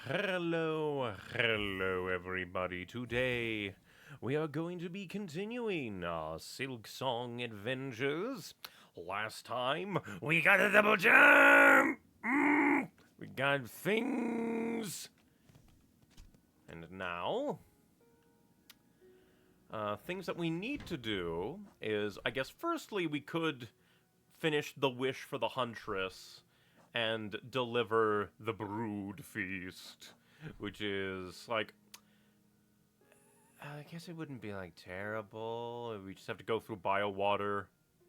Hello everybody. Today we are going to be continuing our Silksong adventures. Last time we got a double jump! We got things! And now, things that we need to do is, I guess firstly we could finish the wish for the Huntress and deliver the brood feast, which is like, I guess it wouldn't be like terrible. We just have to go through biowater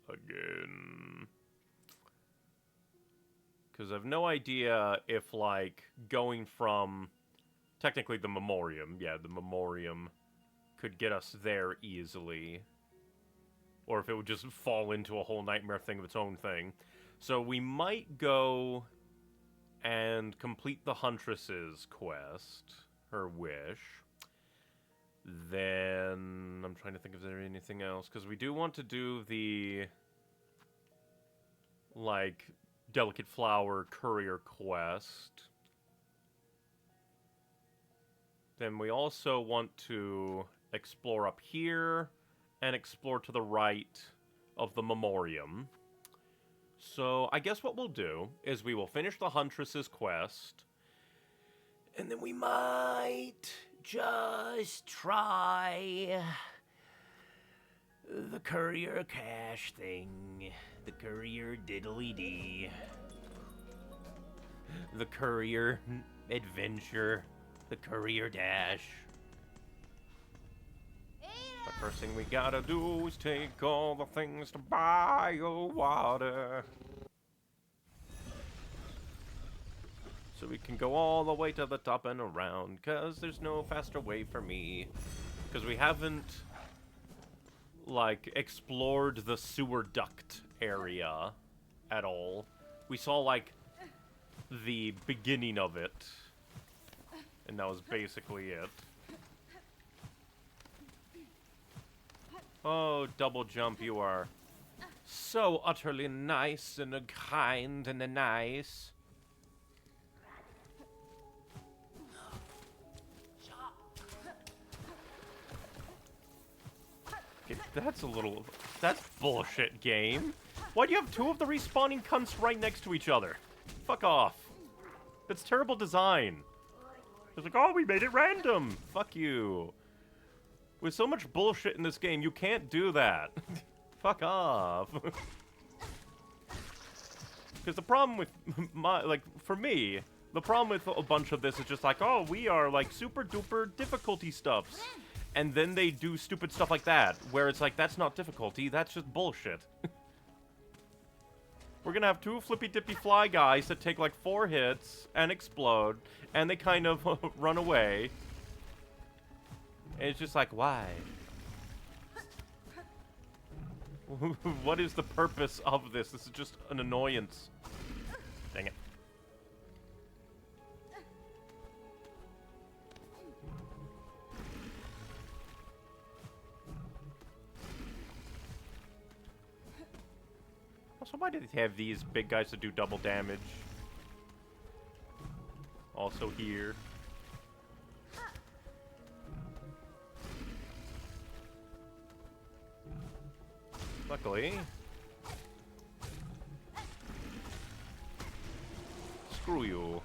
again, because I have no idea if like going from technically the memoriam, the memoriam could get us there easily, or if it would just fall into a whole nightmare thing of its own thing. So we might go and complete the Huntress's quest, her wish. Then I'm trying to think if there's anything else, because we do want to do the like delicate flower courier quest. Then we also want to explore up here and explore to the right of the memoriam. So, I guess what we'll do is we will finish the Huntress's quest, and then we might just try the courier cache thing. The courier diddly-dee. The courier adventure. The courier dash. The first thing we gotta do is take all the things to biowater, so we can go all the way to the top and around, because there's no faster way for me. Because we haven't, like, explored the sewer duct area at all. We saw, like, the beginning of it, and that was basically it. Oh, double jump, you are so utterly nice and kind and nice. Okay, that's bullshit, game. Why do you have two of the respawning cunts right next to each other? Fuck off. That's terrible design. It's like, oh, we made it random. Fuck you. With so much bullshit in this game, you can't do that. Fuck off. Because the problem with for me, the problem with a bunch of this is just like, oh, we are like super duper difficulty stuffs. And then they do stupid stuff like that, where it's like, that's not difficulty, that's just bullshit. We're gonna have two flippy dippy fly guys that take like 4 hits and explode, and they kind of run away. And it's just like, why? What is the purpose of this? This is just an annoyance. Dang it. Also, why do they have these big guys that do double damage? Also here. Luckily. Screw you.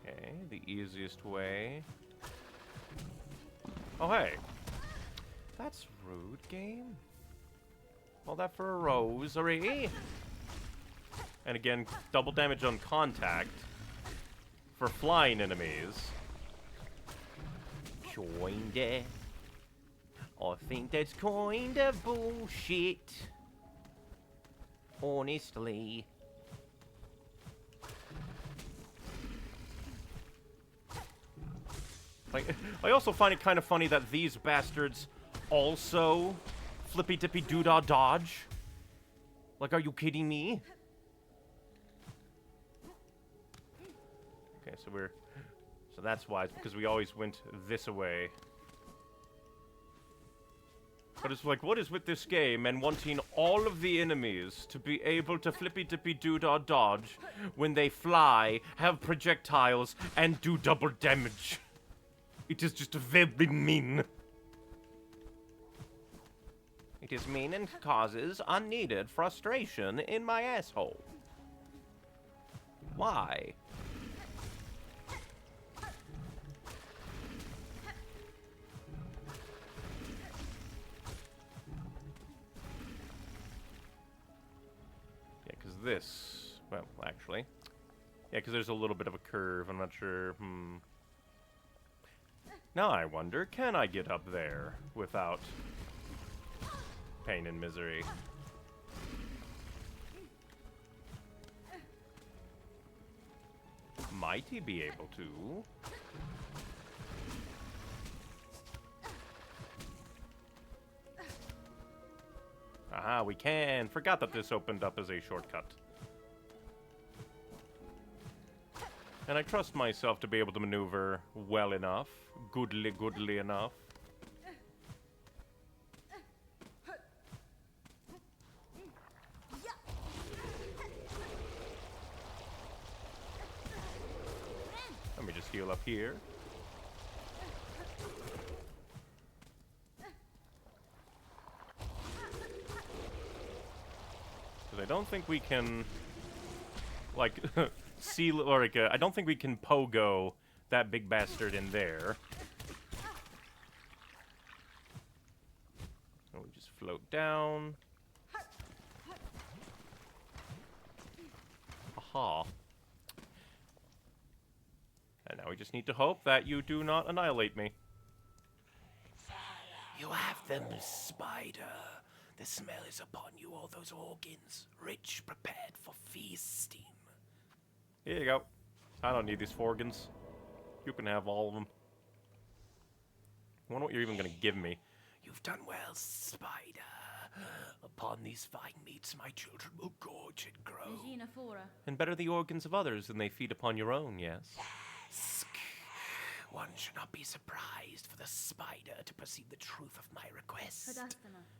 Okay, the easiest way. Oh, hey. That's rude, game. All that for a rosary. And again, double damage on contact for flying enemies. Kinda. I think that's kinda bullshit. Honestly. Like, I also find it kind of funny that these bastards also flippy dippy doodah dodge. Like, are you kidding me? Okay, so that's why, it's because we always went this way. But it's like, what is with this game and wanting all of the enemies to be able to flippy-dippy-doo-dah dodge when they fly, have projectiles, and do double damage? It is just very mean. It is mean and causes unneeded frustration in my asshole. Why? This, well, actually, yeah, because there's a little bit of a curve. I'm not sure. Now I wonder, can I get up there without pain and misery? Might he be able to? Aha, we can. Forgot that this opened up as a shortcut. And I trust myself to be able to maneuver well enough. Goodly enough. Let me just heal up here. I don't think we can, like, seal, or like, I don't think we can pogo that big bastard in there. So we just float down. Aha. And now we just need to hope that you do not annihilate me. You have them, spider. The smell is upon you, all those organs, rich, prepared for feasting. Here you go. I don't need these organs. You can have all of them. I wonder what you're even going to give me. You've done well, spider. Upon these fine meats, my children will gorge and grow. And better the organs of others than they feed upon your own, yes? One should not be surprised for the spider to perceive the truth of my request.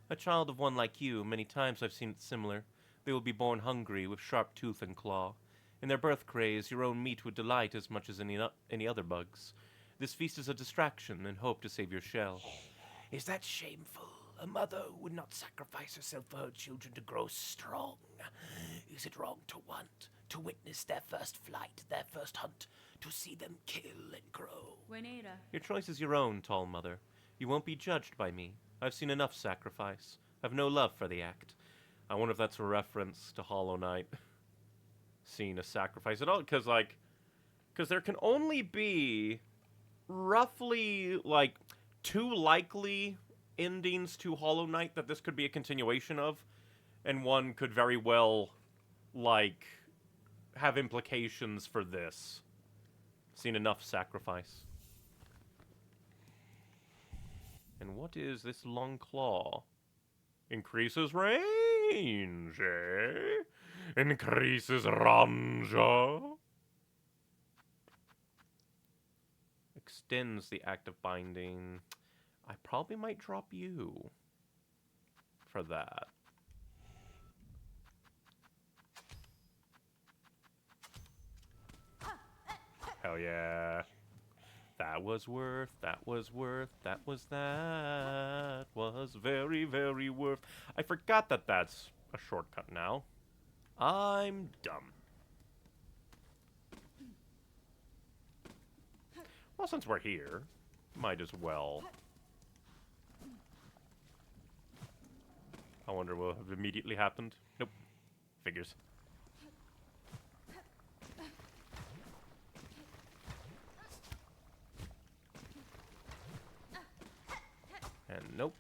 A child of one like you, many times I've seen it similar. They will be born hungry, with sharp tooth and claw. In their birth craze, your own meat would delight as much as any other bugs. This feast is a distraction and hope to save your shell. Is that shameful? A mother would not sacrifice herself for her children to grow strong. Is it wrong to want to witness their first flight, their first hunt, to see them kill and grow? Your choice is your own, tall mother. You won't be judged by me. I've seen enough sacrifice. I've no love for the act. I wonder if that's a reference to Hollow Knight. Seeing a sacrifice at all, because there can only be roughly, like, 2 likely endings to Hollow Knight that this could be a continuation of, and one could very well, like, have implications for this. Seen enough sacrifice. And what is this long claw? Increases range, eh? Increases range. Extends the active binding. I probably might drop you for that. Hell yeah. That was worth, that was worth, that was very, very worth. I forgot that that's a shortcut now. I'm dumb. Well, since we're here, might as well. I wonder what have immediately happened. Nope. Figures. And nope.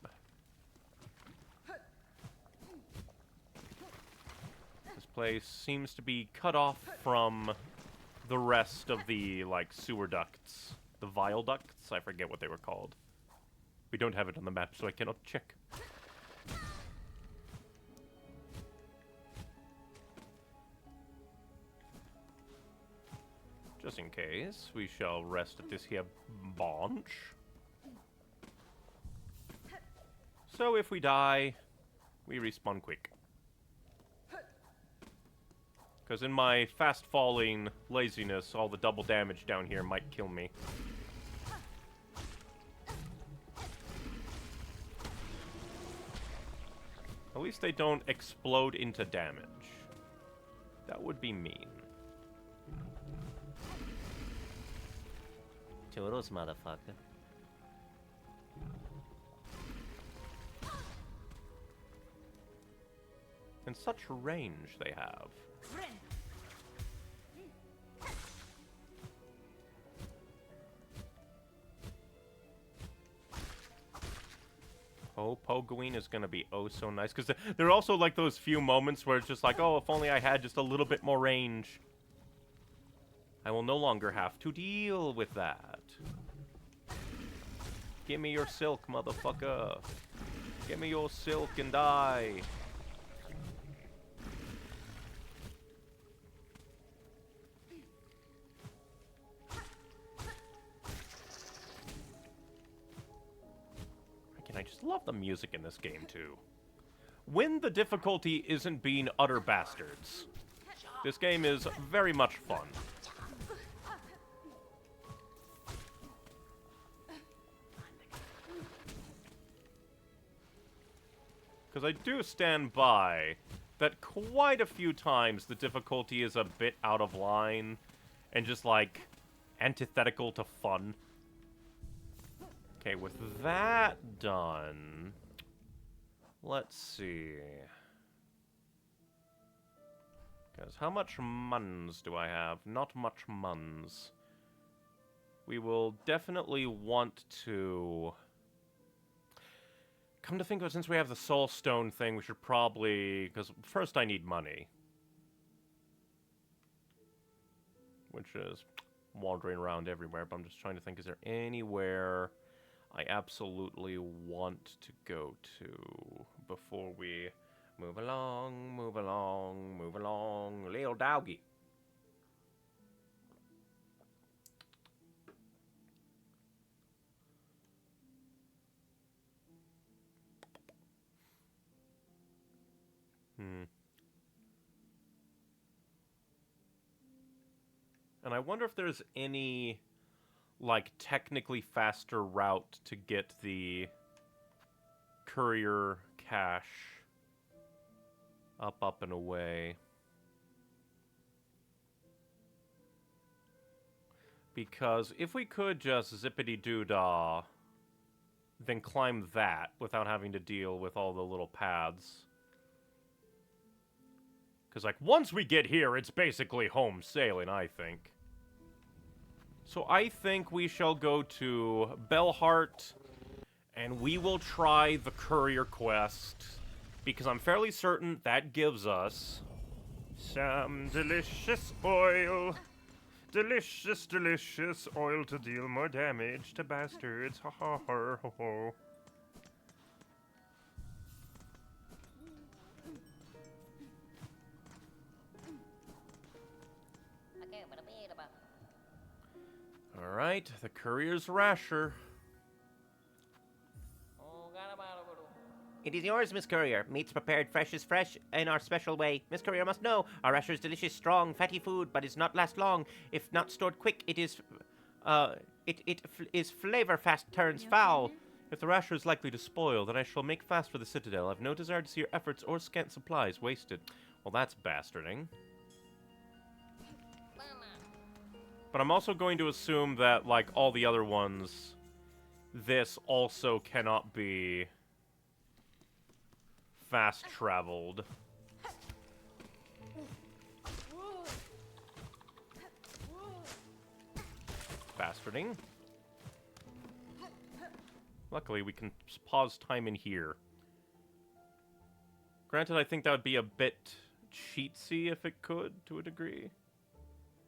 This place seems to be cut off from the rest of the, like, sewer ducts. The vial ducts? I forget what they were called. We don't have it on the map, so I cannot check. Just in case, we shall rest at this here bench. So if we die, we respawn quick. Because in my fast-falling laziness, all the double damage down here might kill me. At least they don't explode into damage. That would be mean. Toodles, motherfucker. And such range they have. Oh, Pogoine is gonna be oh so nice. Because there are also like those few moments where it's just like, oh, if only I had just a little bit more range. I will no longer have to deal with that. Give me your silk, motherfucker. Give me your silk and die. I just love the music in this game, too. When the difficulty isn't being utter bastards. This game is very much fun. Because I do stand by that quite a few times the difficulty is a bit out of line and just, like, antithetical to fun. Okay, with that done, let's see. Because how much muns do I have? Not much muns. We will definitely want to... Come to think of it, since we have the soul stone thing, we should probably... Because first I need money. Which is wandering around everywhere, but I'm just trying to think, is there anywhere I absolutely want to go to before we move along, move along, move along, little doggy. And I wonder if there's any, like, technically faster route to get the courier cache up, and away. Because if we could just zippity-doo-dah, then climb that without having to deal with all the little paths. Because, like, once we get here, it's basically home sailing, I think. So I think we shall go to Bellheart, and we will try the courier quest, because I'm fairly certain that gives us some delicious oil. Delicious, delicious oil to deal more damage to bastards. Ha ha ha ho ho. Alright, the courier's rasher. It is yours, Miss Courier. Meats prepared fresh is fresh in our special way. Miss Courier must know our rasher is delicious, strong, fatty food, but is not last long. If not stored quick, it is flavor fast turns foul. If the rasher is likely to spoil, then I shall make fast for the citadel. I've no desire to see your efforts or scant supplies wasted. Well, that's bastarding. But I'm also going to assume that, like all the other ones, this also cannot be fast-traveled. Bastarding. Luckily, we can pause time in here. Granted, I think that would be a bit cheatsy if it could, to a degree.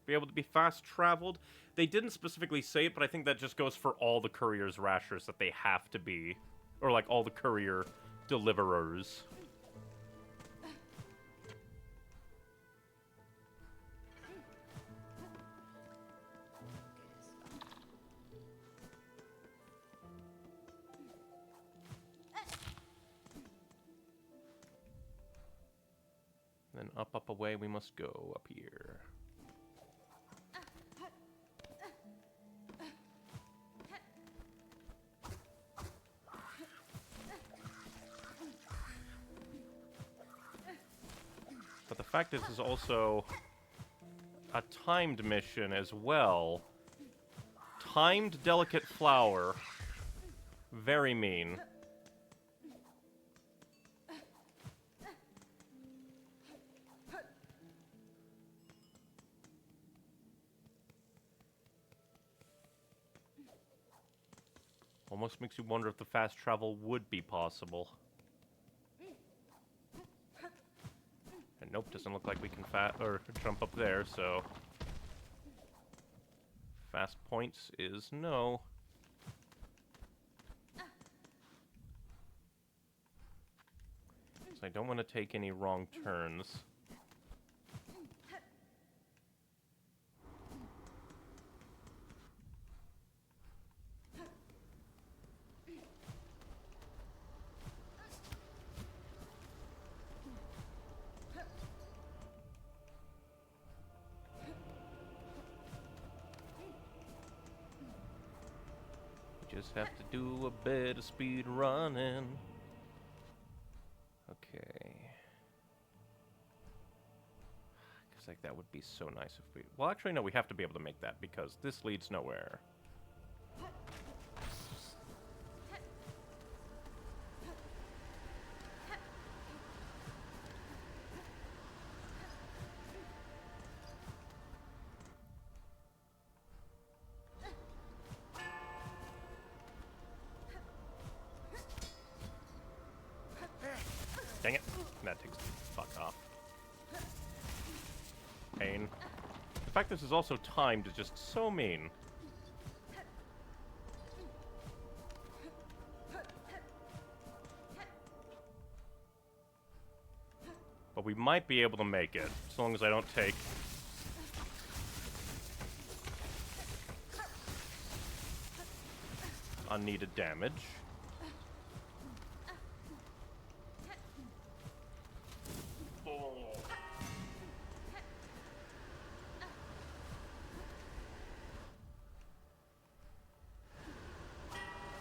Be able to be fast-traveled. They didn't specifically say it, but I think that just goes for all the courier's rashers that they have to be. Or, like, all the courier deliverers. Then up, away we must go up here. But the fact is, this is also a timed mission as well. Timed delicate flower. Very mean. Almost makes you wonder if the fast travel would be possible. And nope, doesn't look like we can jump up there, so... Fast points is no. So I don't want to take any wrong turns. Just have to do a bit of speed running. Okay. Because like that would be so nice if we... Well, actually, no, we have to be able to make that because this leads nowhere. Dang it. That takes the fuck off. Pain. The fact this is also timed is just so mean. But we might be able to make it, as long as I don't take... unneeded damage.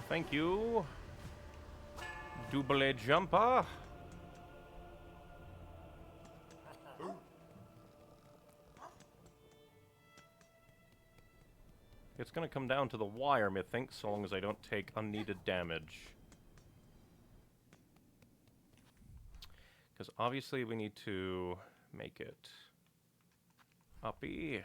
Thank you. Double jumper. It's gonna come down to the wire, methinks, so long as I don't take unneeded damage. Because obviously we need to make it uppy.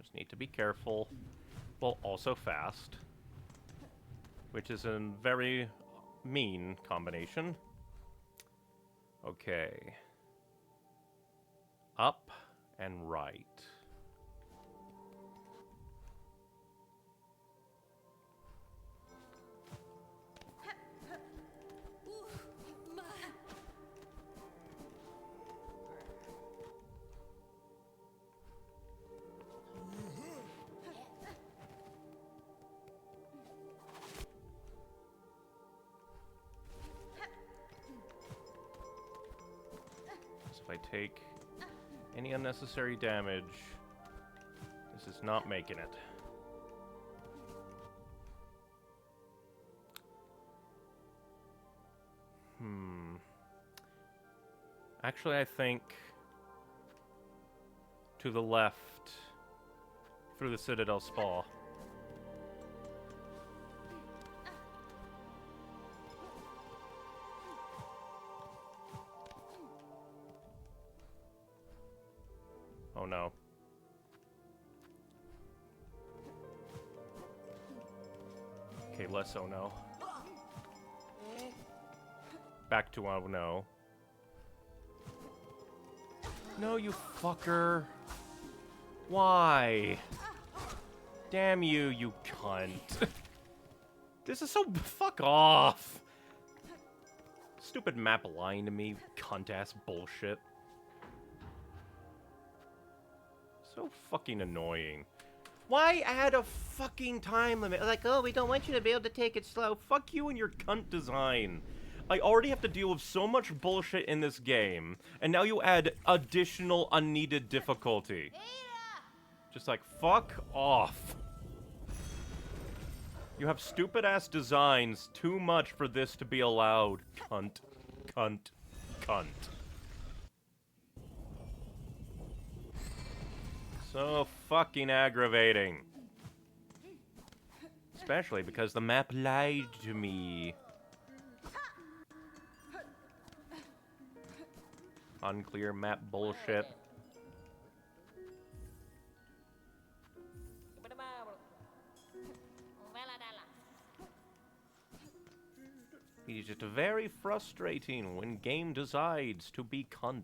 Just need to be careful. Well, also fast. Which is a very mean combination. Okay. Up and right. If I take any unnecessary damage, this is not making it. Actually, I think to the left through the Citadel Spa. Oh no. Okay, less oh no. Back to oh no. No, you fucker. Why? Damn you, you cunt. This is so... Fuck off. Stupid map lying to me, cunt-ass bullshit. So fucking annoying. Why add a fucking time limit? Like, oh, we don't want you to be able to take it slow. Fuck you and your cunt design. I already have to deal with so much bullshit in this game, and now you add additional unneeded difficulty. Just like, fuck off. You have stupid-ass designs too much for this to be allowed. Cunt. Cunt. Cunt. So fucking aggravating. Especially because the map lied to me. Unclear map bullshit. It is just very frustrating when game decides to be cunt.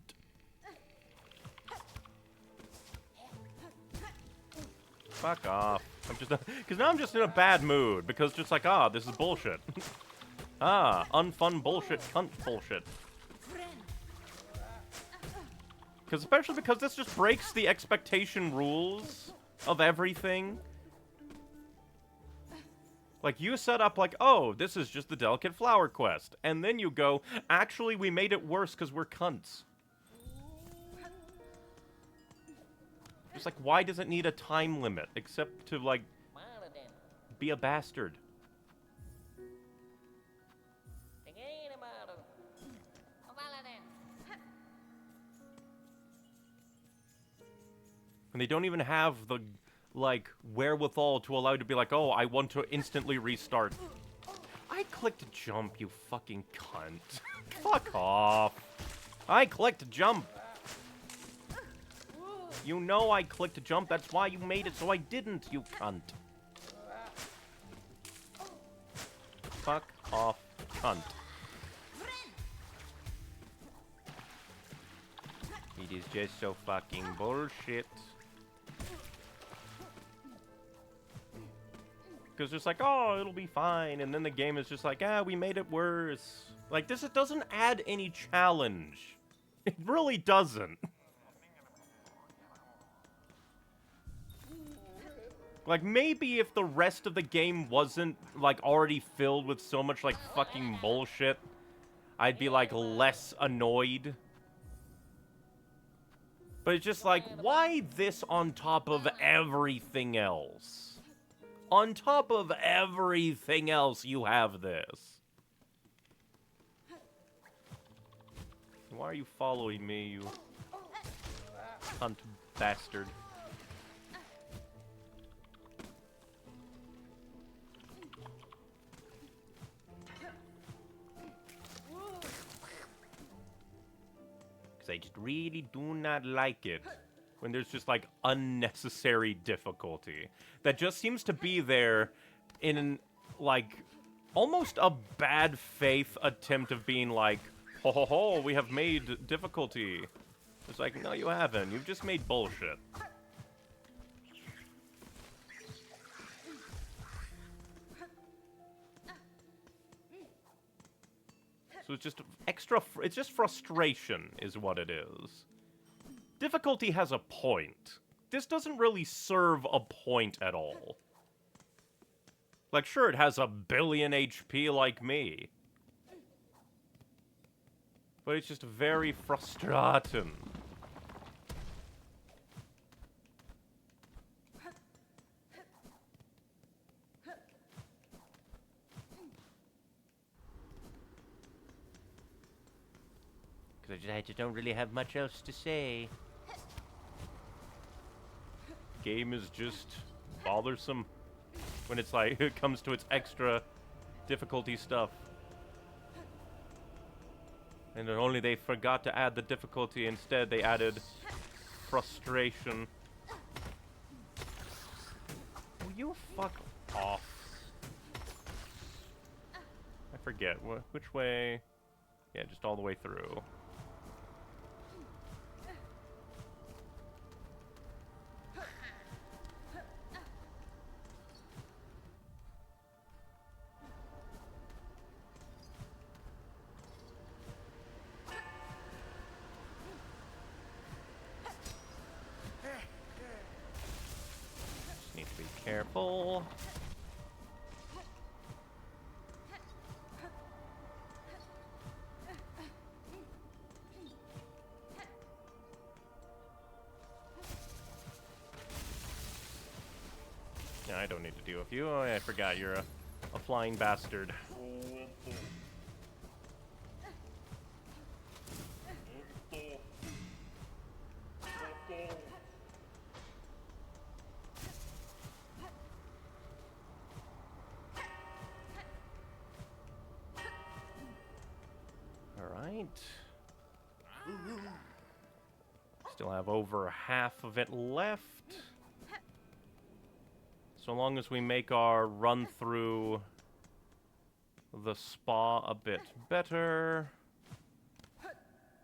Fuck off. I'm just, because now I'm just in a bad mood, because just like, this is bullshit. Unfun bullshit, cunt bullshit. Because especially because this just breaks the expectation rules of everything. Like, you set up like, oh, this is just the delicate flower quest. And then you go, actually, we made it worse because we're cunts. Just like, why does it need a time limit? Except to, like, be a bastard. And they don't even have the, like, wherewithal to allow you to be like, oh, I want to instantly restart. I clicked jump, you fucking cunt. Fuck off. I clicked jump. You know I clicked jump, that's why you made it so I didn't, you cunt. Fuck off, cunt. It is just so fucking bullshit. Because just like, oh, it'll be fine. And then the game is just like, we made it worse. Like, this, it doesn't add any challenge. It really doesn't. Like, maybe if the rest of the game wasn't, like, already filled with so much, like, fucking bullshit, I'd be, like, less annoyed. But it's just like, why this on top of everything else? On top of everything else, you have this. Why are you following me, you cunt bastard? Because I just really do not like it when there's just, like, unnecessary difficulty that just seems to be there in, like, almost a bad faith attempt of being like, ho ho ho, we have made difficulty. It's like, no, you haven't. You've just made bullshit. So it's just it's just frustration is what it is. Difficulty has a point. This doesn't really serve a point at all. Like, sure, it has a billion HP like me. But it's just very frustrating. Because I just don't really have much else to say. Game is just bothersome when it's like, it comes to its extra difficulty stuff. And then only they forgot to add the difficulty, instead they added frustration. Will you fuck off? I forget, which way? Yeah, just all the way through. Careful. Yeah, I don't need to deal with you. Oh, I forgot you're a flying bastard. Alright. Still have over half of it left. So long as we make our run through the spa a bit better,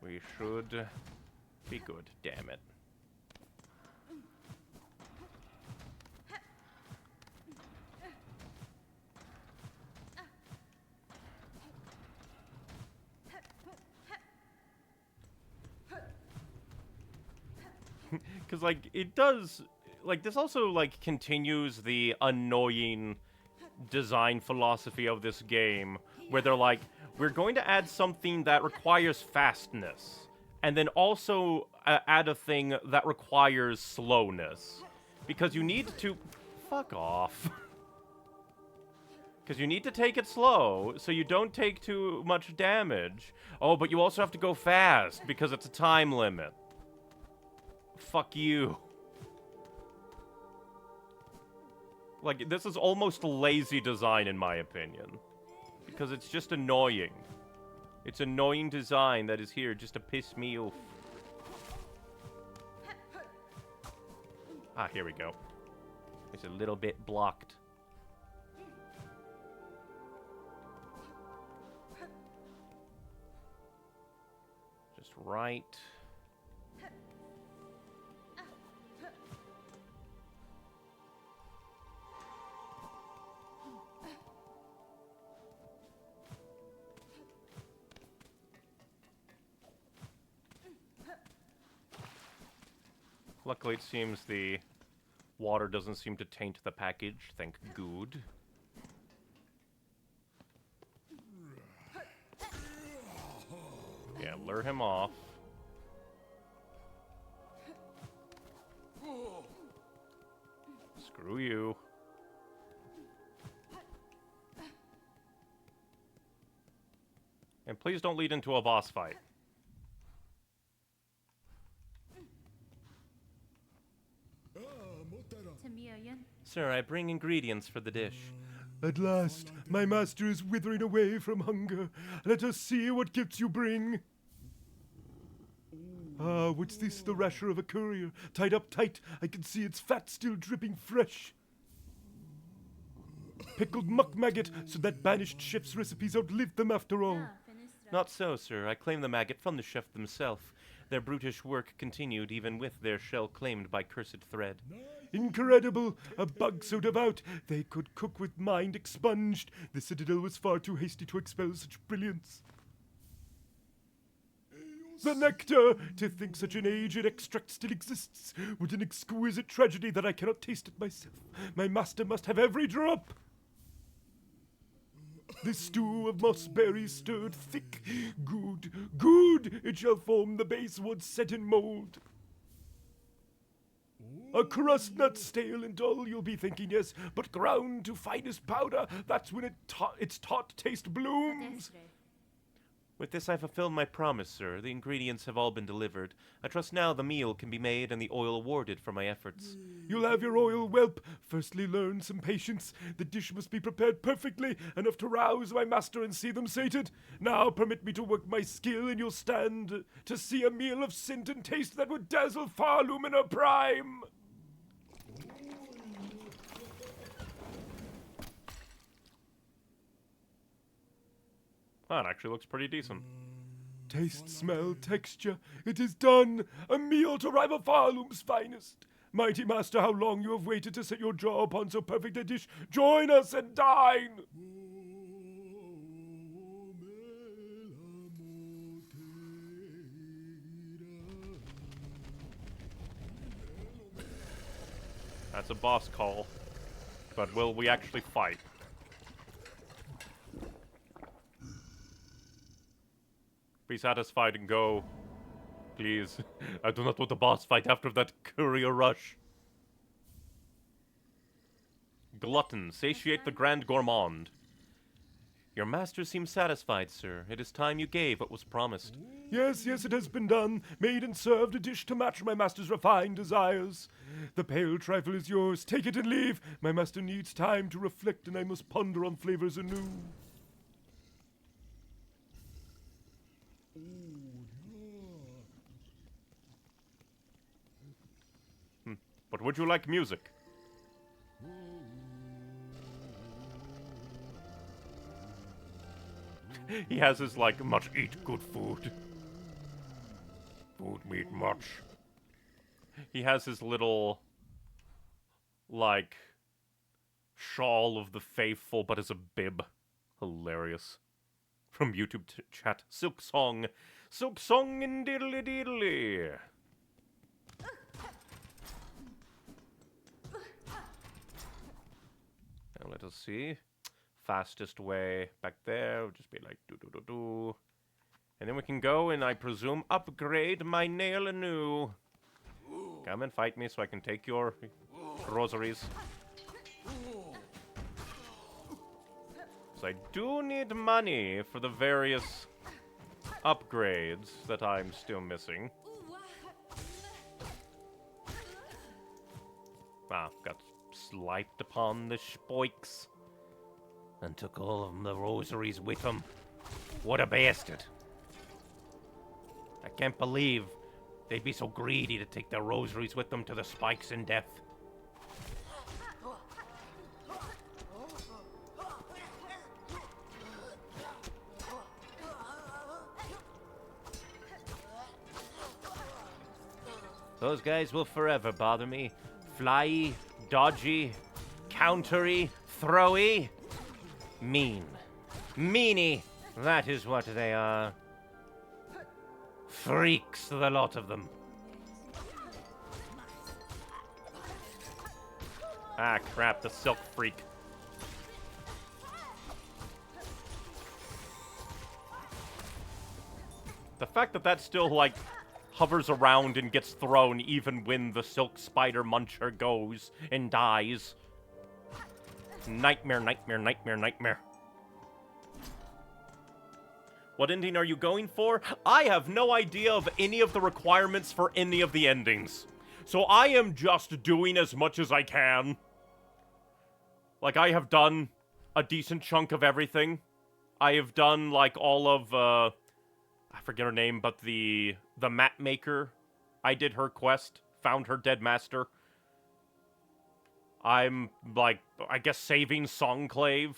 we should be good. Damn it. Because, like, it does... Like, this also, like, continues the annoying design philosophy of this game, where they're like, we're going to add something that requires fastness, and then also add a thing that requires slowness. Because you need to... Fuck off. Because you need to take it slow, so you don't take too much damage. Oh, but you also have to go fast, because it's a time limit. Fuck you. Like, this is almost lazy design, in my opinion. Because it's just annoying. It's annoying design that is here just to piss me off. Ah, here we go. It's a little bit blocked. Just right. Luckily, it seems the water doesn't seem to taint the package. Thank good. Yeah, lure him off. Screw you. And please don't lead into a boss fight. Sir, I bring ingredients for the dish. At last, my master is withering away from hunger. Let us see what gifts you bring. Ah, what's this? The rasher of a courier. Tied up tight. I can see its fat still dripping fresh. Pickled muck maggot, so that banished chef's recipes outlived them after all. Not so, sir. I claim the maggot from the chef themselves. Their brutish work continued even with their shell claimed by cursed thread. Incredible! A bug so devout, they could cook with mind expunged. The citadel was far too hasty to expel such brilliance. The nectar! To think such an aged extract still exists. What an exquisite tragedy that I cannot taste it myself. My master must have every drop. This stew of moss berries stirred thick. Good, good! It shall form the base once set in mold. A crust not stale and dull, you'll be thinking, yes, but ground to finest powder, that's when its tart taste blooms. With this I fulfilled my promise, sir. The ingredients have all been delivered. I trust now the meal can be made and the oil awarded for my efforts. You'll have your oil, whelp. Firstly learn some patience. The dish must be prepared perfectly, enough to rouse my master and see them sated. Now permit me to work my skill, and you'll stand to see a meal of scent and taste that would dazzle Farloom in her prime. That actually looks pretty decent. Taste, smell, texture, it is done! A meal to rival Farloom's finest! Mighty master, how long you have waited to set your jaw upon so perfect a dish! Join us and dine! That's a boss call. But will we actually fight? Be satisfied and go. Please. I do not want a boss fight after that courier rush. Glutton, satiate the grand gourmand. Your master seems satisfied, sir. It is time you gave what was promised. Yes, yes, it has been done. Made and served, a dish to match my master's refined desires. The pale trifle is yours. Take it and leave. My master needs time to reflect, and I must ponder on flavors anew. But would you like music? He has his, like, much eat good food. Food meat much. He has his little, like, shawl of the faithful, but as a bib. Hilarious. From YouTube chat, Silksong. Silksong and diddly diddly. Now let us see. Fastest way back there would just be like do. And then we can go and I presume upgrade my nail anew. Come and fight me so I can take your rosaries. So I do need money for the various upgrades that I'm still missing. Ah, got swiped upon the spoiks. And took all of the rosaries with him. What a bastard. I can't believe they'd be so greedy to take their rosaries with them to the spikes in death. Those guys will forever bother me. Flyy, dodgy, countery, throwy. Mean. Meanie. That is what they are. Freaks, the lot of them. Ah, crap, the silk freak. The fact that that still, like, hovers around and gets thrown even when the silk spider muncher goes and dies. Nightmare, nightmare, nightmare, nightmare. What ending are you going for? I have no idea of any of the requirements for any of the endings. So I am just doing as much as I can. Like, I have done a decent chunk of everything. I have done, like, all of, I forget her name, but the map maker. I did her quest, found her dead master. I'm, like, I guess saving Songclave.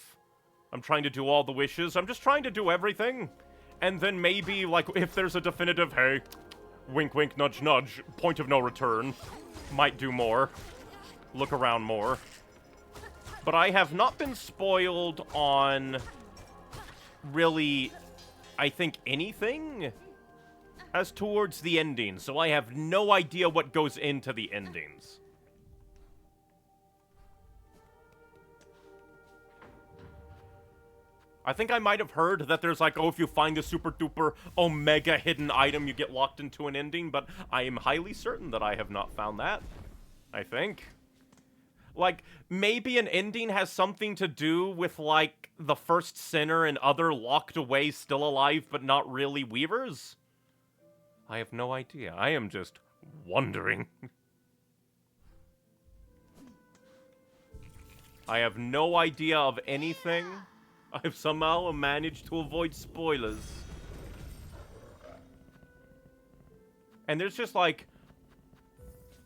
I'm trying to do all the wishes. I'm just trying to do everything. And then maybe, like, if there's a definitive, hey, wink, wink, nudge, nudge, point of no return, might do more. Look around more. But I have not been spoiled on really, I think, anything as towards the ending. So I have no idea what goes into the endings. I think I might have heard that there's like, oh, if you find the super duper omega hidden item, you get locked into an ending, but I am highly certain that I have not found that. I think. Like, maybe an ending has something to do with, like, the first sinner and other locked away, still alive, but not really weavers? I have no idea. I am just wondering. I have no idea of anything. I've somehow managed to avoid spoilers. And there's just, like,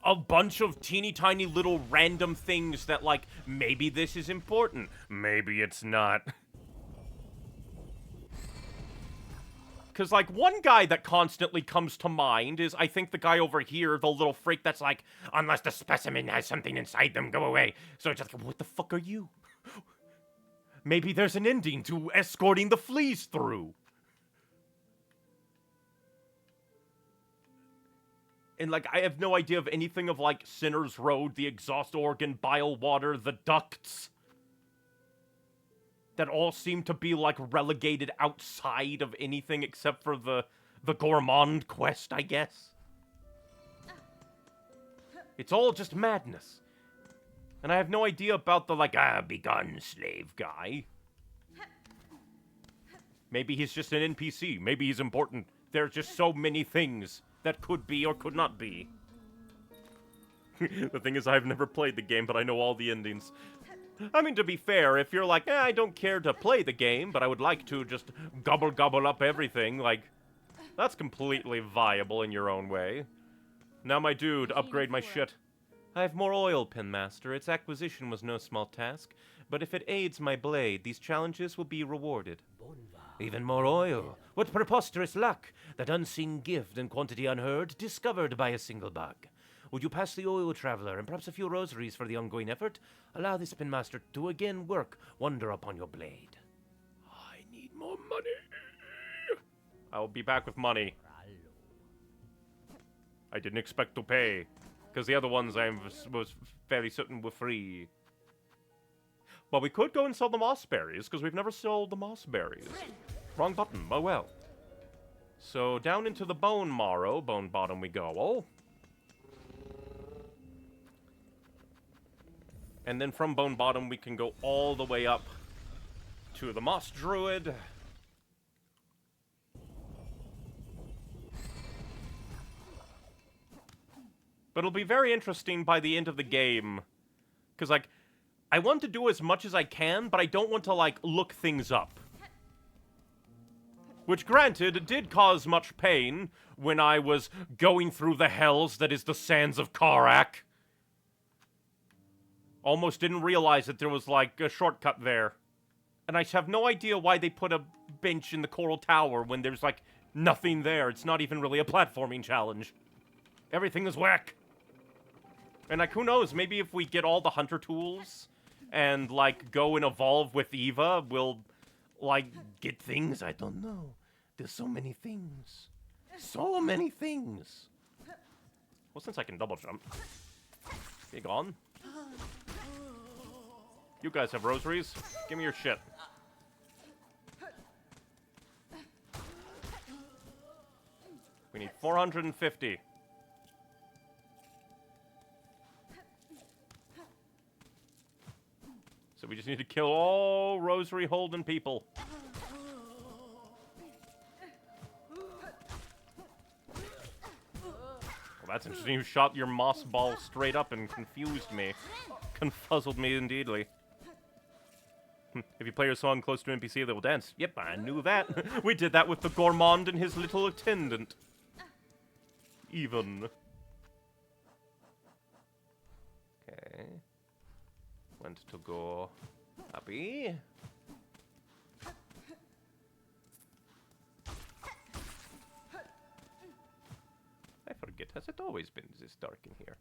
a bunch of teeny tiny little random things that, like, maybe this is important. Maybe it's not. Because, like, one guy that constantly comes to mind is, I think, the guy over here, the little freak that's like, unless the specimen has something inside them, go away. So it's just like, what the fuck are you? Maybe there's an ending to escorting the fleas through. And, like, I have no idea of anything of, like, Sinner's Road, the exhaust organ, bile water, the ducts. That all seem to be, like, relegated outside of anything except for the Gourmand quest, I guess. It's all just madness. And I have no idea about the, like, begone, slave guy. Maybe he's just an NPC. Maybe he's important. There's just so many things that could be or could not be. The thing is, I've never played the game, but I know all the endings. I mean, to be fair, if you're like, I don't care to play the game, but I would like to just gobble up everything, like, that's completely viable in your own way. Now, my dude, upgrade my shit. I have more oil, Pinmaster. Its acquisition was no small task, but if it aids my blade, these challenges will be rewarded. Even more oil. What preposterous luck! That unseen gift in quantity unheard, discovered by a single bug. Would you pass the oil, traveler, and perhaps a few rosaries for the ongoing effort? Allow this Pinmaster to again work wonder upon your blade. I need more money. I will be back with money. I didn't expect to pay, because the other ones I was fairly certain were free. Well, we could go and sell the moss berries, because we've never sold the moss berries. Wrong button, oh well. So, down into the bone bottom we go, oh. And then from bone bottom we can go all the way up to the moss druid. But it'll be very interesting by the end of the game, because, like, I want to do as much as I can, but I don't want to, like, look things up. Which, granted, did cause much pain when I was going through the hells that is the sands of Karak. Almost didn't realize that there was, like, a shortcut there. And I have no idea why they put a bench in the Coral Tower when there's, like, nothing there. It's not even really a platforming challenge. Everything is whack. And, like, who knows, maybe if we get all the hunter tools and, like, go and evolve with Eva, we'll, like, get things? I don't know. There's so many things. So many things. Well, since I can double jump. You gone? You guys have rosaries? Give me your shit. We need 450. So we just need to kill all rosary holding people. Well, that's interesting. You shot your moss ball straight up and confused me. Confuzzled me indeedly. If you play your song close to an NPC, they will dance. Yep, I knew that. We did that with the gourmand and his little attendant. Even. Okay. Went to go happy. I forget, has it always been this dark in here?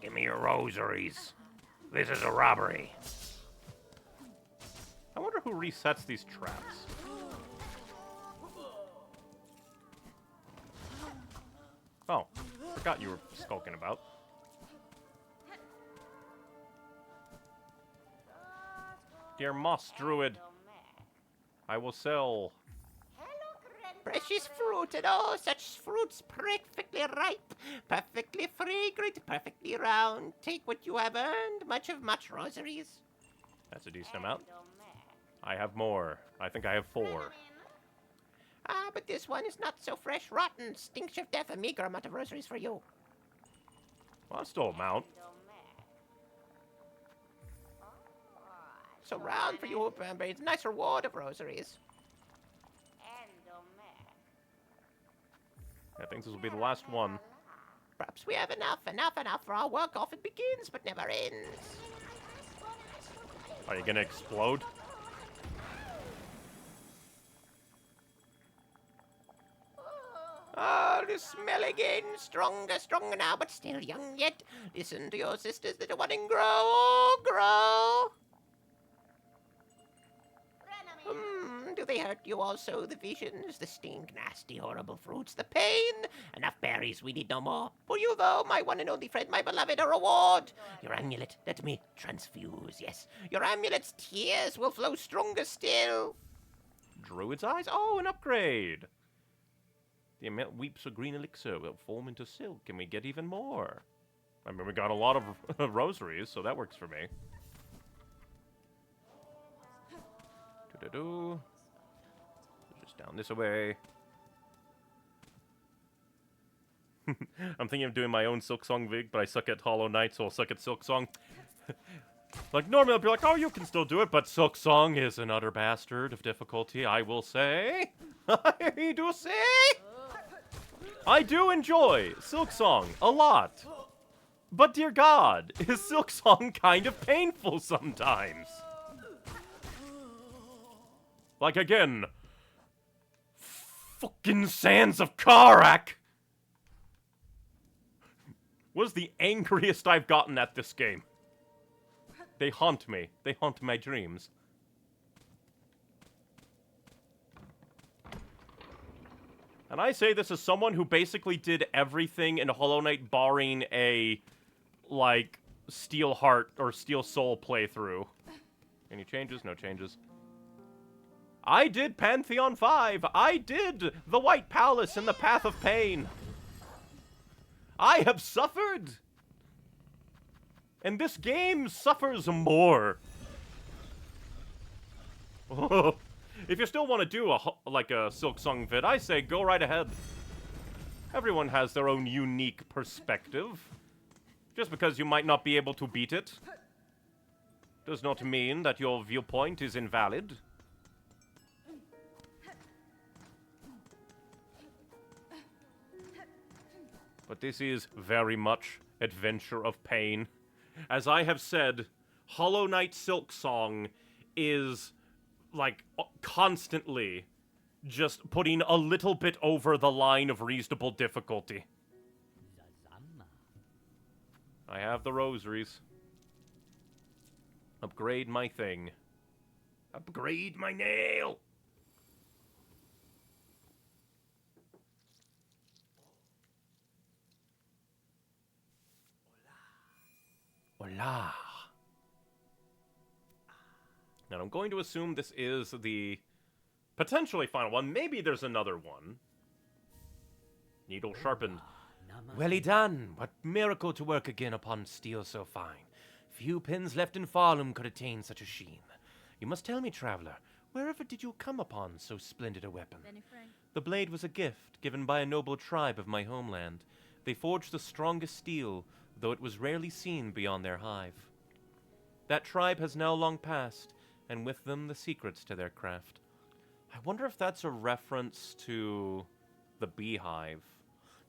Give me your rosaries. This is a robbery. I wonder who resets these traps. Oh, forgot you were skulking about. Dear Moss Druid, I will sell. Precious fruit, and oh, such fruits perfectly ripe, perfectly fragrant, perfectly round. Take what you have earned, much rosaries. That's a decent amount. I have more. I think I have 4. Ah, but this one is not so fresh, rotten. Stinks of death, a meager amount of rosaries for you. Well, that's still a mount. So round for you, but it's a nice reward of rosaries. I think this will be the last one. Perhaps we have enough for our work often begins but never ends. Are you gonna explode? Oh, the smell again. Stronger now, but still young yet. Listen to your sisters, little one, and grow, grow. Do they hurt you also, the visions, the stink, nasty, horrible fruits, the pain? Enough berries, we need no more. For you, though, my one and only friend, my beloved, a reward. Your amulet, let me transfuse, yes. Your amulet's tears will flow stronger still. Druid's Eyes? Oh, an upgrade! The amount weeps a green elixir will form into silk, and we get even more. I mean, we got a lot of rosaries, so that works for me. Do-do-do. Just down this way. I'm thinking of doing my own Silksong Vig, but I suck at Hollow Knight, so I'll suck at Silksong. Like, normally I'll be like, oh, you can still do it, but Silksong is an utter bastard of difficulty, I will say. I do say. I do enjoy Silksong a lot. But dear God, is Silksong kind of painful sometimes? Like, again, fucking Sands of Karak was the angriest I've gotten at this game. They haunt me. They haunt my dreams. And I say this as someone who basically did everything in Hollow Knight barring a, like, Steel Heart or Steel Soul playthrough. Any changes? No changes. I did Pantheon 5. I did the White Palace and the Path of Pain. I have suffered. And this game suffers more. Oh. If you still want to do a Silksong vid, I say go right ahead. Everyone has their own unique perspective. Just because you might not be able to beat it does not mean that your viewpoint is invalid. But this is very much Adventure of Pain. As I have said, Hollow Knight Silksong is, like, constantly just putting a little bit over the line of reasonable difficulty. I have the rosaries. Upgrade my thing. Upgrade my nail! Hola. Now, I'm going to assume this is the potentially final one. Maybe there's another one. Needle sharpened. Well done. What miracle to work again upon steel so fine. Few pens left in Farlum could attain such a sheen. You must tell me, traveler, wherever did you come upon so splendid a weapon? The blade was a gift given by a noble tribe of my homeland. They forged the strongest steel, though it was rarely seen beyond their hive. That tribe has now long passed, and with them the secrets to their craft. I wonder if that's a reference to the beehive.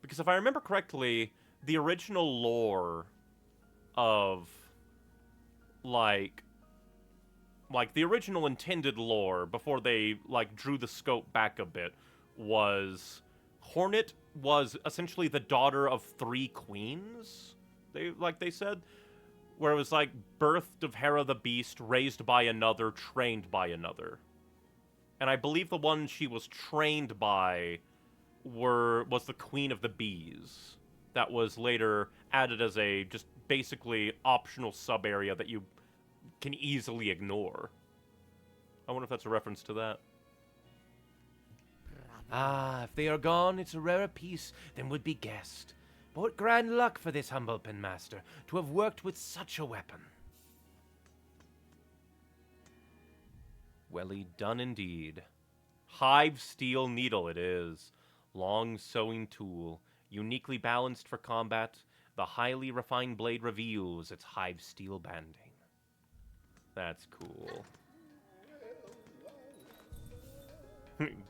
Because if I remember correctly, the original lore of, like the original intended lore, before they, like, drew the scope back a bit, was Hornet was essentially the daughter of 3 queens, they said, where it was, like, birthed of Hera the Beast, raised by another, trained by another. And I believe the one she was trained by was the Queen of the Bees. That was later added as a just basically optional sub-area that you can easily ignore. I wonder if that's a reference to that. Ah, if they are gone, it's a rarer piece than would be guessed. But what grand luck for this humble penmaster to have worked with such a weapon. Welly done indeed. Hive steel needle it is. Long sewing tool, uniquely balanced for combat. The highly refined blade reveals its hive steel banding. That's cool.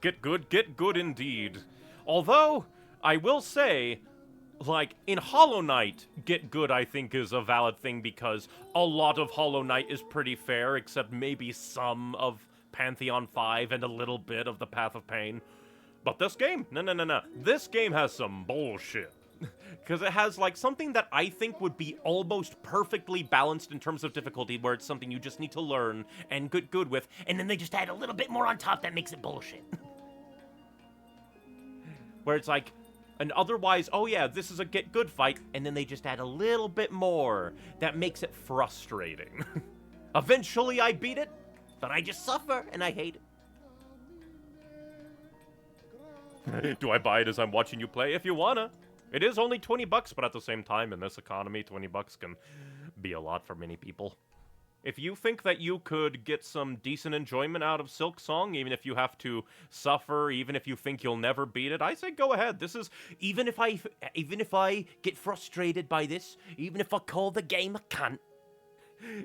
Get good indeed. Although, I will say, like, in Hollow Knight, get good, I think, is a valid thing because a lot of Hollow Knight is pretty fair, except maybe some of Pantheon 5 and a little bit of the Path of Pain. But this game? No. This game has some bullshit. Because it has, like, something that I think would be almost perfectly balanced in terms of difficulty, where it's something you just need to learn and get good with, And then they just add a little bit more on top that makes it bullshit. where it's like, and otherwise, oh yeah, this is a get good fight, and then they just add a little bit more that makes it frustrating. Eventually I beat it, but I just suffer, and I hate it. Do I buy it as I'm watching you play? If you wanna. It is only 20 bucks, but at the same time, in this economy, 20 bucks can be a lot for many people. If you think that you could get some decent enjoyment out of Silksong, even if you have to suffer, even if you think you'll never beat it, I say go ahead. This is, even if I get frustrated by this, even if I call the game a cunt,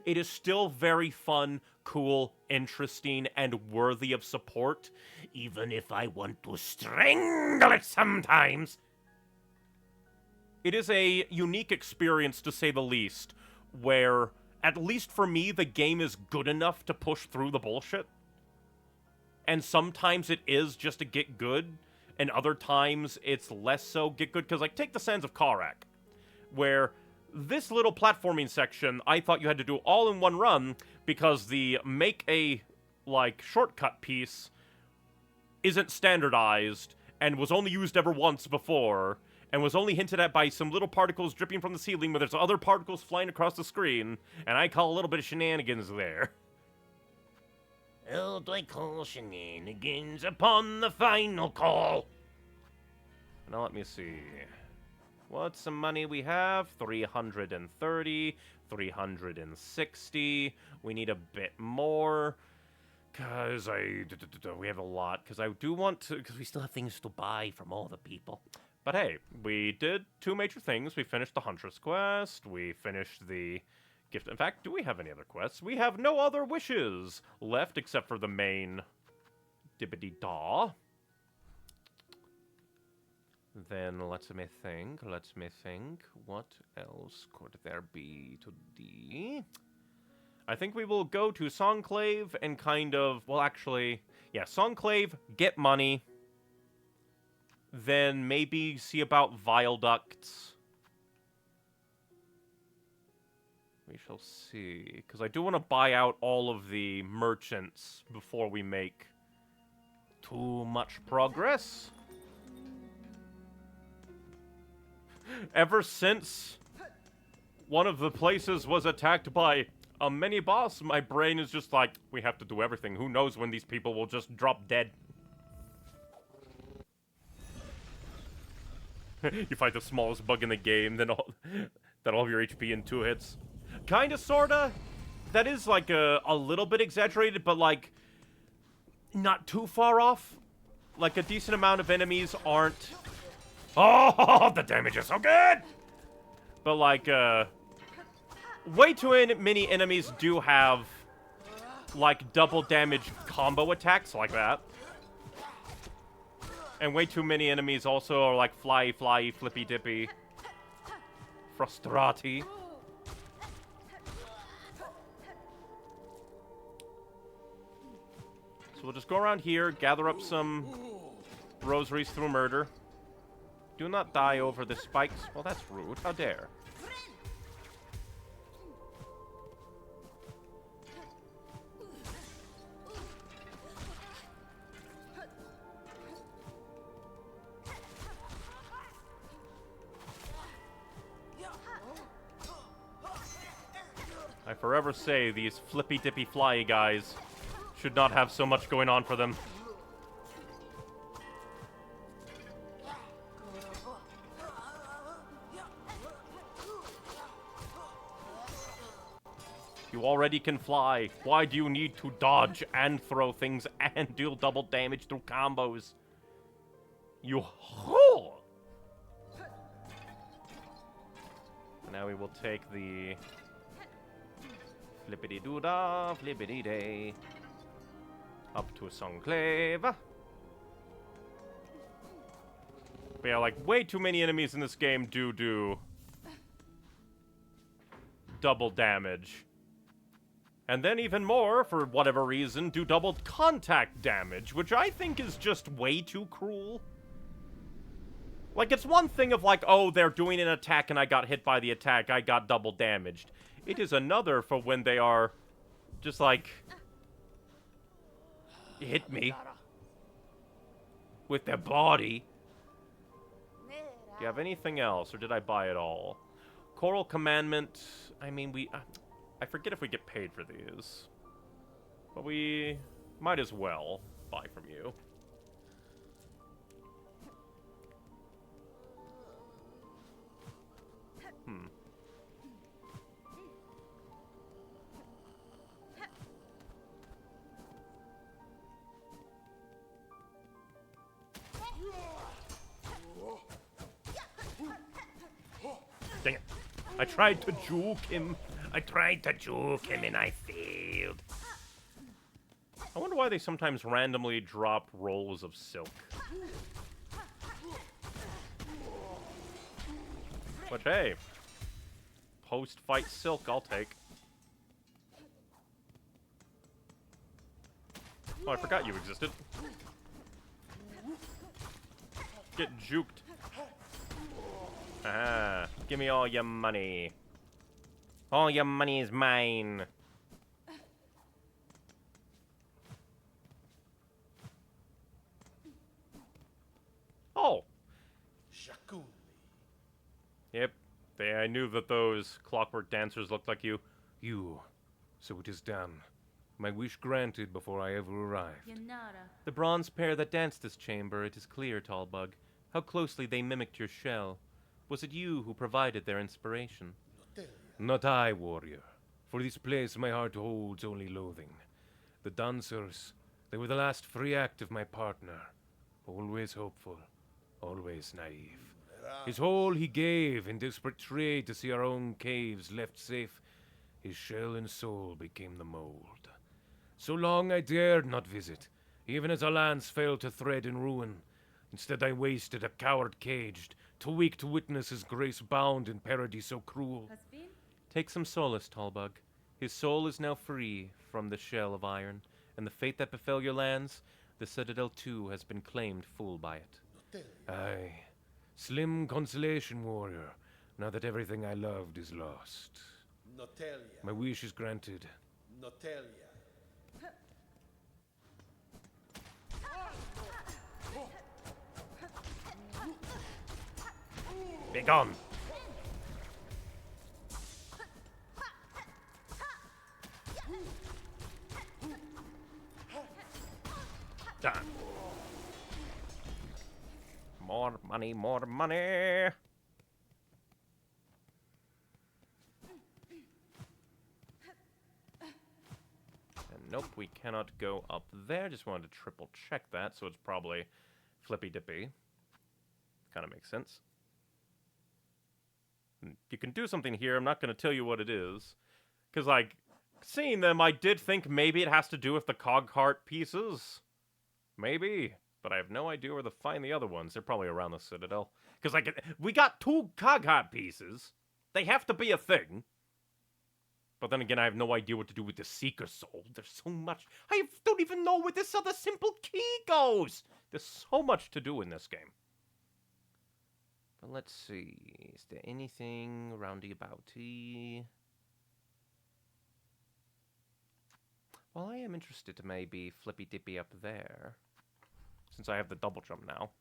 it is still very fun, cool, interesting, and worthy of support, Even if I want to strangle it sometimes. It is a unique experience, to say the least, where, at least for me, the game is good enough to push through the bullshit. And sometimes it is just to get good, and other times it's less so get good, because, like, take the Sands of Karak, where this little platforming section, I thought you had to do all in one run, because the make a, like, shortcut piece isn't standardized, and was only used ever once before, and was only hinted at by some little particles dripping from the ceiling, where there's other particles flying across the screen, and I call a little bit of shenanigans there. Oh, do I call shenanigans upon the final call? Now let me see. What's some money we have? 330, 360. We need a bit more. Because we have a lot. Because I do want to, because we still have things to buy from all the people. But hey, we did two major things. We finished the Huntress quest. We finished the gift. In fact, do we have any other quests? We have no other wishes left except for the main dibbity-daw. Then let me think. What else could there be to do? I think we will go to Songclave and kind of, well, actually, yeah, Songclave, get money. Then maybe see about Viaducts. We shall see. Because I do want to buy out all of the merchants before we make too much progress. Ever since one of the places was attacked by a mini-boss, my brain is just like, we have to do everything. Who knows when these people will just drop dead. You fight the smallest bug in the game, then all of your HP in 2 hits. Kinda, sorta. That is, like, a little bit exaggerated, but, like, not too far off. Like, a decent amount of enemies aren't... Oh, the damage is so good! But, like, way too many enemies do have, like, double damage combo attacks like that. And way too many enemies also are like fly, flippy dippy, frustrati. So we'll just go around here, gather up some rosaries through murder. Do not die over the spikes. Well, that's rude. How dare. I forever say these flippy-dippy fly guys should not have so much going on for them. You already can fly. Why do you need to dodge and throw things and deal double damage through combos? You whore! Now we will take the... Flippity-doo-dah, flippity-day. Up to Songclave. But yeah, like, way too many enemies in this game do double damage. And then even more, for whatever reason, do double contact damage, which I think is just way too cruel. Like, it's one thing of like, oh, they're doing an attack and I got hit by the attack, I got double damaged. It is another for when they are just like, hit me with their body. Do you have anything else, or did I buy it all? Choral Commandment, I mean, I forget if we get paid for these. But we might as well buy from you. Dang it. I tried to juke him. And I failed. I wonder why they sometimes randomly drop rolls of silk. But hey, post-fight silk I'll take. Oh, I forgot you existed. Get juked. Ah, give me all your money. All your money is mine. Oh. Yep. I knew that those clockwork dancers looked like you. You. So it is done. My wish granted before I ever arrived. The bronze pair that danced this chamber, it is clear, Tallbug, how closely they mimicked your shell. Was it you who provided their inspiration? Not I, warrior. For this place my heart holds only loathing. The dancers, they were the last free act of my partner. Always hopeful, always naive. His whole he gave in desperate trade to see our own caves left safe. His shell and soul became the mold. So long I dared not visit, even as our lands fell to thread and ruin. Instead I wasted a coward caged, too weak to witness his grace bound in parody so cruel. Take some solace, Tallbug. His soul is now free from the shell of iron, and the fate that befell your lands, the Citadel too has been claimed full by it. Aye. Slim consolation, warrior, now that everything I loved is lost. My wish is granted. Begone! Done. More money, more money! And nope, we cannot go up there. Just wanted to triple check that, so it's probably flippy dippy. Kind of makes sense. You can do something here. I'm not going to tell you what it is. Because, like, seeing them, I did think maybe it has to do with the cog heart pieces. Maybe. But I have no idea where to find the other ones. They're probably around the Citadel. Because, like, we got 2 cog heart pieces. They have to be a thing. But then again, I have no idea what to do with the Seeker Soul. There's so much. I don't even know where this other simple key goes. There's so much to do in this game. But let's see. Is there anything roundabouty? Well, I am interested to maybe flippy dippy up there. Since I have the double jump now.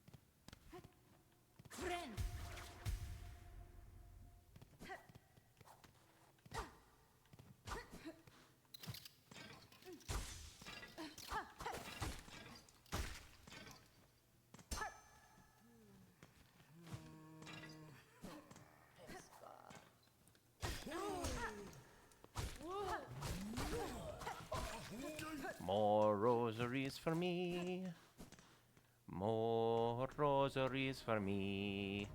More rosaries for me. More rosaries for me.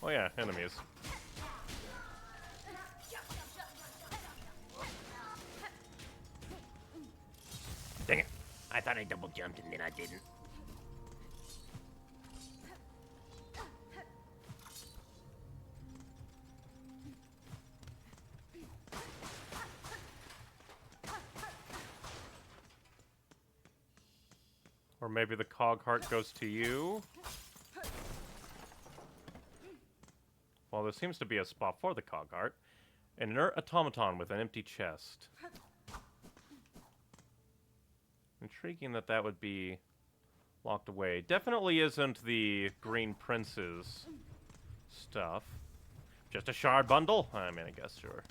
Oh yeah, enemies. Dang it. I thought I double jumped and then I didn't. Or maybe the cog heart goes to you. Well, there seems to be a spot for the cog heart. An inert automaton with an empty chest. Intriguing that that would be locked away. Definitely isn't the Green Prince's stuff. Just a shard bundle? I mean, I guess, sure.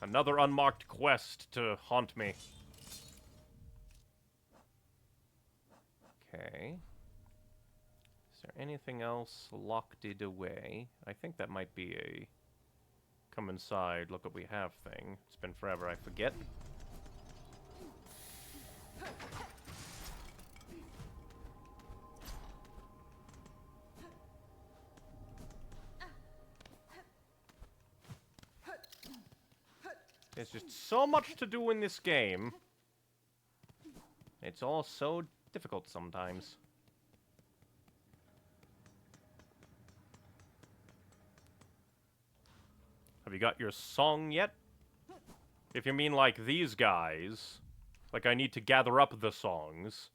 Another unmarked quest to haunt me. Okay. Is there anything else locked it away? I think that might be a come inside, look what we have thing. It's been forever, I forget. There's just so much to do in this game. It's all so difficult sometimes. Have you got your song yet? If you mean like these guys, like I need to gather up the songs.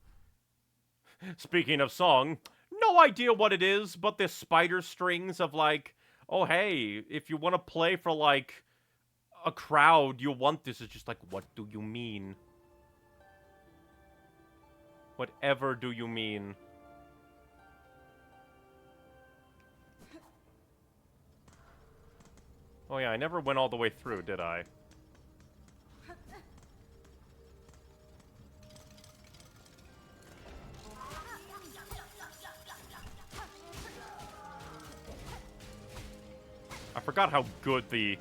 Speaking of song, no idea what it is, but this spider strings of like, oh hey, if you want to play for like a crowd, you want this. It's just like, what do you mean? Whatever do you mean? Oh yeah, I never went all the way through, did I? I forgot how good the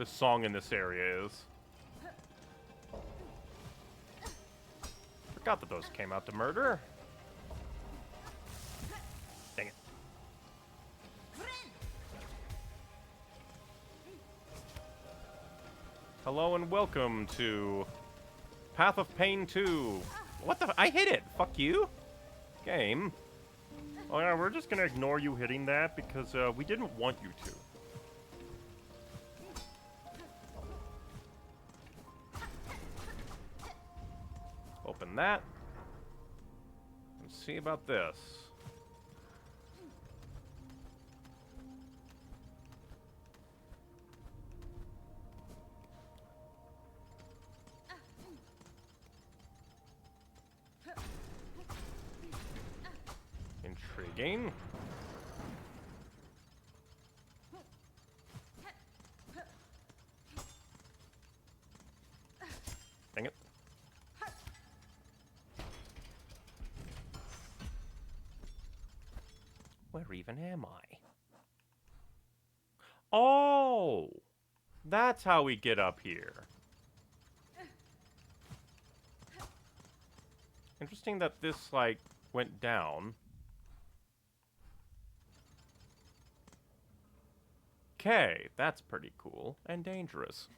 song in this area is. Forgot that those came out to murder. Dang it. Hello and welcome to Path of Pain 2. What the? I hit it. Fuck you. Game. Oh yeah, we're just gonna ignore you hitting that because we didn't want you to. Open that. Let's see about this. Intriguing. Dang it. Where even am I? Oh! That's how we get up here. Interesting that this, like, went down. Okay, that's pretty cool and dangerous.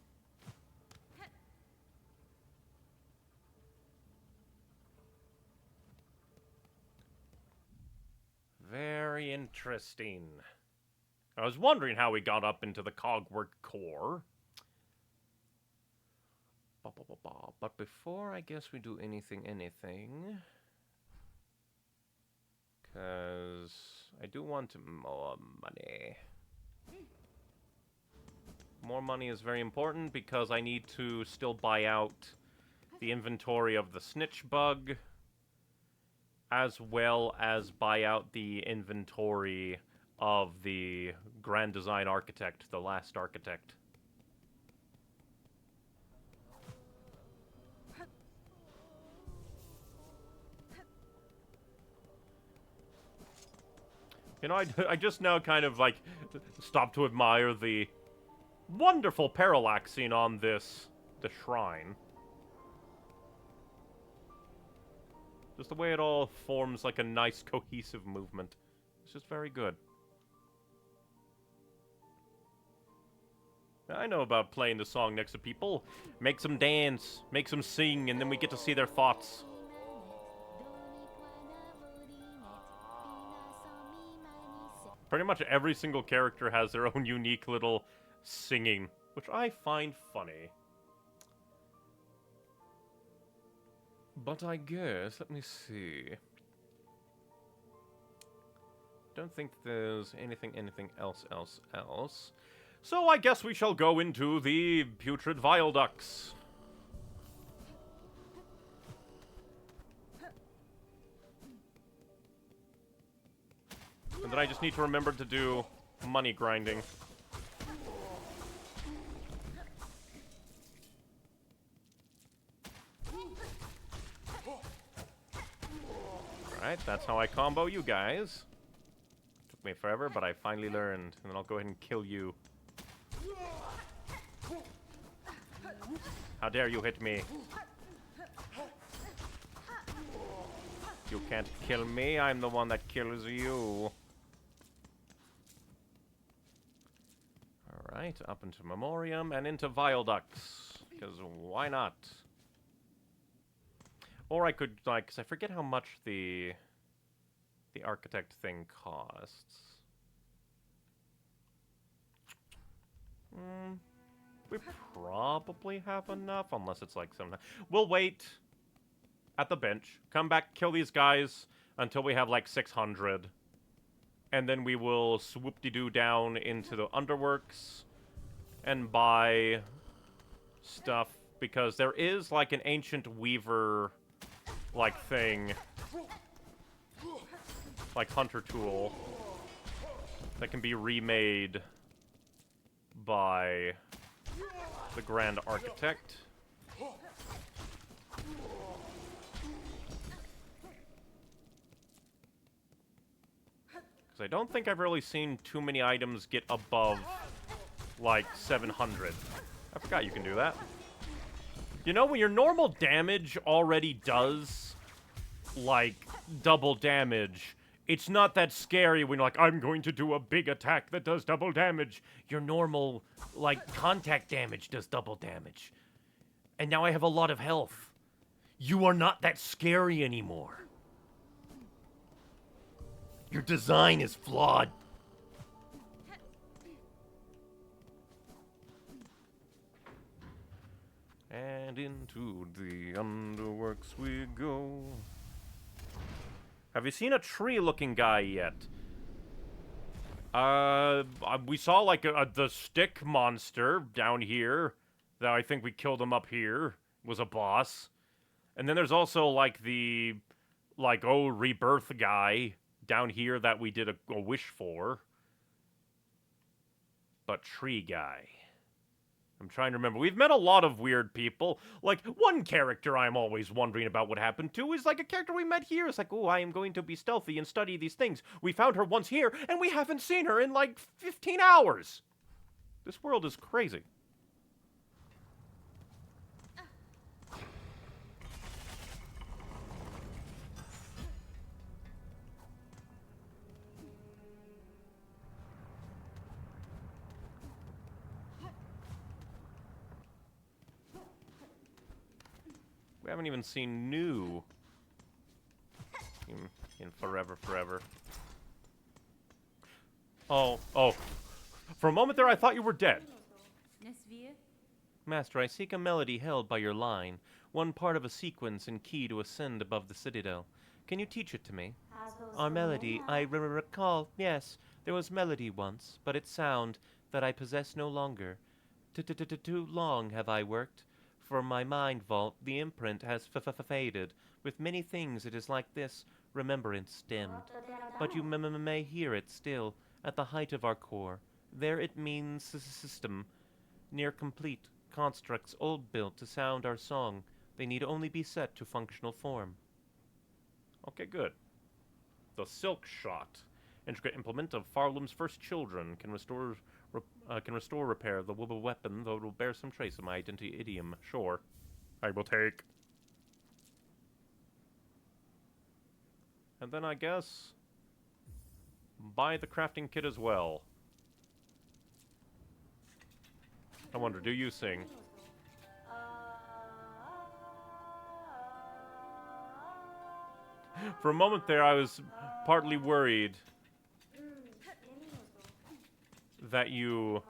Very interesting. I was wondering how we got up into the Cogwork core. But before I guess we do anything, because I do want more money. More money is very important because I need to still buy out the inventory of the snitch bug, as well as buy out the inventory of the Grand Design Architect, the last architect. You know, I just now kind of, like, stopped to admire the wonderful parallaxing on the shrine. Just the way it all forms like a nice, cohesive movement. It's just very good. I know about playing the song next to people. Makes them dance, makes them sing, and then we get to see their thoughts. Pretty much every single character has their own unique little singing, which I find funny. But I guess, let me see. Don't think there's anything else. So I guess we shall go into the putrid viaducts. And then I just need to remember to do money grinding. Alright, that's how I combo you guys. Took me forever, but I finally learned. And then I'll go ahead and kill you. How dare you hit me? You can't kill me, I'm the one that kills you. Alright, up into Memoriam and into Viaducts. Because why not? Or I could, like, because I forget how much the architect thing costs. We probably have enough, unless it's like some... We'll wait at the bench, come back, kill these guys until we have like 600. And then we will swoop-de-doo down into the Underworks and buy stuff, because there is like an ancient weaver like thing, like hunter tool, that can be remade by the Grand Architect. Because I don't think I've really seen too many items get above, like, 700. I forgot you can do that. You know, when your normal damage already does, like, double damage, it's not that scary when you're like, I'm going to do a big attack that does double damage. Your normal, like, contact damage does double damage. And now I have a lot of health. You are not that scary anymore. Your design is flawed. And into the Underworks we go. Have you seen a tree-looking guy yet? We saw, like, the stick monster down here. That I think we killed him up here. Was a boss. And then there's also, like, the, like, rebirth guy down here that we did a wish for. But tree guy. I'm trying to remember. We've met a lot of weird people. Like, one character I'm always wondering about what happened to is, like, a character we met here. It's like, oh, I am going to be stealthy and study these things. We found her once here, and we haven't seen her in, like, 15 hours. This world is crazy. We haven't even seen New in forever. Oh. For a moment there, I thought you were dead. Master, I seek a melody held by your line, one part of a sequence and key to ascend above the citadel. Can you teach it to me? Our melody, I recall, yes, there was melody once, but its sound that I possess no longer. Too long have I worked. For my mind vault, the imprint has faded. With many things it is like this, remembrance dimmed. But you may hear it still, at the height of our core. There it means system, near complete, constructs old built to sound our song. They need only be set to functional form. Okay, good. The Silk Shot. Intricate implement of Farlam's first children can restore repair the weapon, though it will bear some trace of my identity idiom. Sure. I will take. And then I guess buy the crafting kit as well. I wonder, do you sing? For a moment there, I was partly worried that you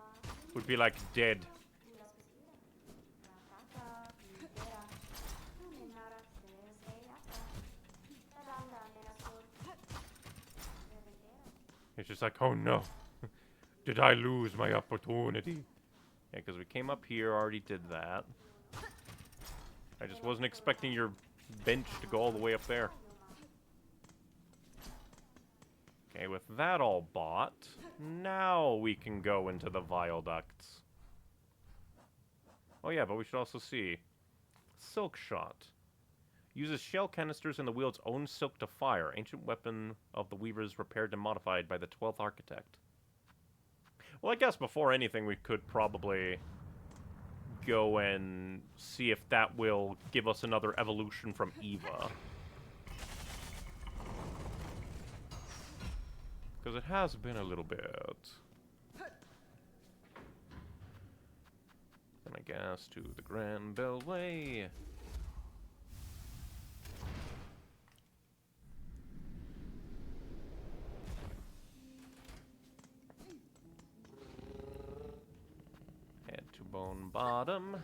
would be, like, dead. It's just like, oh no. Did I lose my opportunity? Yeah, because we came up here, already did that. I just wasn't expecting your bench to go all the way up there. Okay, with that all bought, now we can go into the viaducts. Oh yeah, but we should also see. Silk Shot. Uses shell canisters and the wield's own silk to fire. Ancient weapon of the weavers repaired and modified by the 12th architect. Well, I guess before anything we could probably go and see if that will give us another evolution from Eva. Because it has been a little bit. And I guess to the Grand Beltway. Head to Bone Bottom.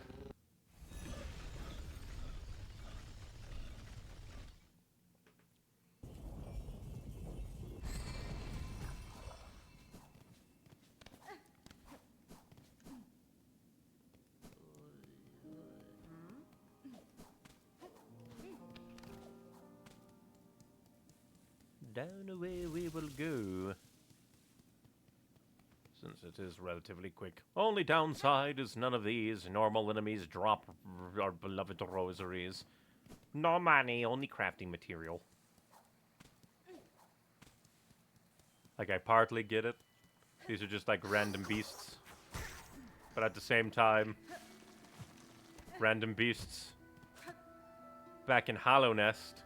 Down away we will go. Since it is relatively quick. Only downside is none of these normal enemies drop our beloved rosaries. No money, only crafting material. Like, I partly get it. These are just like random beasts. But at the same time, random beasts back in Hollow Nest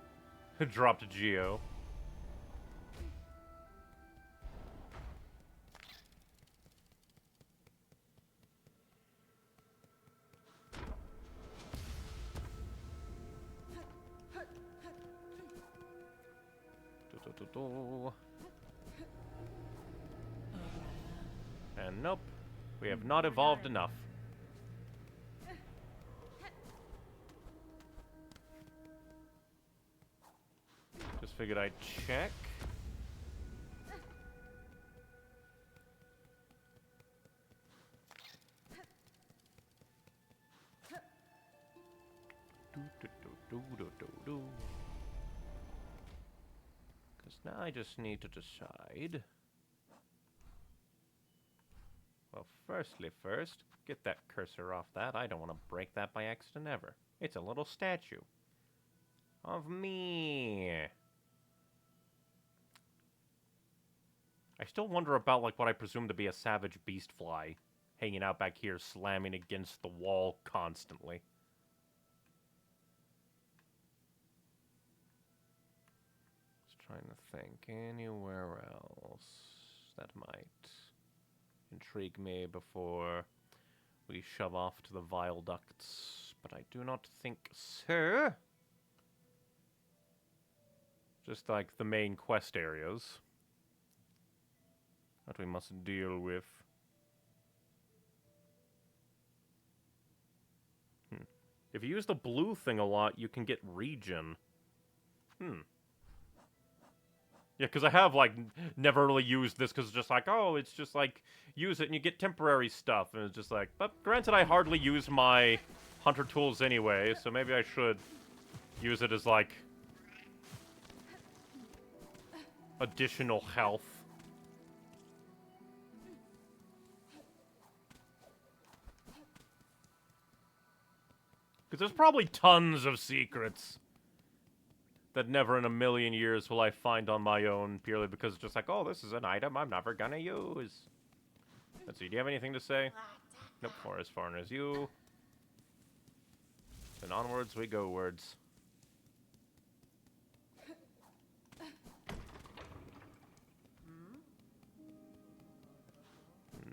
dropped Geo. And nope, we have not evolved enough. Just figured I'd check. Because now I just need to decide. Well, first, get that cursor off that. I don't want to break that by accident ever. It's a little statue of me. I still wonder about, like, what I presume to be a savage beast fly hanging out back here, slamming against the wall constantly. Just trying to think. Anywhere else that might intrigue me before we shove off to the viaducts, but I do not think so. Just like the main quest areas that we must deal with. If you use the blue thing a lot, you can get regen. Yeah, because I have, like, never really used this, because it's just like, oh, it's just like, use it and you get temporary stuff, and it's just like, but granted I hardly use my hunter tools anyway, so maybe I should use it as, like, additional health. Because there's probably tons of secrets that never in a million years will I find on my own, purely because it's just like, oh, this is an item I'm never gonna use. Let's see, do you have anything to say? Nope, or as far as you. Then onwards we go words.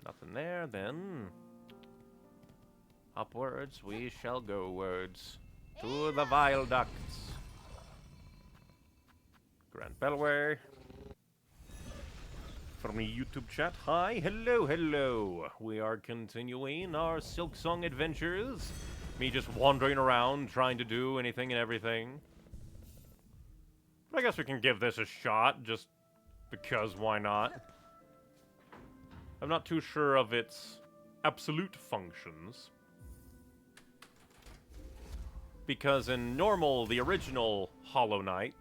Nothing there, then. Upwards we shall go words. To the viaducts. Grand Beltway. From the YouTube chat, hi, hello, hello. We are continuing our Silksong adventures. Me just wandering around, trying to do anything and everything. But I guess we can give this a shot, just because why not? I'm not too sure of its absolute functions. Because in normal, the original Hollow Knight,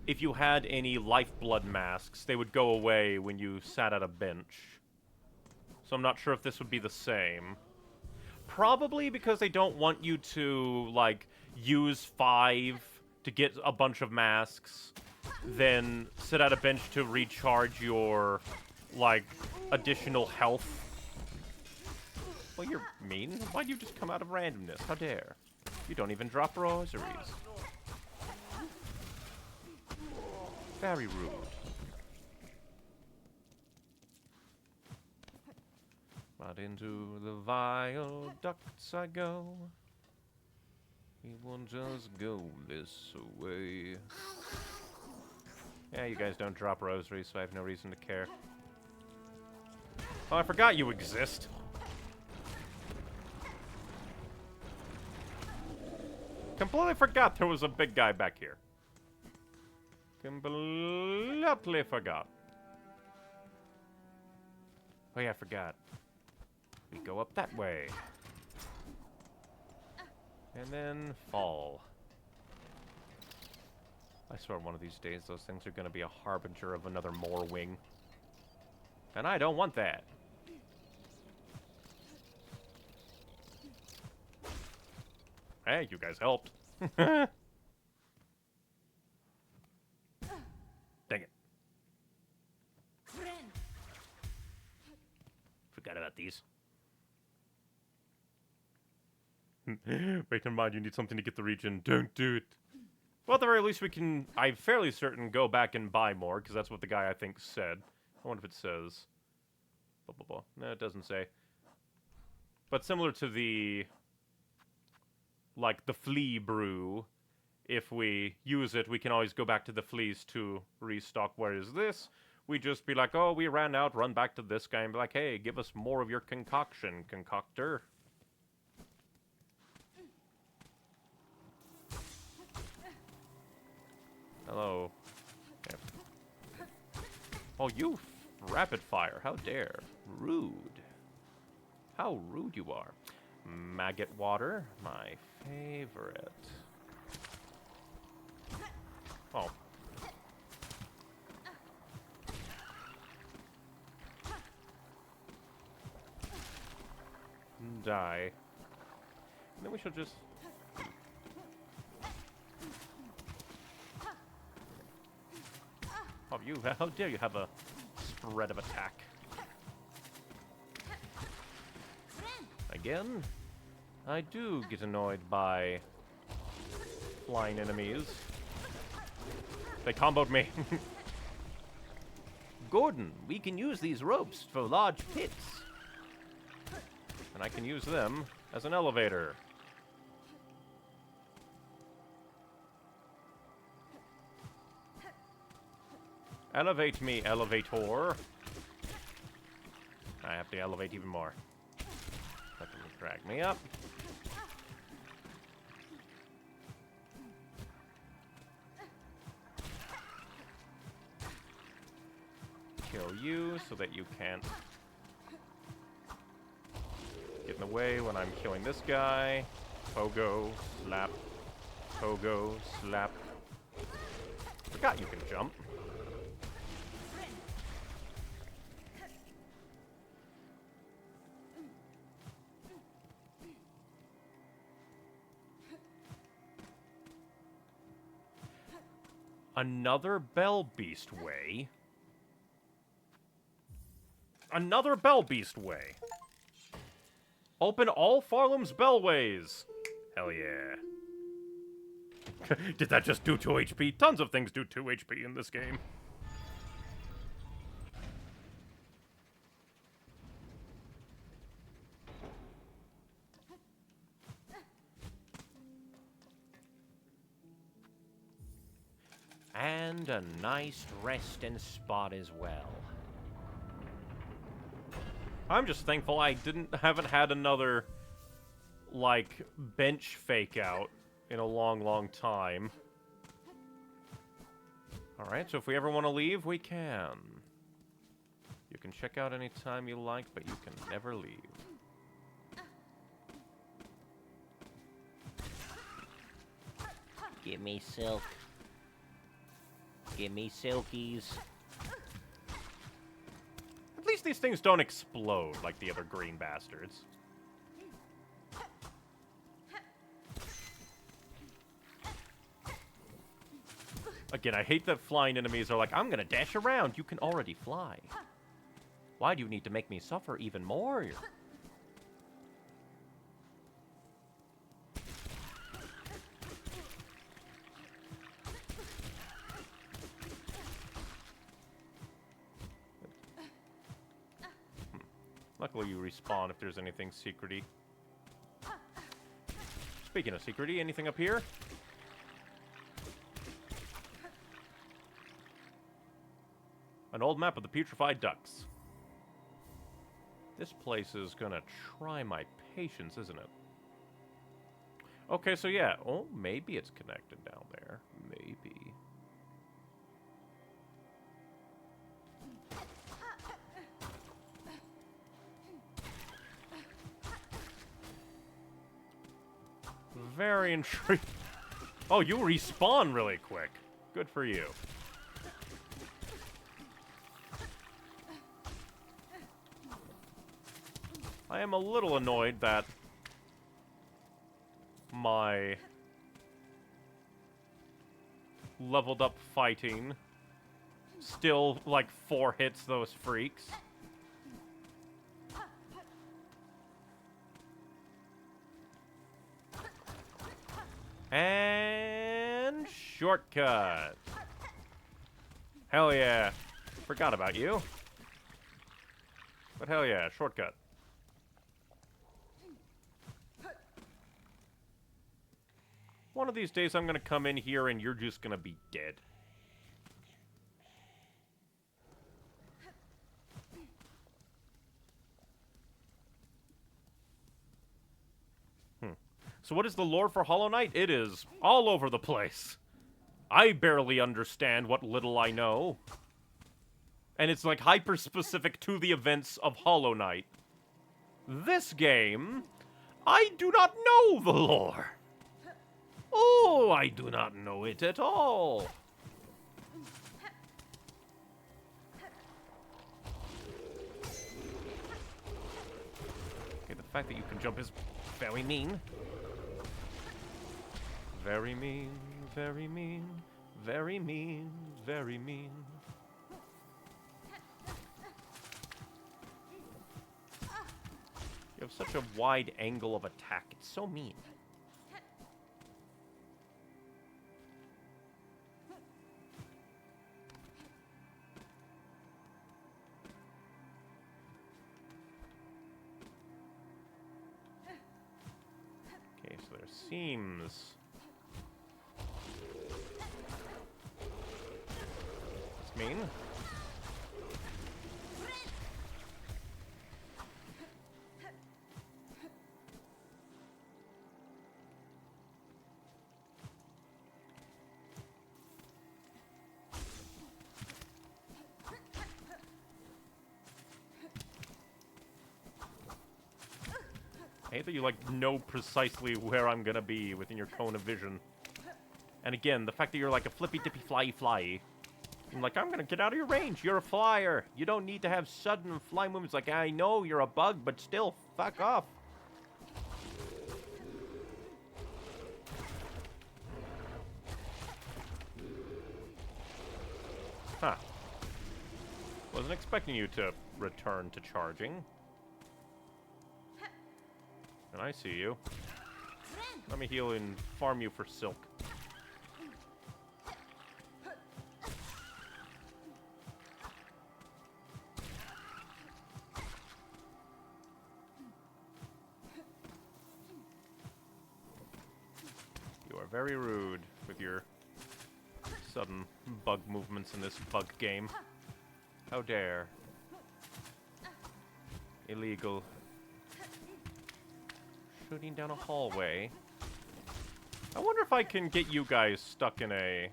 if you had any lifeblood masks, they would go away when you sat at a bench. So I'm not sure if this would be the same. Probably because they don't want you to, like, use 5 to get a bunch of masks, then sit at a bench to recharge your, like, additional health. Well, you're mean. Why'd you just come out of randomness? How dare. You don't even drop rosaries. Very rude. Right into the vile ducts I go. He won't just go this way. Yeah, you guys don't drop rosaries, so I have no reason to care. Oh, I forgot you exist. Completely forgot there was a big guy back here. Completely forgot. Oh yeah, I forgot. We go up that way. And then fall. I swear one of these days those things are going to be a harbinger of another Morwing. And I don't want that. Hey, you guys helped. Dang it. Forgot about these. Wait in mind, you need something to get the region. Don't do it. Well, at the very least, we can, I'm fairly certain, go back and buy more, because that's what the guy, I think, said. I wonder if it says. Blah, blah, blah. No, it doesn't say. But similar to the, like, the flea brew, if we use it, we can always go back to the fleas to restock. Whereas this, we just be like, oh, we ran out, run back to this guy and be like, hey, give us more of your concoction, concoctor. Hello. Okay. Oh, you rapid fire. How dare. Rude. How rude you are. Maggot water. My favorite. Oh. Die. And then we shall just... Oh, you, how dare you have a spread of attack. Again, I do get annoyed by flying enemies. They comboed me. Gordon, we can use these ropes for large pits. And I can use them as an elevator. Elevate me, elevator. I have to elevate even more. Let them drag me up. Kill you so that you can't get in the way when I'm killing this guy. Pogo, slap. Pogo, slap. Forgot you can jump. Another Bell Beast way? Another Bell Beast way. Open all Farlam's Bellways. Hell yeah. Did that just do 2 HP? Tons of things do 2 HP in this game. And a nice resting spot as well. I'm just thankful I haven't had another, like, bench fake out in a long, long time. Alright, so if we ever want to leave, we can. You can check out any time you like, but you can never leave. Give me silk. Give me silkies. At least these things don't explode like the other green bastards. Again, I hate that flying enemies are like, I'm gonna dash around. You can already fly. Why do you need to make me suffer even more? Luckily, you respawn if there's anything secrety. Speaking of secrety, anything up here? An old map of the putrefied ducks. This place is gonna try my patience, isn't it? Okay, so yeah. Oh, maybe it's connected down there. Maybe. Very intriguing. Oh, you respawn really quick. Good for you. I am a little annoyed that my leveled up fighting still, like, 4 hits those freaks. And shortcut. Hell yeah. Forgot about you. But hell yeah, shortcut. One of these days I'm gonna come in here and you're just gonna be dead. So what is the lore for Hollow Knight? It is all over the place. I barely understand what little I know. And it's like hyper-specific to the events of Hollow Knight. This game, I do not know the lore. Oh, I do not know it at all. Okay, the fact that you can jump is very mean. Very mean, very mean, very mean, very mean. You have such a wide angle of attack. It's so mean. Okay, so there seems... It's mean. I hate that you, like, know precisely where I'm gonna be within your cone of vision. And again, the fact that you're like a flippy-dippy fly-fly. I'm like, I'm gonna get out of your range. You're a flyer. You don't need to have sudden fly movements. Like, I know you're a bug, but still, fuck off. Huh. Wasn't expecting you to return to charging. And I see you. Let me heal and farm you for silk. You are very rude with your sudden bug movements in this bug game. How dare. Illegal. Shooting down a hallway. I wonder if I can get you guys stuck in a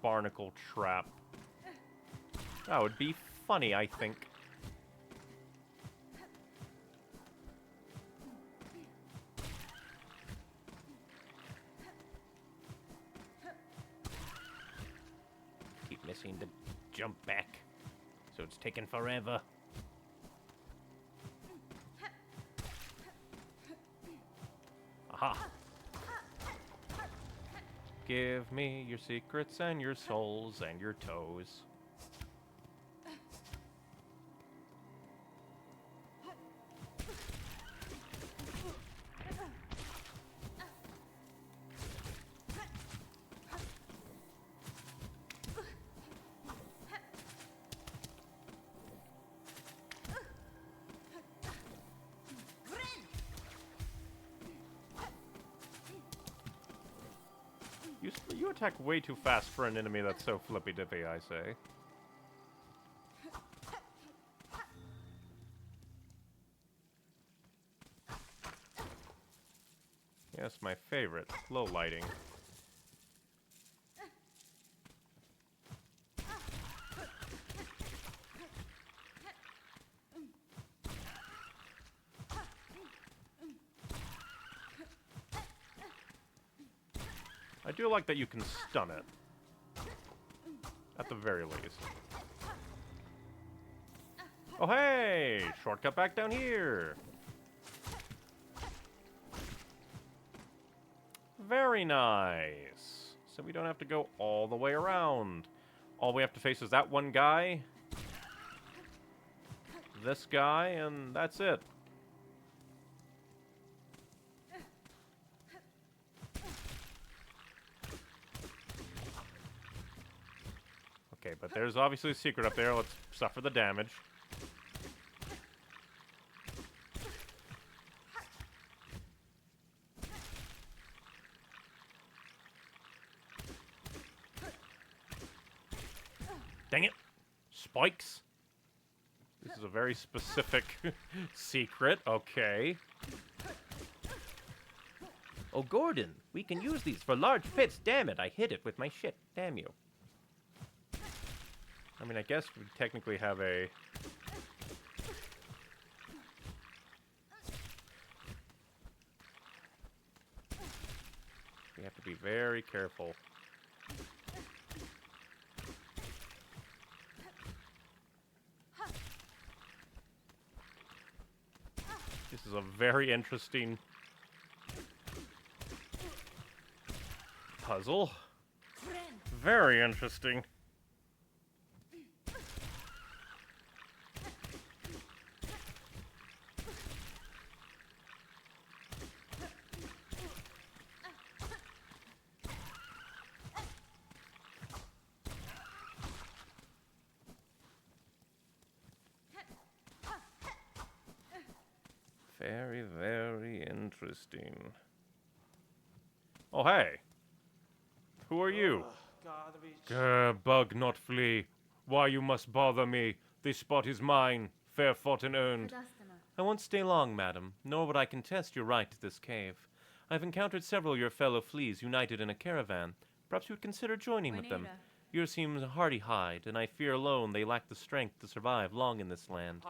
barnacle trap That would be funny, I think. Keep missing the jump back. So it's taking forever. Aha! Give me your secrets and your souls and your toes. You attack way too fast for an enemy that's so flippy-dippy, I say. Yes, my favorite. Low lighting. I do like that you can stun it. At the very least. Oh hey! Shortcut back down here! Very nice! So we don't have to go all the way around. All we have to face is that one guy, this guy, and that's it. Okay, but there's obviously a secret up there. Let's suffer the damage. Dang it! Spikes! This is a very specific secret. Okay. Oh, Gordon, we can use these for large pits. Damn it, I hit it with my shit. Damn you. I mean, I guess we technically have a... We have to be very careful. This is a very interesting puzzle. Very interesting. Very, very interesting. Oh, hey. Who are you? Bug, not flee. Why you must bother me? This spot is mine, fair fought and earned. I won't stay long, madam, nor would I contest your right to this cave. I have encountered several of your fellow fleas united in a caravan. Perhaps you would consider joining with them. Yours seems a hardy hide, and I fear alone they lack the strength to survive long in this land.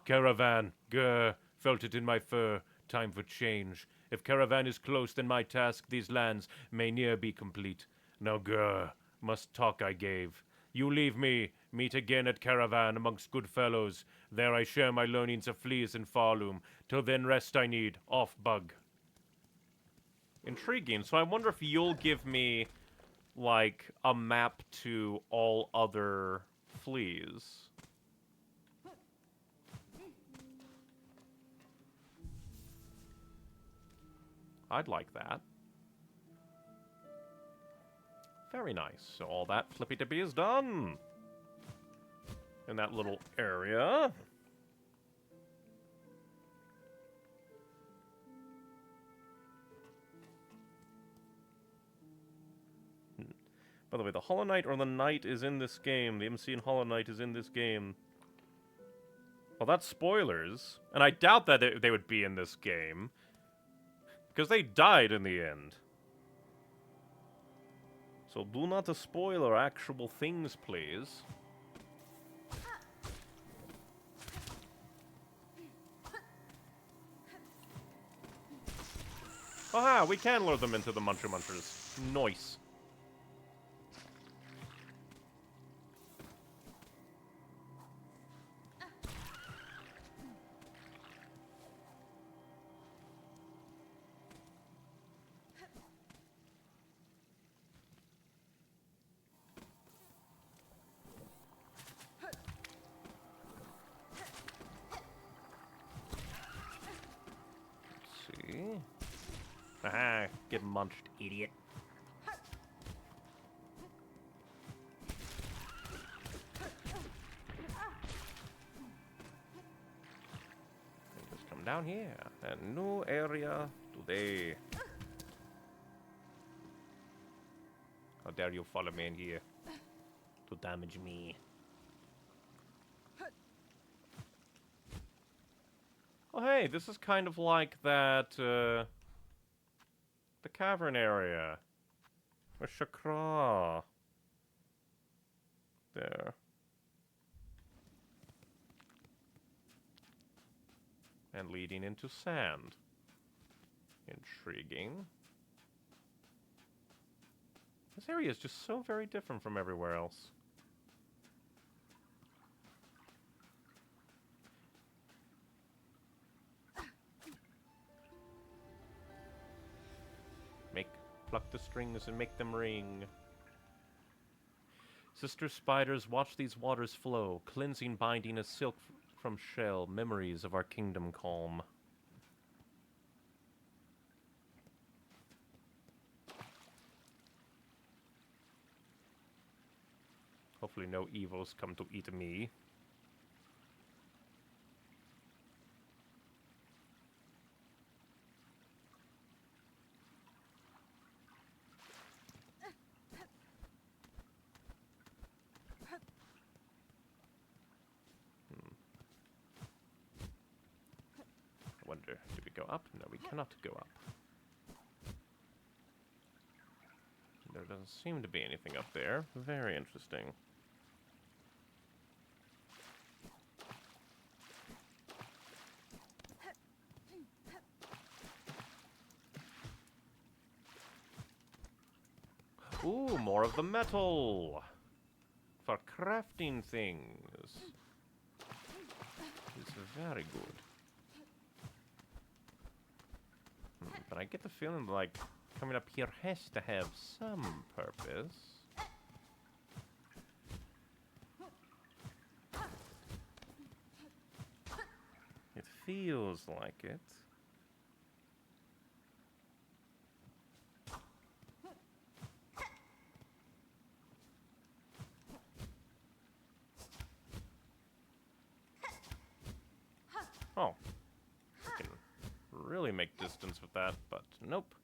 Caravan, grr, felt it in my fur. Time for change. If caravan is close, then my task these lands may near be complete. Now, grr, must talk I gave. You leave me, meet again at caravan amongst good fellows. There I share my learnings of fleas and farloom. Till then rest I need, off bug. Intriguing, so I wonder if you'll give me, like, a map to all other fleas. I'd like that. Very nice. So all that flippy-dippy is done. In that little area. By the way, the Hollow Knight or the Knight is in this game. The MC in Hollow Knight is in this game. Well, that's spoilers. And I doubt that they would be in this game. Because they died in the end. So do not spoil our actual things, please. Aha, we can lure them into the Muncher Munchers. Nice. Aha, get munched, idiot. Just come down here. A new area today. How dare you follow me in here to damage me? Oh hey, this is kind of like that, the cavern area. With Chakra. There. And leading into sand. Intriguing. This area is just so very different from everywhere else. Pluck the strings and make them ring. Sister spiders, watch these waters flow, cleansing, binding as silk from shell, memories of our kingdom calm. Hopefully no evils come to eat me. Wonder, do we go up? No, we cannot go up. There doesn't seem to be anything up there. Very interesting. Ooh, more of the metal! For crafting things. It's very good. But I get the feeling like coming up here has to have some purpose. It feels like it. Oh. I can really make distance with that, but nope.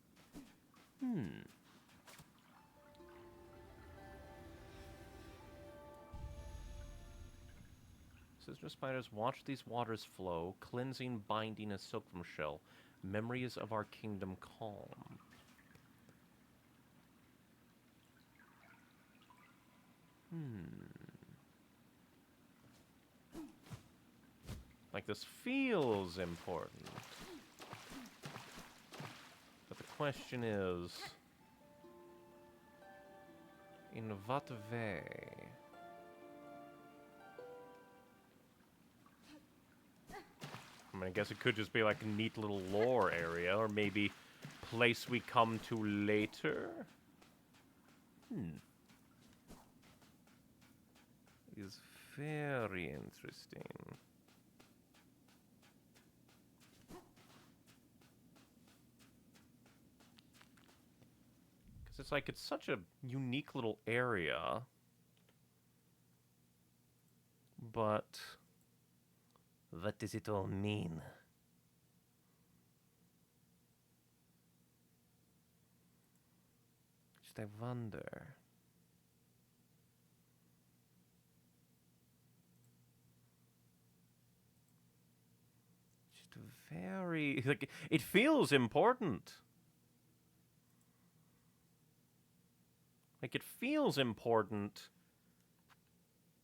Sister spiders, watch these waters flow, cleansing, binding as silk from shell. Memories of our kingdom calm. Like, this feels important. But the question is, in what way? I mean, I guess it could just be like a neat little lore area, or maybe place we come to later. Is very interesting. Because it's like, it's such a unique little area. But what does it all mean? Just I wonder. Just very, like, it feels important. Like, it feels important,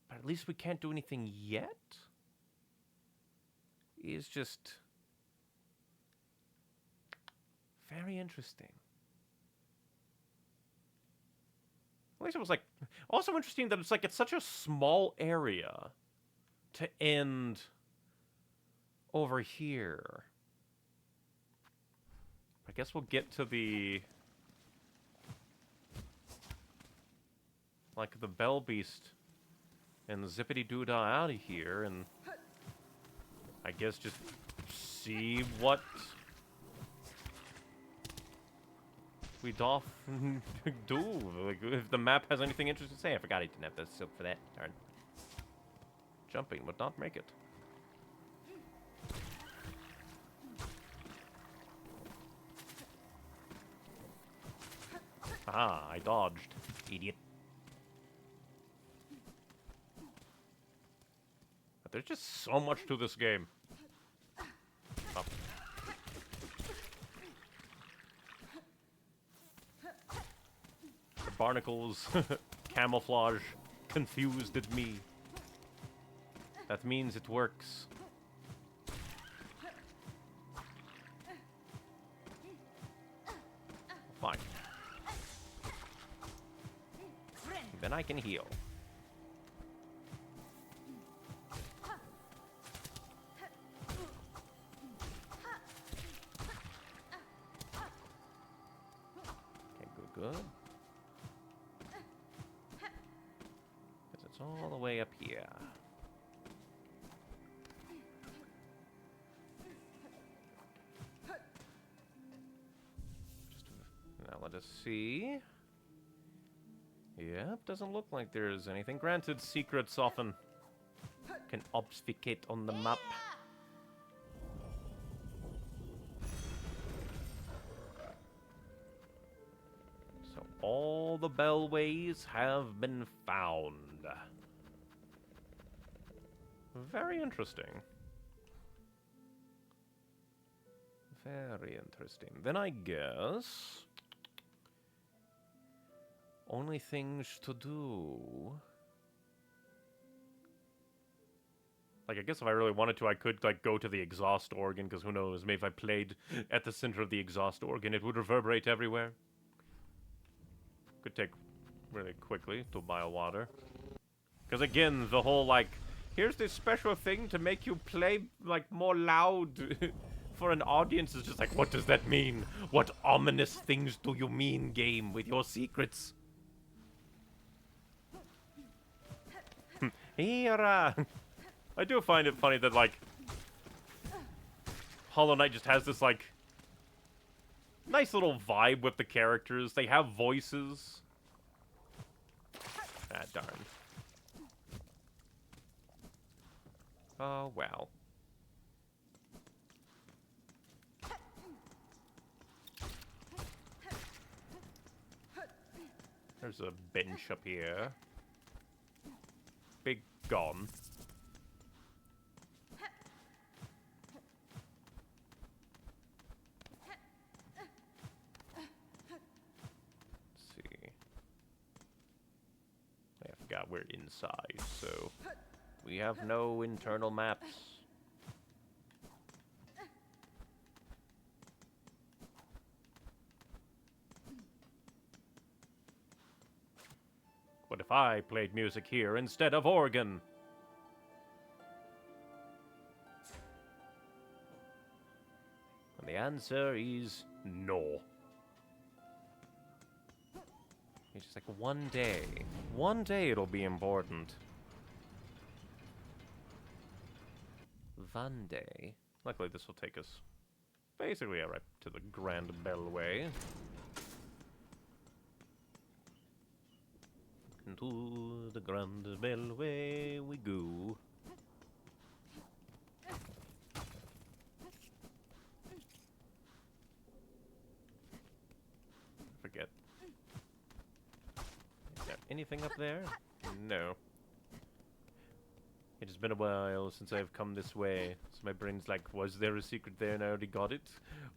but at least we can't do anything yet? Is just Very interesting. At least it was like also interesting that it's like it's such a small area to end over here. I guess we'll get to the like the Bell Beast and the Zippity Doo Dah out of here, and I guess just see what we doth do. Like, if the map has anything interesting to say. I forgot I didn't have the silk for that. Darn. Jumping would not make it. Ah, I dodged. Idiot. But there's just so much to this game. Oh. The barnacles, camouflage, confused at me. That means it works. Fine. Then I can heal. Okay, good. Because it's all the way up here. Now let us see. Yep, doesn't look like there's anything. Granted, secrets often can obfuscate on the map. So all the bellways have been found. Very interesting. Very interesting. Then I guess only things to do. Like, I guess if I really wanted to, I could, like, go to the exhaust organ, because who knows, maybe if I played at the center of the exhaust organ, it would reverberate everywhere. Could take really quickly to buy a water. Because, again, the whole, like, here's this special thing to make you play, like, more loud for an audience is just like, what does that mean? What ominous things do you mean, game, with your secrets? Here, I do find it funny that, like, Hollow Knight just has this, like, nice little vibe with the characters. They have voices. Ah, darn. Oh, well. There's a bench up here. Big gone. Let's see. I forgot we're inside, so we have no internal maps. What if I played music here instead of organ? And the answer is no. It's just like one day it'll be important. One day. Luckily this will take us basically right to the Grand Bellway. Into the Grand Bellway we go. Forget. Is there anything up there? No. It has been a while since I've come this way, so my brain's like, was there a secret there and I already got it?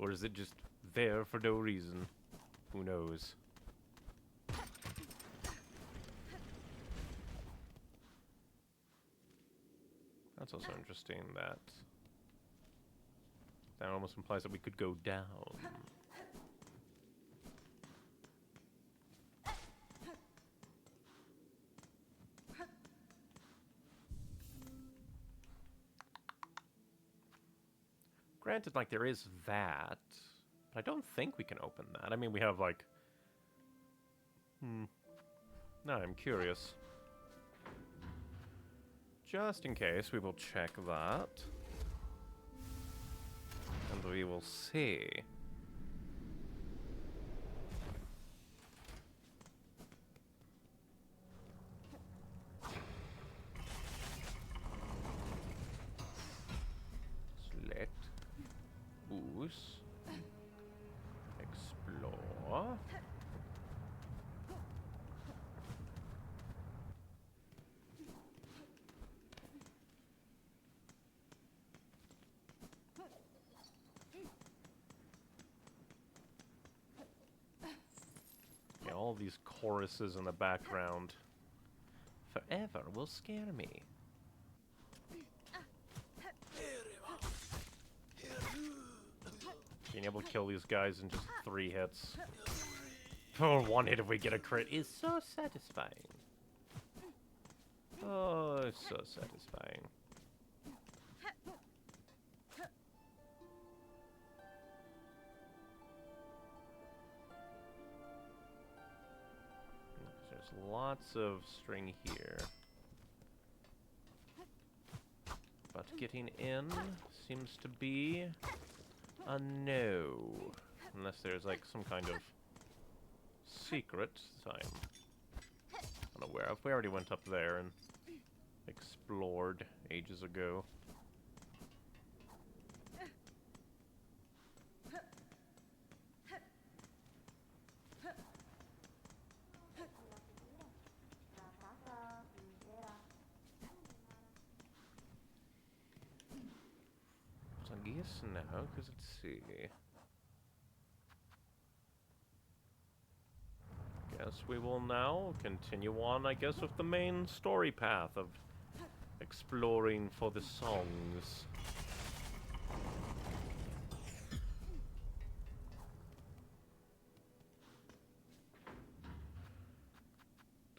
Or is it just there for no reason? Who knows? That's also interesting that almost implies that we could go down. Granted, like, there is that, but I don't think we can open that. I mean, we have, like... No, I'm curious. Just in case, we will check that. And we will see. Select. Boost. Explore. Yeah, all these choruses in the background. Forever will scare me. Being able to kill these guys in just 3 hits. For 1 hit if we get a crit is so satisfying. Oh, it's so satisfying. There's lots of string here. But getting in seems to be a no. Unless there's like some kind of secret that I'm unaware of. We already went up there and explored ages ago. So I guess now, because let's see. Guess we will now continue on, I guess, with the main story path of exploring for the songs.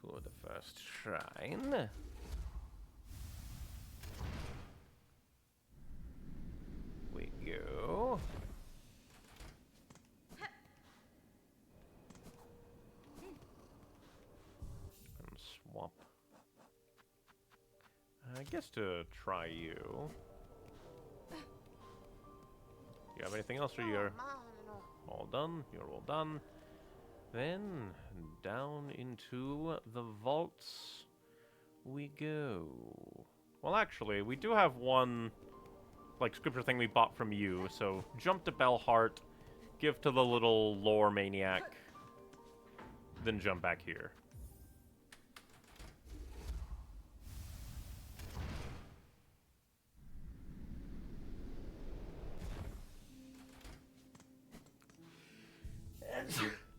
To the first shrine. We go. And swap. I guess to try you. You have anything else, or you're all done? You're all done. Then down into the vaults we go. Well, actually, we do have one like scripture thing we bought from you. So jump to Bellheart, give to the little lore maniac, then jump back here.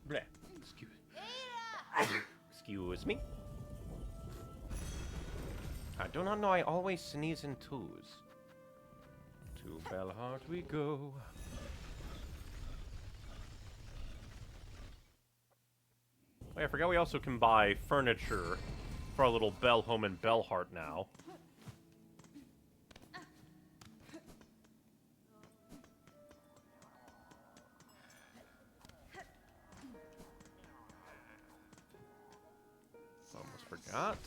Bleh. Excuse me. I do not know, I always sneeze in twos. To Bellheart we go. Oh, yeah, I forgot we also can buy furniture for our little Bell home in Bellheart now. Almost forgot.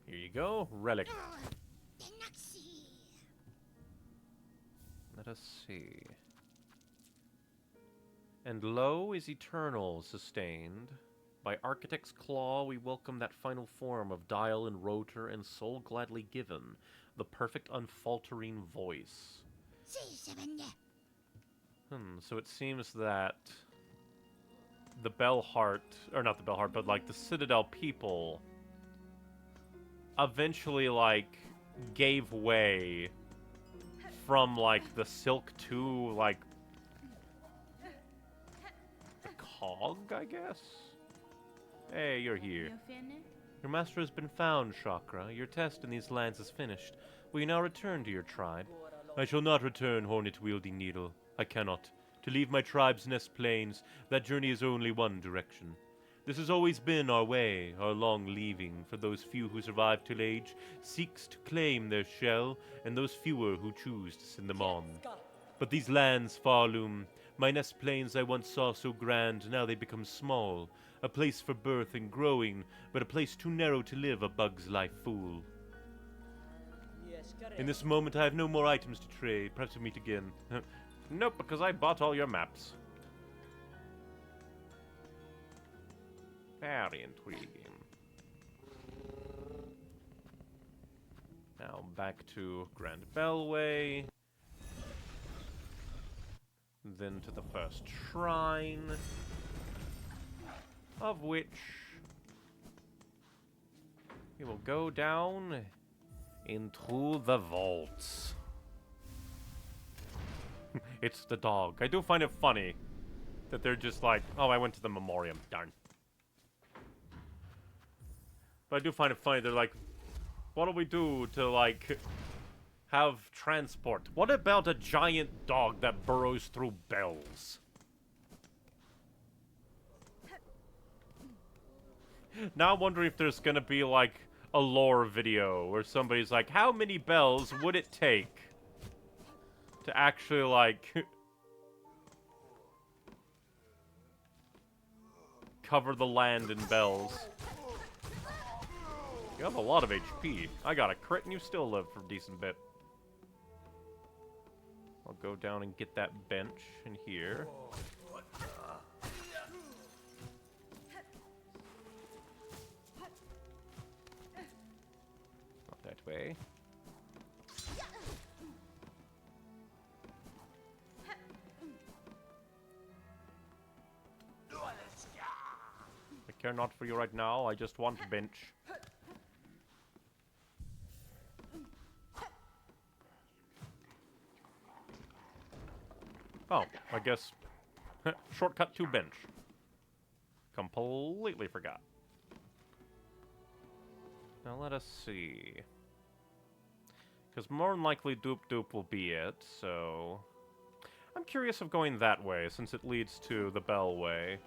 Here you go, relic. Let us see. And lo is eternal, sustained. By Architect's claw we welcome that final form of dial and rotor and soul gladly given, the perfect unfaltering voice. So it seems that the Bellheart, or not the Bellheart, but like the Citadel people eventually like gave way from like the Silk to like the cog, I guess? Hey, you're here. Your master has been found, Chakra. Your test in these lands is finished. Will you now return to your tribe? I shall not return, hornet-wielding needle. I cannot. To leave my tribe's nest plains, that journey is only one direction. This has always been our way, our long leaving, for those few who survive till age seeks to claim their shell, and those fewer who choose to send them on. But these lands far loom, my nest plains I once saw so grand, now they become small, a place for birth and growing, but a place too narrow to live a bug's life full. In this moment I have no more items to trade, perhaps we meet again. Nope, because I bought all your maps. Very intriguing. Now back to Grand Bellway. Then to the first shrine. Of which we will go down into the vaults. It's the dog. I do find it funny that they're just like, oh, I went to the memoriam. Darn. But I do find it funny. They're like, what do we do to, like, have transport? What about a giant dog that burrows through bells? Now I'm wondering if there's gonna be, like, a lore video where somebody's like, how many bells would it take to actually, like, cover the land in bells? You have a lot of HP. I got a crit and you still live for a decent bit. I'll go down and get that bench in here. Not that way. I care not for you right now, I just want a bench. Oh, I guess shortcut to bench. Completely forgot. Now let us see. Because more than likely Doop Doop will be it, so... I'm curious of going that way, since it leads to the Bellway.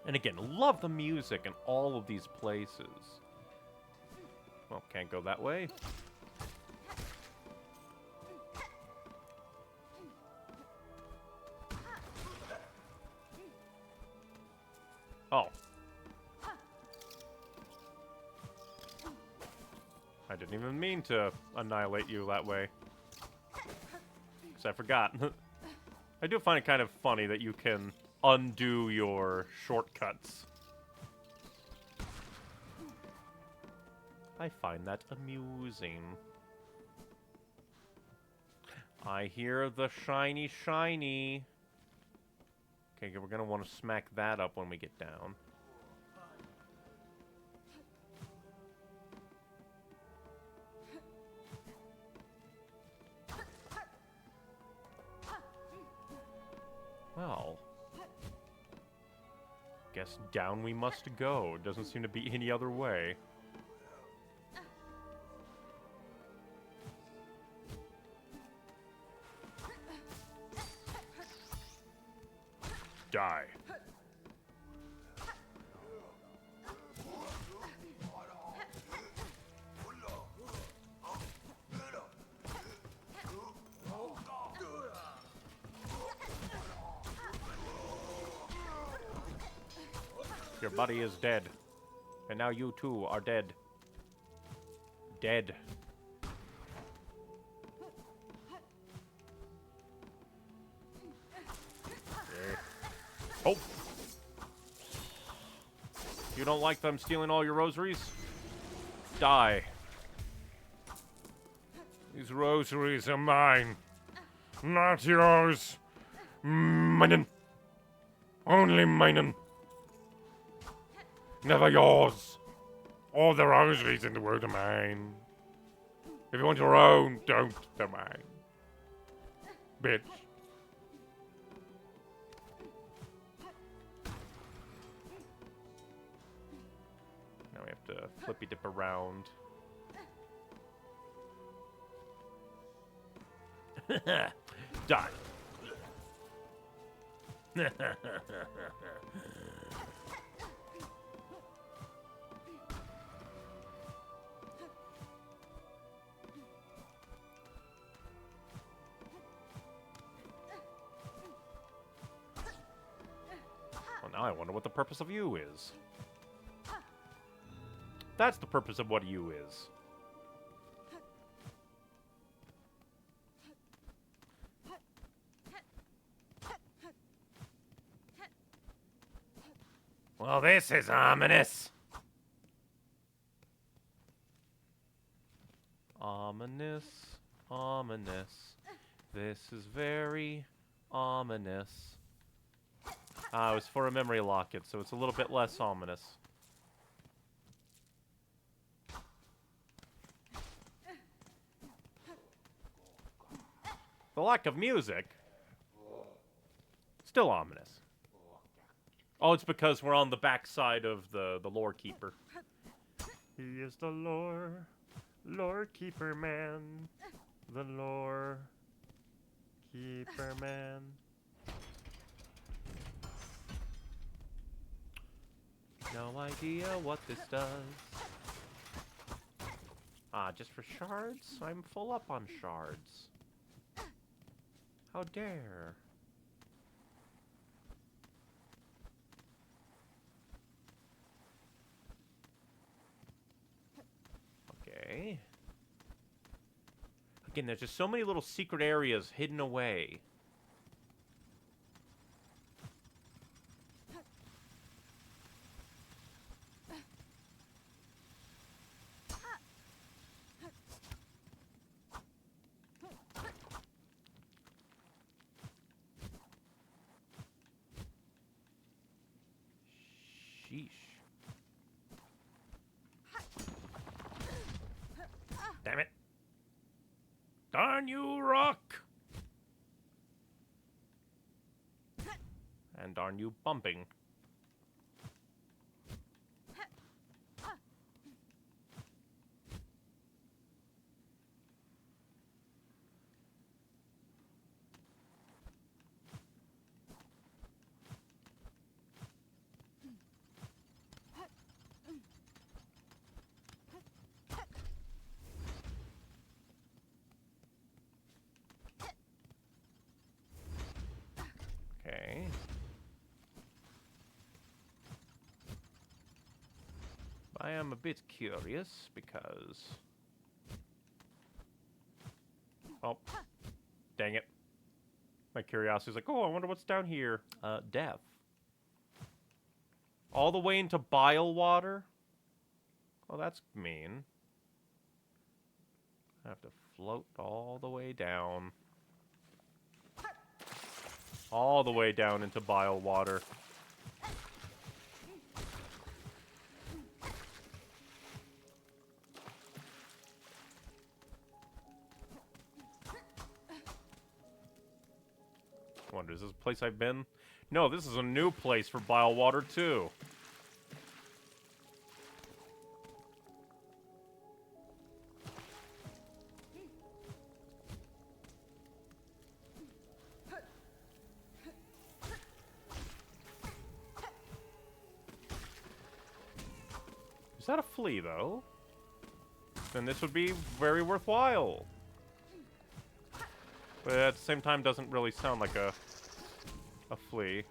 And again, love the music in all of these places. Well, can't go that way. Oh. I didn't even mean to annihilate you that way. Because I forgot. I do find it kind of funny that you can undo your shortcuts. I find that amusing. I hear the shiny shiny. Okay, we're gonna want to smack that up when we get down. Well, guess down we must go. Doesn't seem to be any other way. Die. Your buddy is dead. And now you too are dead. Dead. Oh! You don't like them stealing all your rosaries? Die. These rosaries are mine, not yours. Mine. Only mine. Never yours. All the rosaries in the world are mine. If you want your own, don't. They're mine. Bitch. Now we have to flippy dip around. Die. Well, now I wonder what the purpose of you is. That's the purpose of what you is. Well, this is ominous. Ominous, ominous. This is very ominous. Ah, it was for a memory locket, so it's a little bit less ominous. The lack of music, still ominous. Oh, it's because we're on the backside of the lore keeper. He is the lore keeper man. The lore keeper man. No idea what this does. Ah, just for shards? I'm full up on shards. How dare. Okay. Again, there's just so many little secret areas hidden away. Sheesh. Damn it. Darn you, rock! And darn you, bumping. Okay. I am a bit curious because... Oh. Dang it. My curiosity's like, oh, I wonder what's down here. Death. All the way into bile water? Well, that's mean. I have to float all the way down. All the way down into bile water. I wonder, is this a place I've been? No, this is a new place for bile water, too. Is that a flea, though? Then this would be very worthwhile. But at the same time, doesn't really sound like a flea.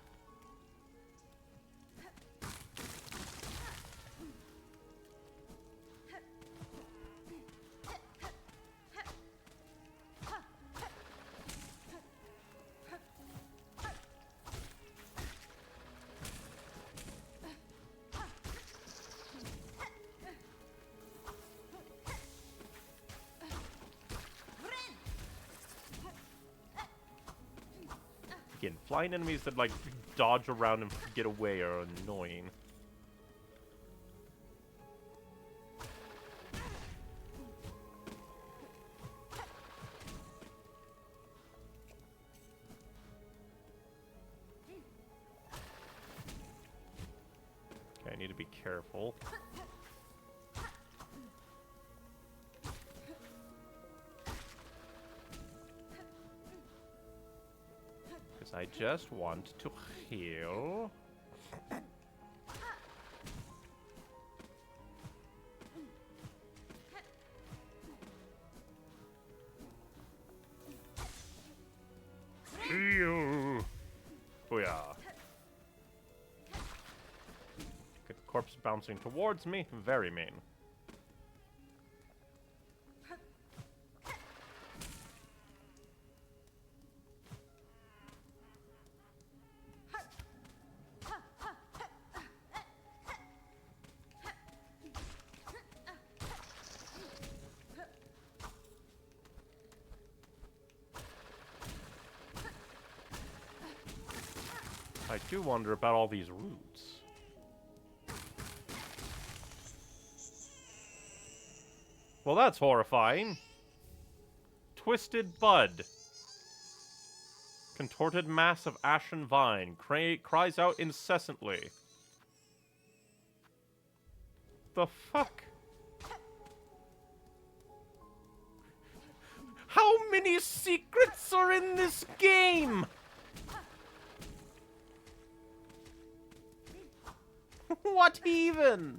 Again, flying enemies that, like, dodge around and get away are annoying. Okay, I need to be careful. Because I just want to heal. Heal! Booyah. Get the corpse bouncing towards me. Very mean. I do wonder about all these roots. Well, that's horrifying. Twisted bud. Contorted mass of ashen vine. Cries out incessantly. The fuck? How many secrets are in this game? What even?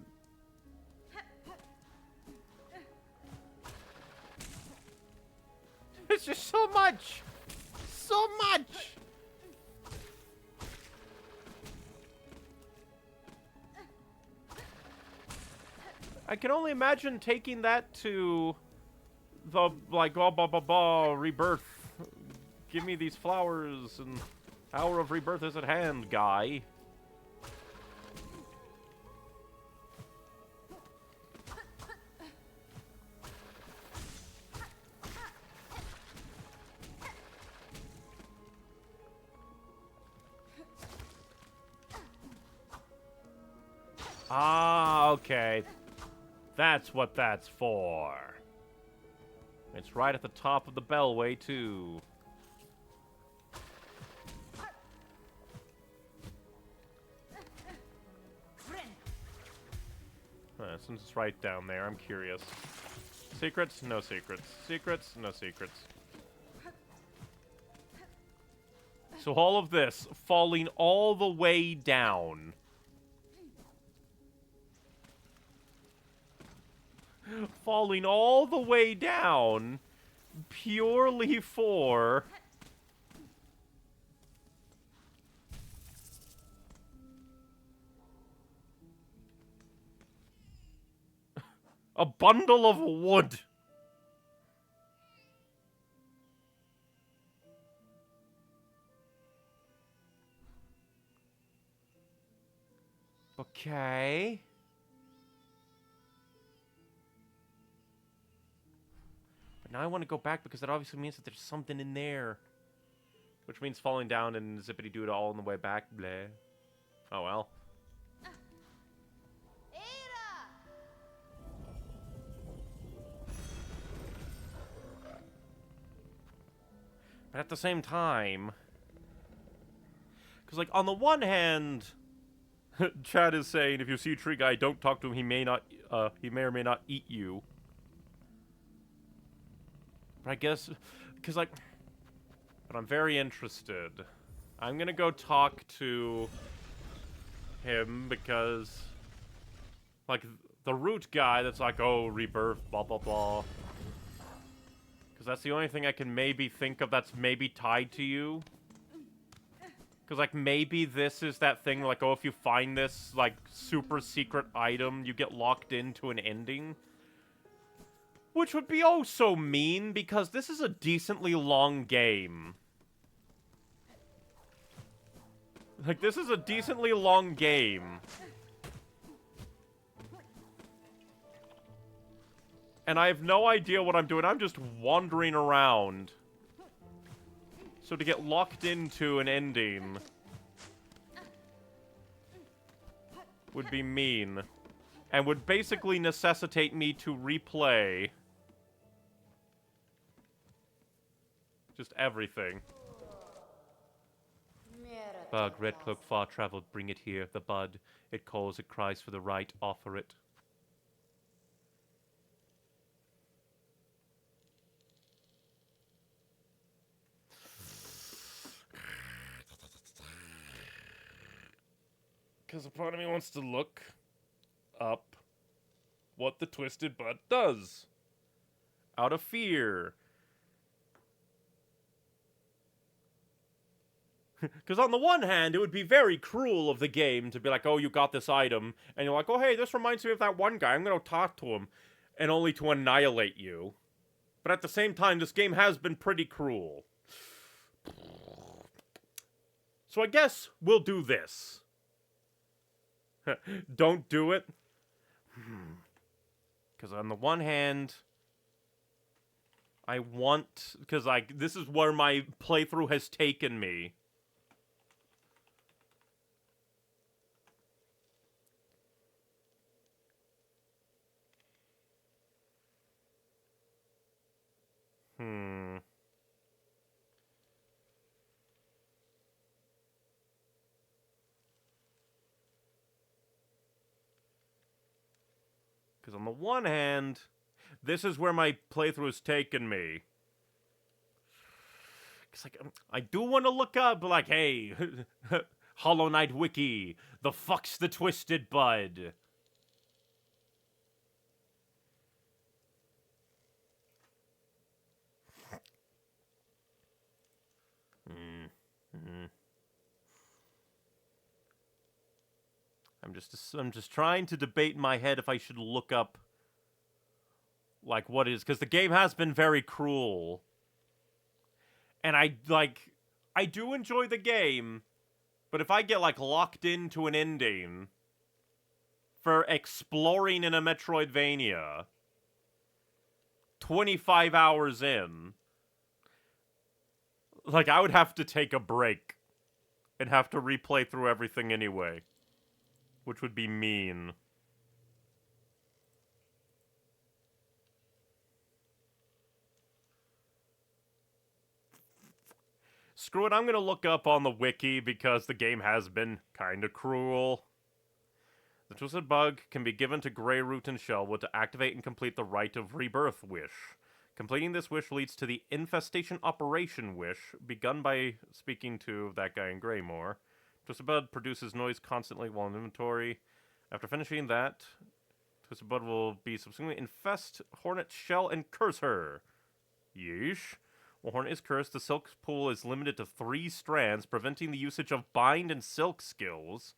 It's just so much! So much! I can only imagine taking that to the, like, blah, blah, blah, blah, rebirth. Give me these flowers and hour of rebirth is at hand, guy. Ah, okay. That's what that's for. It's right at the top of the bellway, too. Since it's right down there, I'm curious. Secrets? No secrets. Secrets? No secrets. So all of this falling all the way down. Falling all the way down purely for a bundle of wood. Okay. But now I want to go back because that obviously means that there's something in there. Which means falling down and zippity-doo it all on the way back. Bleh. Oh well. But at the same time... Because, like, on the one hand... Chad is saying, if you see Tree Guy, don't talk to him. He may not, he may or may not eat you. But I guess, because, like... But I'm very interested. I'm gonna go talk to him because... Like, the root guy that's like, oh, rebirth, blah, blah, blah. Because that's the only thing I can maybe think of that's maybe tied to you. Because, like, maybe this is that thing, like, oh, if you find this, like, super secret item, you get locked into an ending. Which would be oh so mean, because this is a decently long game. Like, this is a decently long game. And I have no idea what I'm doing. I'm just wandering around. So to get locked into an ending would be mean. And would basically necessitate me to replay just everything. Bug, red cloak far traveled, bring it here. The bud, it calls, it cries for the right, offer it. Because a part of me wants to look up what the twisted butt does. Out of fear. Because on the one hand, it would be very cruel of the game to be like, oh, you got this item, and you're like, oh, hey, this reminds me of that one guy, I'm gonna talk to him, and only to annihilate you. But at the same time, this game has been pretty cruel. So I guess we'll do this. Don't do it. Because on the one hand, I want... Because, like, this is where my playthrough has taken me. Because on the one hand, this is where my playthrough has taken me. Because, like, I do want to look up, like, hey, Hollow Knight Wiki, the fuck's the Twisted Bud? I'm just trying to debate in my head if I should look up, like, what is, because the game has been very cruel. And I do enjoy the game, but if I get, like, locked into an ending for exploring in a Metroidvania 25 hours in, like, I would have to take a break and have to replay through everything anyway. Which would be mean. Screw it, I'm gonna look up on the wiki because the game has been kinda cruel. The Twisted Bug can be given to Greyroot and Shellwood to activate and complete the Rite of Rebirth wish. Completing this wish leads to the Infestation Operation wish, begun by speaking to that guy in Greymore. Twisted Bud produces noise constantly while in inventory. After finishing that, Twisted Bud will be subsequently infest Hornet Shell and curse her. Yeesh. While Hornet is cursed, the Silk Pool is limited to 3 strands, preventing the usage of Bind and Silk skills.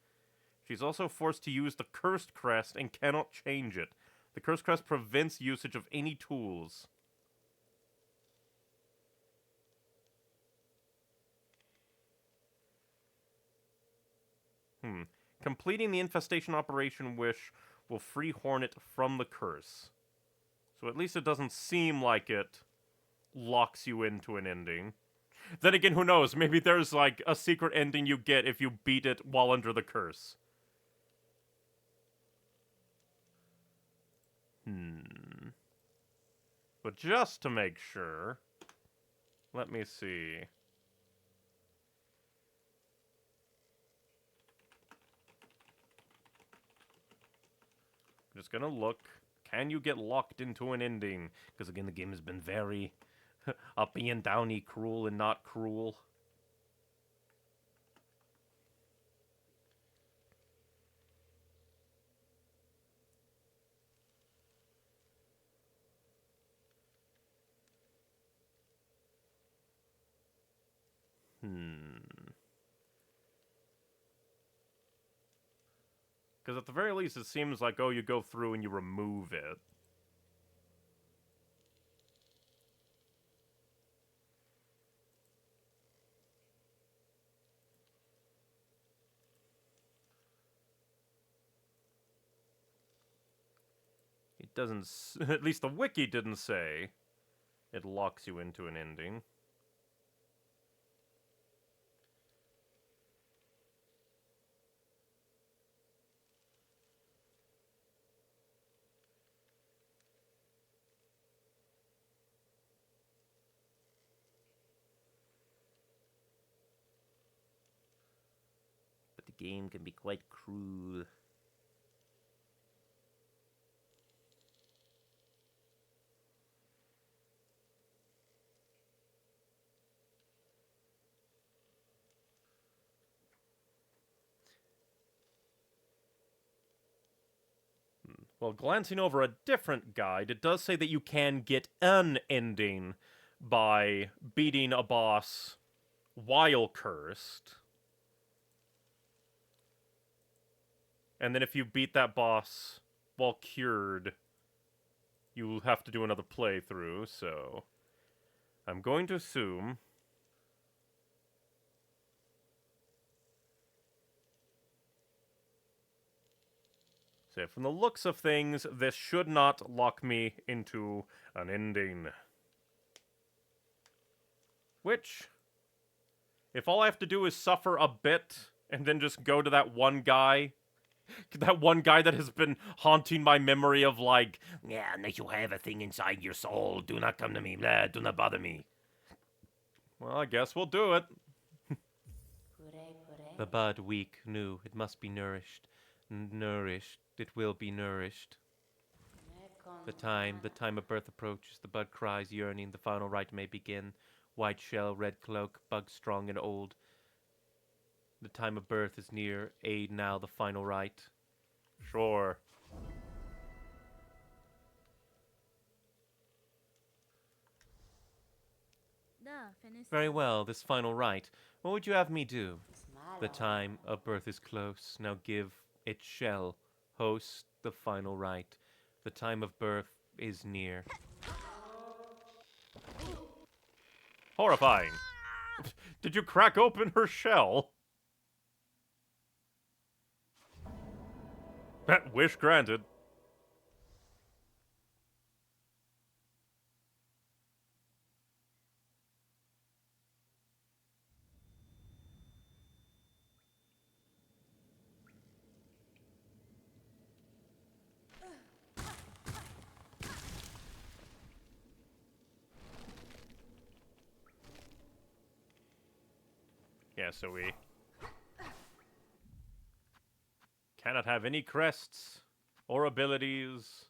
She's also forced to use the Cursed Crest and cannot change it. The Cursed Crest prevents usage of any tools. Completing the Infestation Operation wish will free Hornet from the curse. So at least it doesn't seem like it locks you into an ending. Then again, who knows? Maybe there's, like, a secret ending you get if you beat it while under the curse. But just to make sure, let me see. I'm just gonna look. Can you get locked into an ending? Because again, the game has been very uppy and downy, cruel and not cruel. Because at the very least, it seems like, oh, you go through and you remove it. It doesn't... At least the wiki didn't say it locks you into an ending. But the game can be quite cruel. Well, glancing over a different guide, it does say that you can get an ending by beating a boss while cursed. And then if you beat that boss while cured, you'll have to do another playthrough, so I'm going to assume... So from the looks of things, this should not lock me into an ending. Which, if all I have to do is suffer a bit, and then just go to that one guy that has been haunting my memory of, like, Yeah, unless you have a thing inside your soul, do not come to me, blah, do not bother me. well, I guess we'll do it. The bud weak knew it must be nourished. Nourished, it will be nourished. The time of birth approaches. The bud cries, yearning. The final rite may begin. White shell, red cloak, bug strong and old. The time of birth is near. Aid now the final rite. Sure. Very well, this final rite. What would you have me do? The time of birth is close. Now give it shall host the final rite. The time of birth is near. Horrifying. Did you crack open her shell? Wish granted. Yeah, so we cannot have any crests or abilities.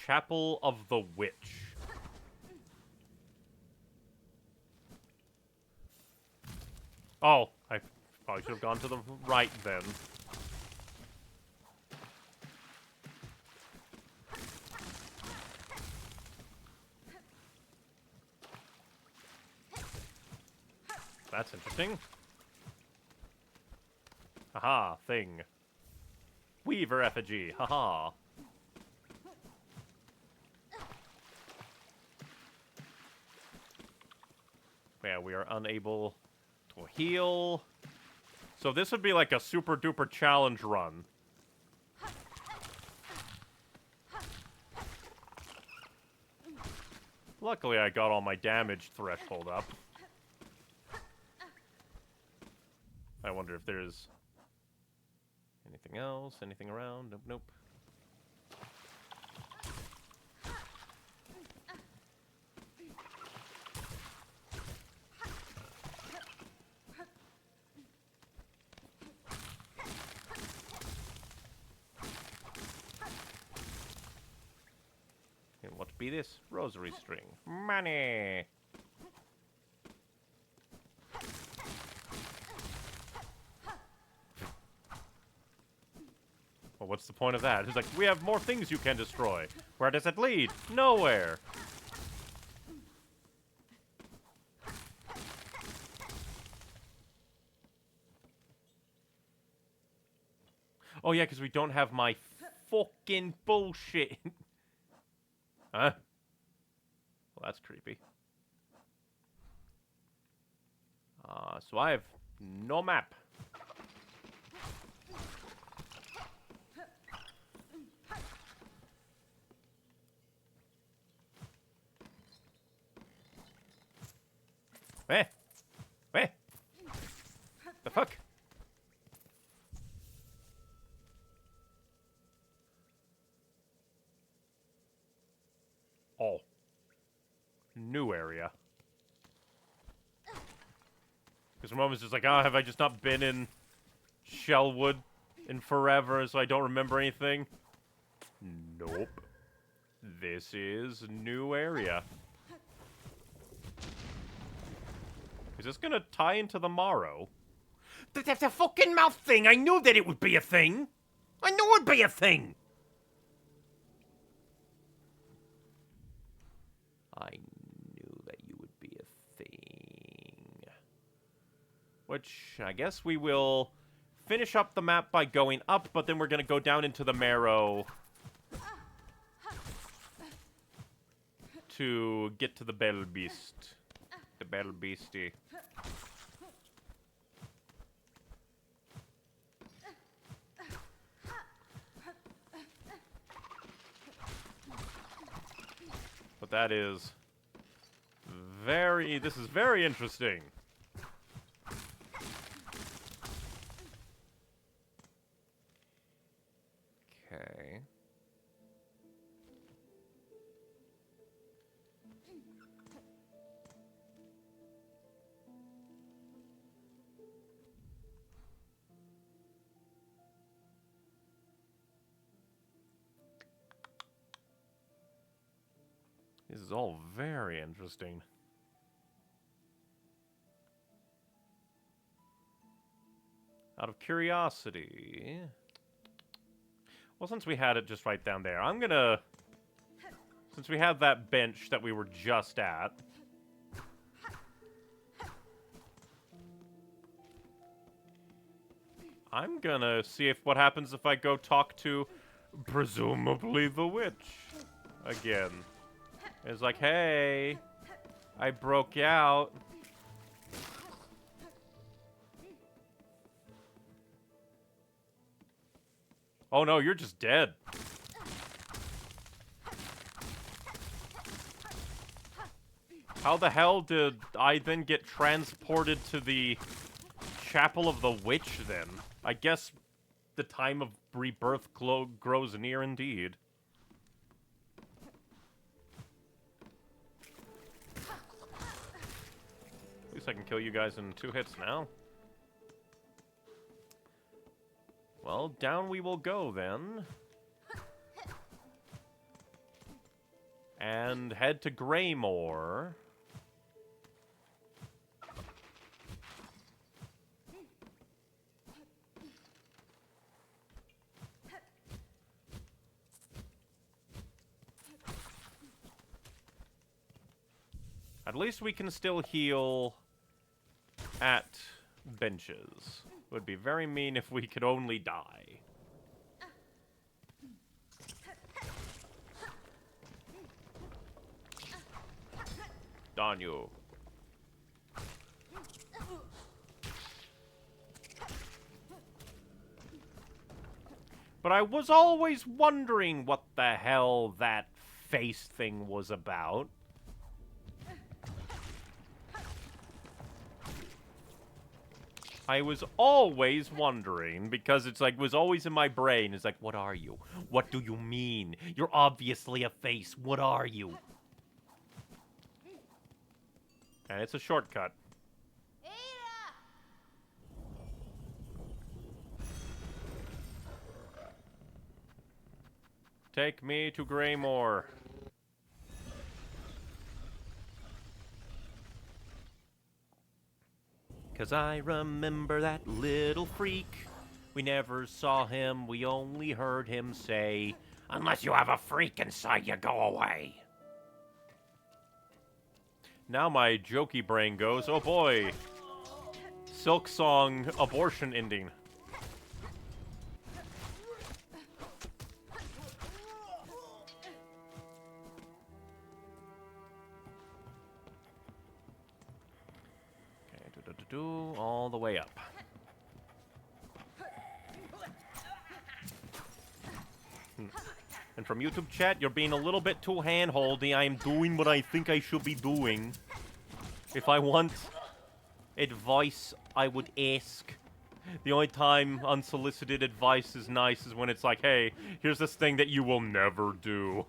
Chapel of the Witch. Oh, I probably should have gone to the right then. That's interesting. Haha, thing. Weaver effigy, haha. Yeah, we are unable to heal. So this would be like a super duper challenge run. Luckily, I got all my damage threshold up. I wonder if there's anything else, anything around. Nope, nope. And what be this? Rosary string. Money! Well, what's the point of that? It's like, we have more things you can destroy. Where does it lead? Nowhere. Oh, yeah, because we don't have my fucking bullshit. Huh? Well, that's creepy. So I have no map. Eh? Eh? The fuck? Oh. New area. Because Roman's just like, oh, have I just not been in Shellwood in forever, so I don't remember anything? Nope. This is new area. Is this gonna tie into the Morrow? The fucking mouth thing! I knew that it would be a thing! I knew it would be a thing! I knew that you would be a thing. Which, I guess we will finish up the map by going up, but then we're gonna go down into the Marrow to get to the Bell Beast. The Bell Beastie. But that is this is very interesting. Okay. This is all very interesting. Out of curiosity... Well, since we had it just right down there, I'm gonna... Since we have that bench that we were just at... I'm gonna see if what happens if I go talk to, presumably, the witch. Again. It's like, hey, I broke out. Oh no, you're just dead. How the hell did I then get transported to the Chapel of the Witch then? I guess the time of rebirth grows near indeed. At least I can kill you guys in 2 hits now. Well, down we will go then. And head to Greymore. At least we can still heal at benches. Would be very mean if we could only die. Darn you. But I was always wondering what the hell that face thing was about. I was always wondering, because it's like, was always in my brain. It's like, what are you? What do you mean? You're obviously a face. What are you? And it's a shortcut. Take me to Greymore. Cause I remember that little freak. We never saw him, we only heard him say, "Unless you have a freak inside you, go away." Now my jokey brain goes, oh boy. Silksong abortion ending. All the way up. And from YouTube chat, you're being a little bit too hand-holdy. I am doing what I think I should be doing. If I want advice, I would ask. The only time unsolicited advice is nice is when it's like, hey, here's this thing that you will never do.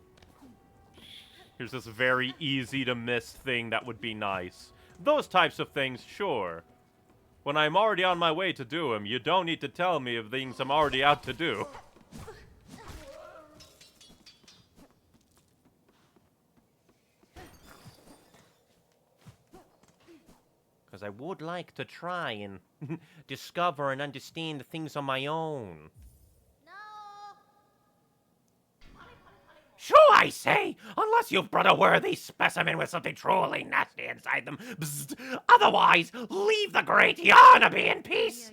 Here's this very easy to miss thing that would be nice. Those types of things, sure. When I'm already on my way to do them, you don't need to tell me of things I'm already out to do. Because because I would like to try and discover and understand things on my own. Shoo, I say! Unless you've brought a worthy specimen with something truly nasty inside them. Bzzzt. Otherwise, leave the great Yarnaby in peace!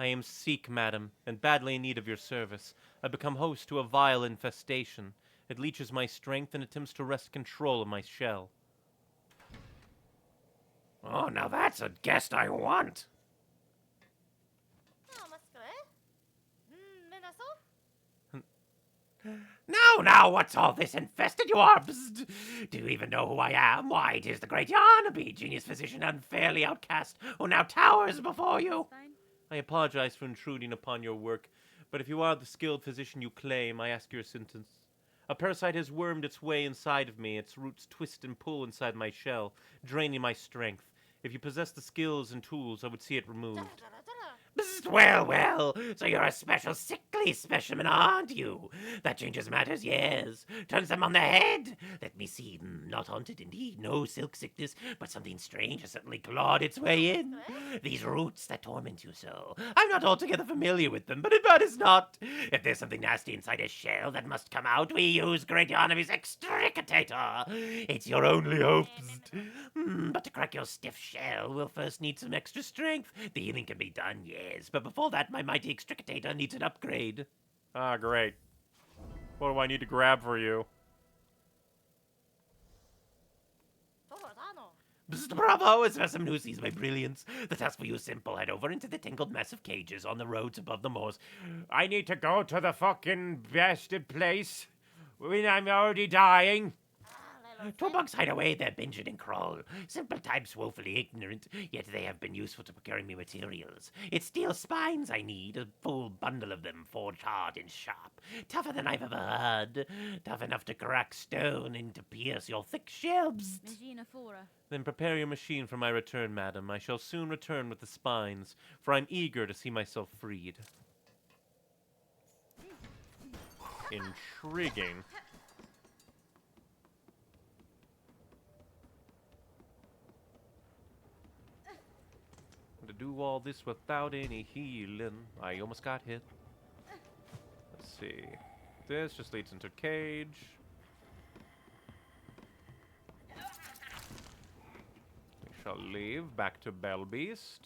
I am Sikh, madam, and badly in need of your service. I become host to a vile infestation. It leeches my strength and attempts to wrest control of my shell. Oh, now that's a guest I want. Now, what's all this infested you are? Bzzzt. Do you even know who I am? Why, it is the great Yarnaby, genius physician unfairly outcast, who now towers before you. I apologize for intruding upon your work, but if you are the skilled physician you claim, I ask your sentence. A parasite has wormed its way inside of me. Its roots twist and pull inside my shell, draining my strength. If you possess the skills and tools, I would see it removed. Bzzzt. Well, so you're a special sickly specimen, aren't you? That changes matters, yes. Turns them on their head. Let me see. Not haunted indeed, no silk sickness, but something strange has suddenly clawed its way in. These roots that torment you so. I'm not altogether familiar with them, but it matters not. If there's something nasty inside a shell that must come out, we use Great Yarnaby's extricatator. It's your only hope. But to crack your stiff shell, we'll first need some extra strength. The healing can be done, yes, but before that, my mighty extricatator needs an upgrade. Ah, great. What do I need to grab for you? Bzzzt, bravo, as for someone who sees my brilliance. The task for you is simple. Head over into the tangled mass of cages on the roads above the moors. I need to go to the fucking bastard place when I'm already dying. Two bugs hide away there, binging and crawl. Simple types woefully ignorant, yet they have been useful to procuring me materials. It's steel spines I need, a full bundle of them, forged hard and sharp. Tougher than I've ever heard. Tough enough to crack stone and to pierce your thick shelves. Then prepare your machine for my return, madam. I shall soon return with the spines, for I'm eager to see myself freed. Intriguing. To do all this without any healing. I almost got hit. Let's see. This just leads into a cage. We shall leave back to Bellbeast.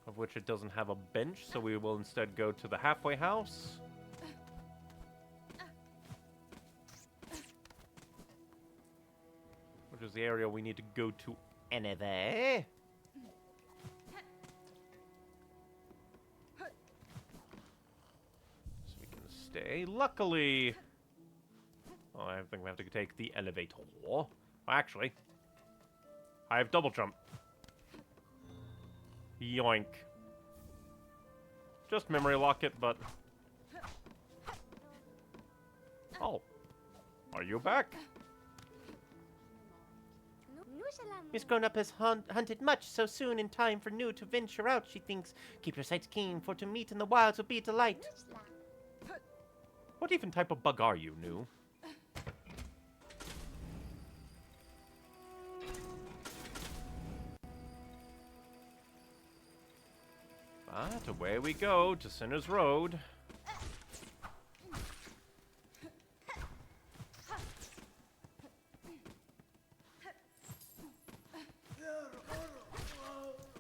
Of which it doesn't have a bench, so we will instead go to the halfway house. Which is the area we need to go to anyway. So we can stay. Luckily... Oh, I think we have to take the elevator. Well, actually, I have double jump. Yoink. Just memory lock it, but... Oh. Are you back? Miss Grown-Up has hunted much so soon in time for Nu to venture out, she thinks. Keep your sights keen, for to meet in the wilds will be a delight. What even type of bug are you, Nu? But away we go to Sinner's Road.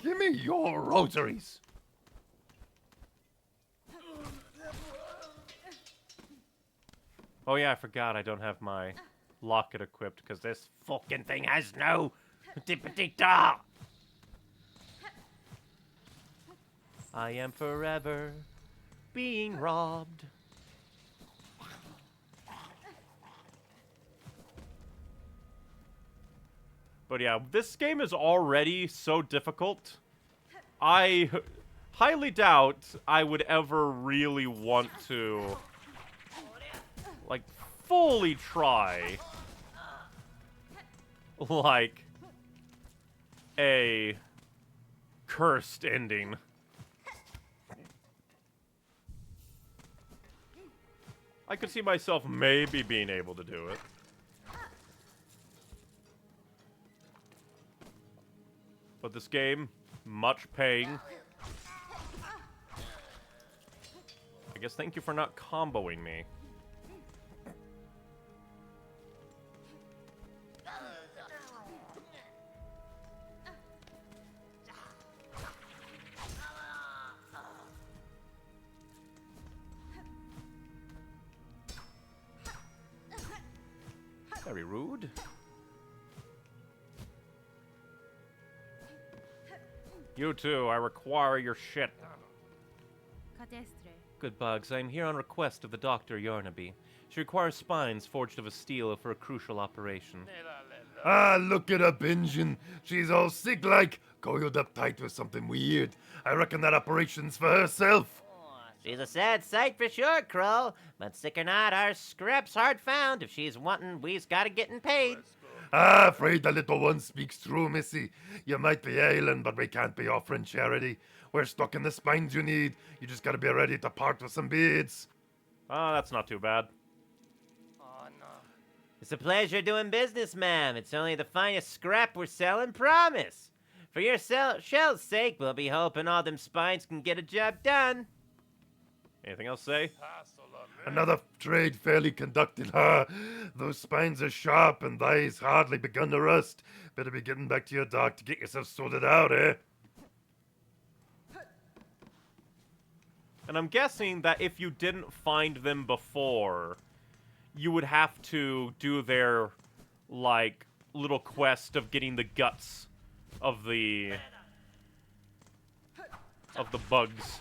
Give me your rosaries! Oh yeah, I forgot I don't have my locket equipped, because this Fucking thing has no dippity-da! I am forever being robbed. But yeah, this game is already so difficult. I highly doubt I would ever really want to, like, fully try, like, a cursed ending. I could see myself maybe being able to do it. But this game, much paying. I guess thank you for not comboing me. Very rude. You too, I require your shit. Good bugs, I am here on request of the Dr. Yarnaby. She requires spines forged of a steel for a crucial operation. Ah, look at her binging. She's all sick like, coiled up tight with something weird. I reckon that operation's for herself. She's a sad sight for sure, Crow. But sick or not, our scrap's hard found. If she's wantin', we's gotta gettin' paid. Ah, afraid the little one speaks true, missy. You might be ailing, but we can't be offering charity. We're stuck in the spines you need. You just gotta be ready to part with some beads. Oh, that's not too bad. It's a pleasure doing business, ma'am. It's only the finest scrap we're selling, promise. For your shell's sake, we'll be hoping all them spines can get a job done. Anything else to say? Another trade fairly conducted, huh? Those spines are sharp and they's hardly begun to rust. Better be getting back to your doc to get yourself sorted out, eh? And I'm guessing that if you didn't find them before, you would have to do their, like, little quest of getting the guts of the bugs.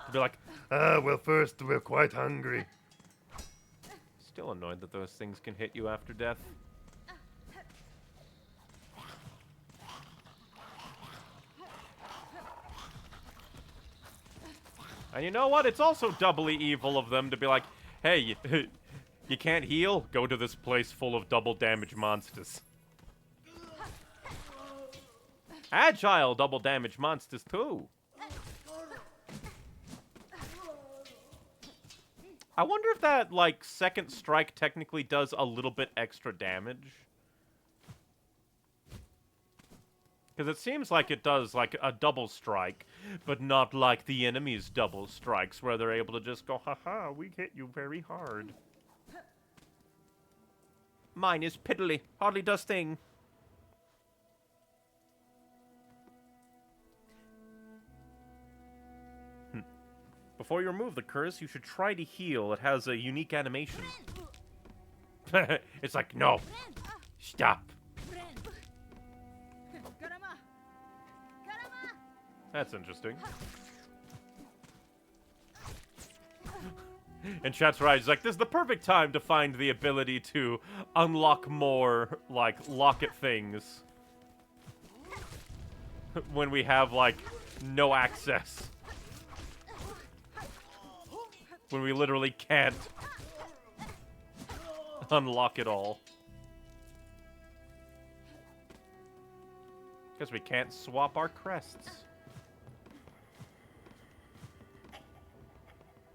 To be like, Well, first, we're quite hungry. still annoyed that those things can hit you after death. And you know what? It's also doubly evil of them to be like, hey, you can't heal? Go to this place full of double damage monsters. Agile double damage monsters, too. I wonder if that, like, second strike technically does a little bit extra damage. Because it seems like it does, like, a double strike, but not like the enemy's double strikes, where they're able to just go, haha, we hit you very hard. Mine is piddly, hardly does thing. Before you remove the curse, you should try to heal. It has a unique animation. It's like, no, stop. That's interesting. And chat's right. It's like, this is the perfect time to find the ability to unlock more, like, locket things. When we have, like, no access. When we literally can't unlock it all. Because we can't swap our crests.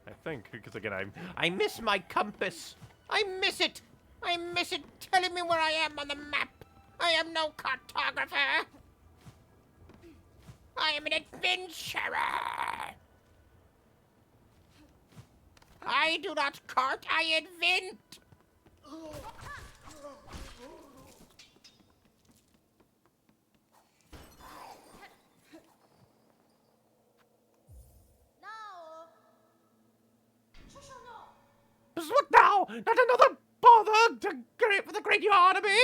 I think, because again, I miss my compass. I miss it. I miss it telling me where I am on the map. I am no cartographer. I am an adventurer. I do not cart, I invent. What now? Not another bother for the great Yarnaby?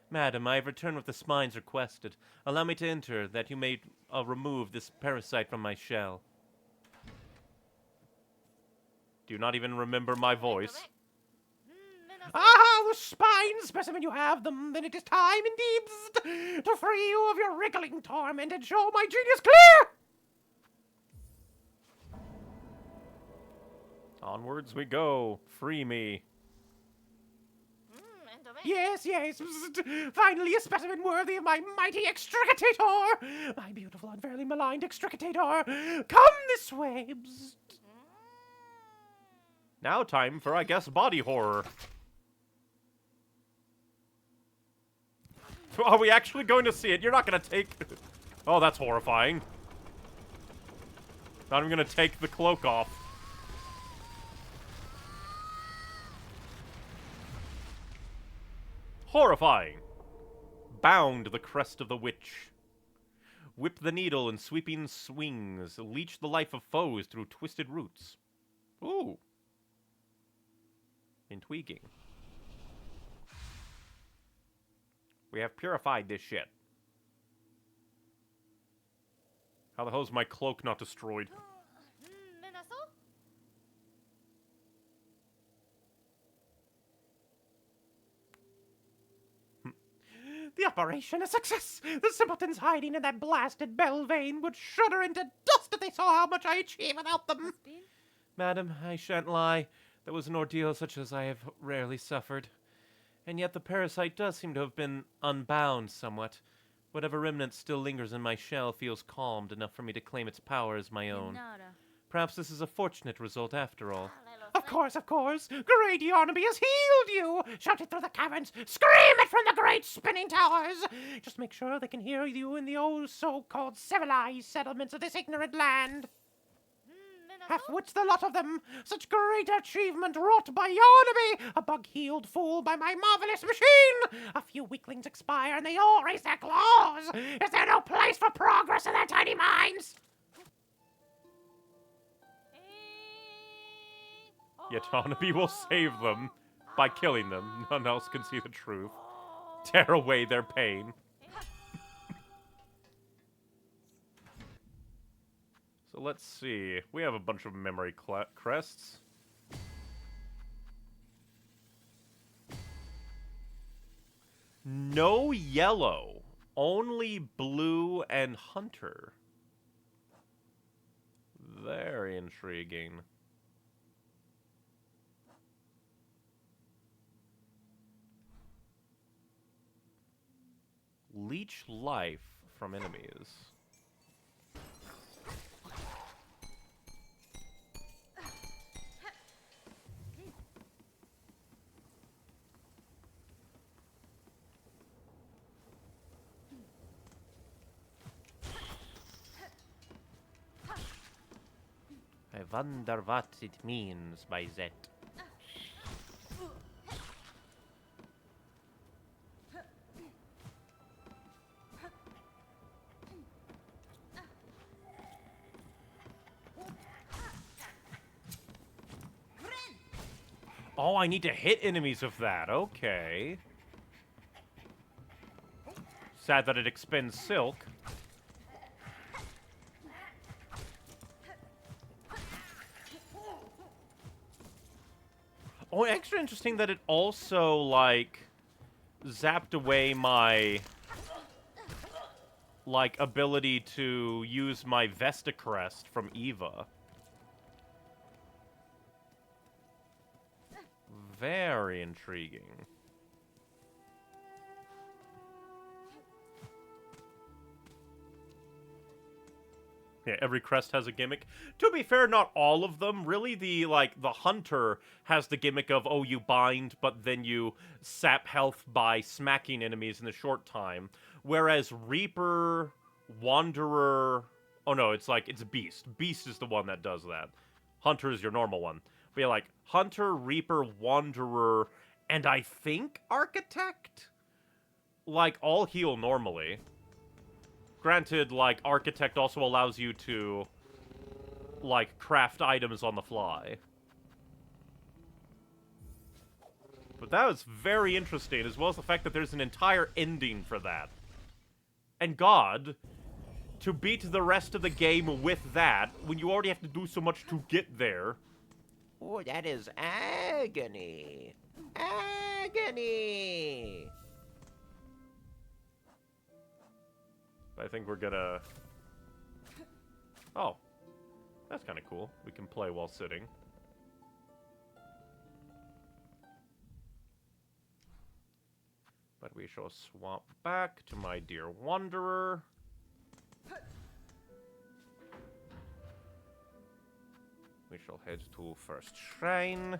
Madam, I have returned with the spines requested. Allow me to enter, that you may remove this parasite from my shell. Do you not even remember my voice? Ah, the spine specimen, you have them. Then it is time, indeed, to free you of your wriggling torment and show my genius clear! Onwards we go. Free me. Yes, yes. Finally a specimen worthy of my mighty extricatator. My beautiful, unfairly maligned extricatator. Come this way. Now time for, I guess, body horror. Are we actually going to see it? You're not going to take... Oh, that's horrifying. Not even going to take the cloak off. Horrifying. Bound the crest of the witch. Whip the needle in sweeping swings. Leech the life of foes through twisted roots. Ooh. Intriguing. We have purified this shit. How the hell is my cloak not destroyed? The operation a success! The simpletons hiding in that blasted Belvane would shudder into dust if they saw how much I achieve without them! Madam, I shan't lie. That was an ordeal such as I have rarely suffered. And yet the parasite does seem to have been unbound somewhat. Whatever remnant still lingers in my shell feels calmed enough for me to claim its power as my own. Perhaps this is a fortunate result after all. Of course, of course! Great Yarnaby has healed you! Shout it through the caverns! Scream it from the great spinning towers! Just make sure they can hear you in the old so-called civilized settlements of this ignorant land! Half-wits the lot of them! Such great achievement wrought by Yarnaby! A bug-healed fool by my marvelous machine! A few weaklings expire and they all raise their claws! Is there no place for progress in their tiny minds? Yet Yarnaby will save them by killing them. None else can see the truth. Tear away their pain. So let's see. We have a bunch of memory crests. No yellow. Only blue and hunter. Very intriguing. Leech life from enemies. I wonder what it means by that. Oh, I need to hit enemies with that. Okay. Sad that it expends silk. Oh, extra interesting that it also, like, zapped away my, like, ability to use my Vesta crest from Eva. Very intriguing. Yeah, every crest has a gimmick. To be fair, not all of them. Really, the hunter has the gimmick of, oh, you bind, but then you sap health by smacking enemies in a short time. Whereas Reaper, Wanderer... Oh, no, it's Beast. Beast is the one that does that. Hunter is your normal one. But yeah, like, Hunter, Reaper, Wanderer, and I think Architect? Like, all heal normally. Granted, like, Architect also allows you to, like, craft items on the fly. But that was very interesting, as well as the fact that there's an entire ending for that. And God, to beat the rest of the game with that, when you already have to do so much to get there... Oh, that is agony. Agony. I think we're gonna... Oh. That's kind of cool. We can play while sitting. But we shall swap back to my dear Wanderer. We shall head to First Shrine.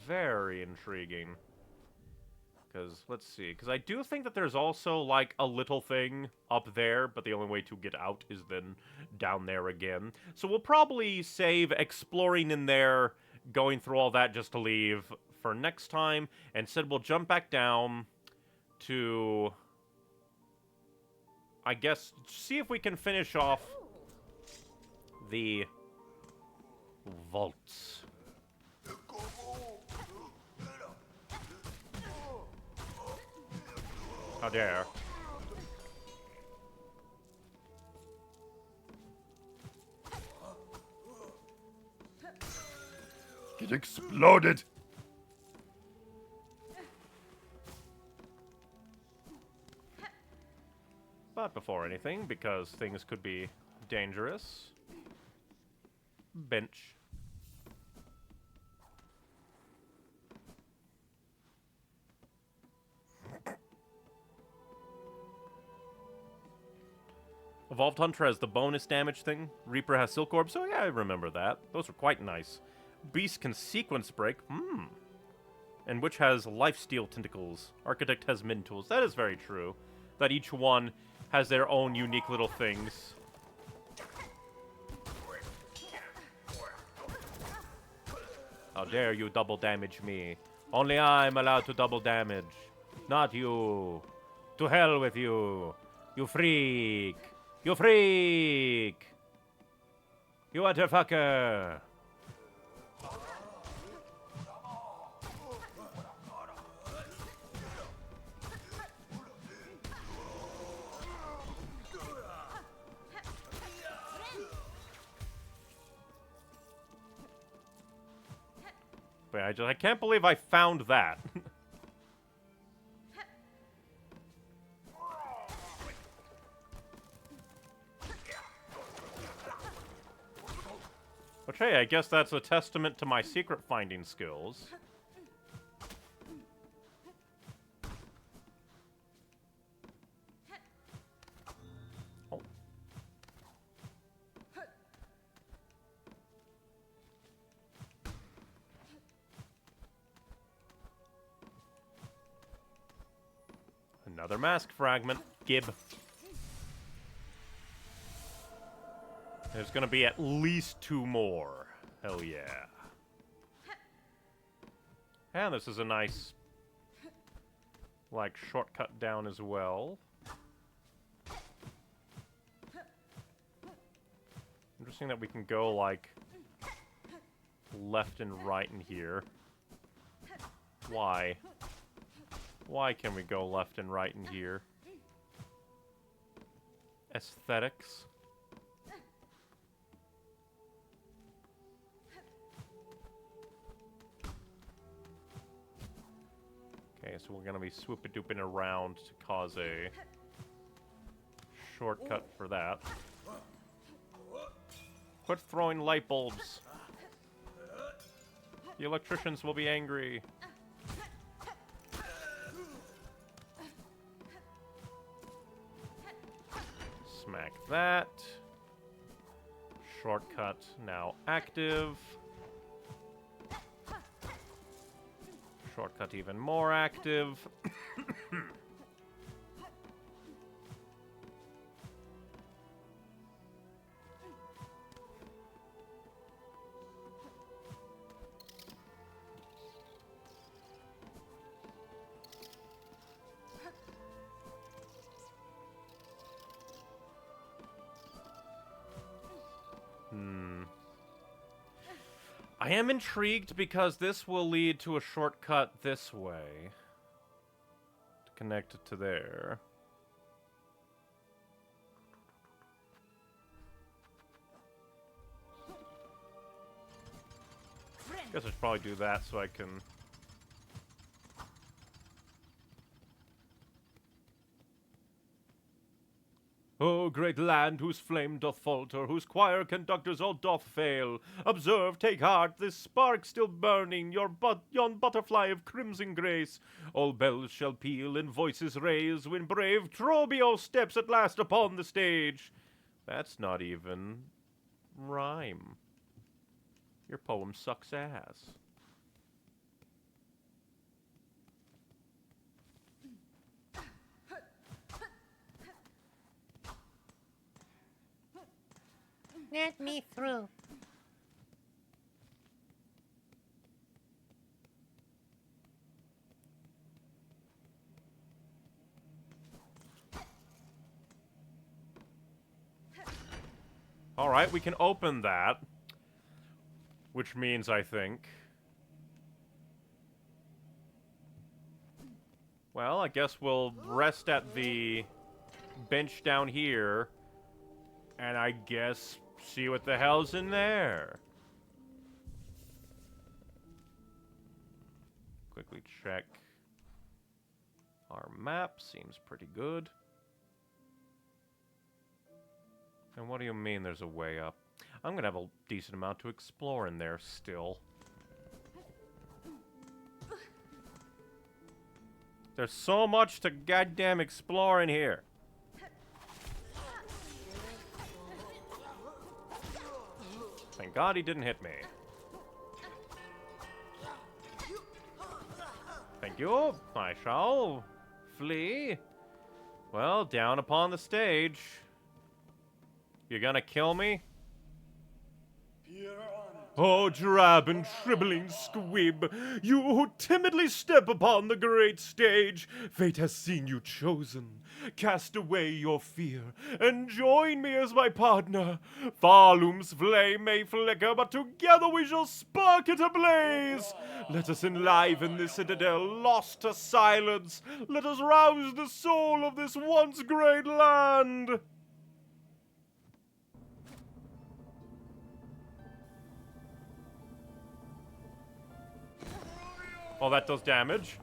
very intriguing. Because, let's see, because I do think that there's also, like, a little thing up there, but the only way to get out is then down there again. So we'll probably save exploring in there, going through all that just to leave for next time. Instead, we'll jump back down to, I guess, see if we can finish off the vaults. How dare. Get exploded! But before anything, because things could be dangerous. Bench. Evolved Hunter has the bonus damage thing. Reaper has Silk Orb, so yeah, I remember that. Those are quite nice. Beast can sequence break. And Witch has Lifesteal Tentacles. Architect has Min Tools. That is very true. That each one has their own unique little things. How dare you double damage me? Only I'm allowed to double damage. Not you. To hell with you. You freak. You freak! You motherfucker! But I can't believe I found that. Which, hey, I guess that's a testament to my secret finding skills. Oh. Another mask fragment. Gib. There's gonna be at least 2 more. Hell yeah. And this is a nice, like, shortcut down as well. Interesting that we can go, like, left and right in here. Why? Why can we go left and right in here? Aesthetics. Okay, so we're gonna be swoop-a-dooping around to cause a shortcut for that. Quit throwing light bulbs. The electricians will be angry. Smack that. Shortcut now active. Shortcut even more active. I am intrigued because this will lead to a shortcut this way. To connect it to there. Guess I should probably do that so I can... O great land, whose flame doth falter, whose choir conductors all doth fail, observe, take heart, this spark still burning, yon butterfly of crimson grace. All bells shall peal and voices raise when brave Trobbio steps at last upon the stage. That's not even rhyme. Your poem sucks ass. Let me through. Alright, we can open that. Which means, I think... Well, I guess we'll rest at the bench down here. And I guess see what the hell's in there. Quickly check. Our map seems pretty good. And what do you mean there's a way up? I'm gonna have a decent amount to explore in there still. There's so much to goddamn explore in here. Thank God he didn't hit me. Thank you. I shall flee. Well, down upon the stage. You gonna kill me? Oh, drab and shriveling squib, you who timidly step upon the great stage, fate has seen you chosen. Cast away your fear, and join me as my partner. Thalum's flame may flicker, but together we shall spark it ablaze. Let us enliven this citadel lost to silence. Let us rouse the soul of this once great land. Oh, that does damage.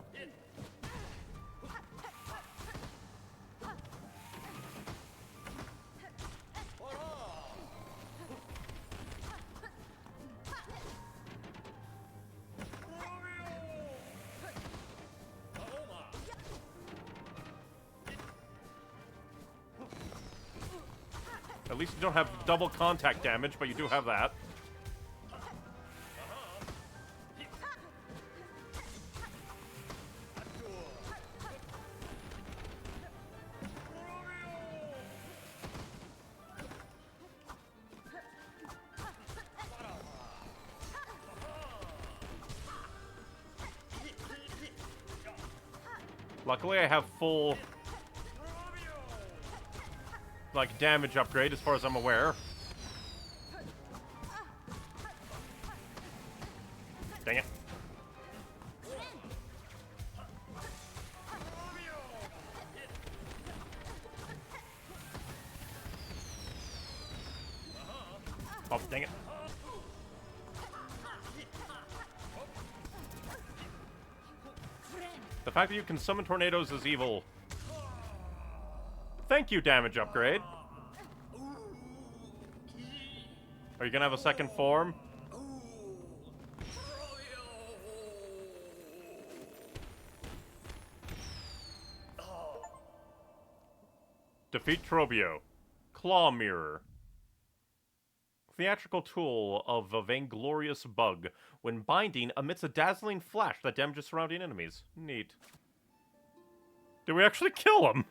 At least you don't have double contact damage, but you do have that. Luckily, I have full, like, damage upgrade as far as I'm aware. Dang it. Oh, dang it. The fact that you can summon tornadoes is evil. Thank you, damage upgrade. Are you gonna have a second form? Defeat Trobbio. Claw Mirror. Theatrical tool of a vainglorious bug. When binding, emits a dazzling flash that damages surrounding enemies. Neat. Did we actually kill him?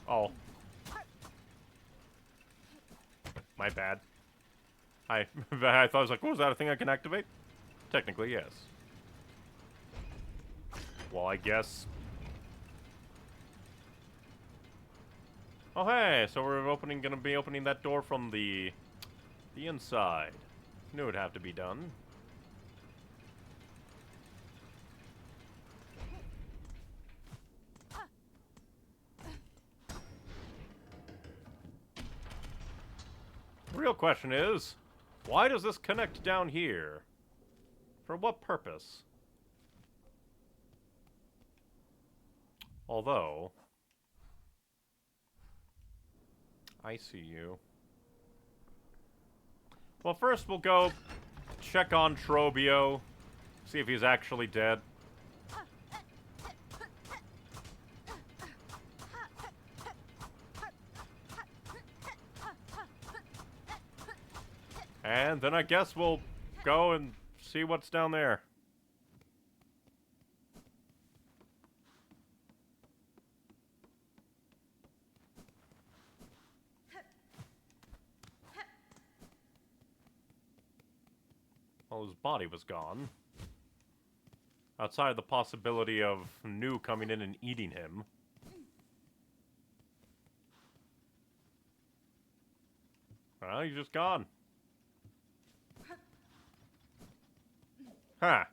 Oh. My bad. I thought I was like, oh, is that a thing I can activate? Technically, yes. Well, I guess. Oh, hey, so we're gonna be opening that door from the inside. Knew it'd have to be done. The real question is, why does this connect down here? For what purpose? Although, I see you. Well, first we'll go check on Trobbio, see if he's actually dead. And then I guess we'll go and see what's down there. Well, his body was gone. Outside of the possibility of Nu coming in and eating him. Well, he's just gone. Huh.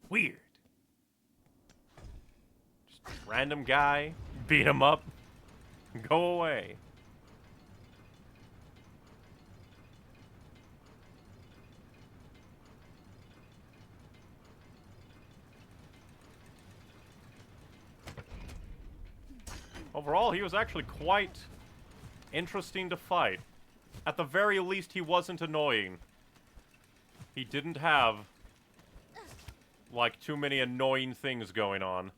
Weird. Just random guy, beat him up, go away. Overall, he was actually quite interesting to fight. At the very least, he wasn't annoying. He didn't have, like, too many annoying things going on.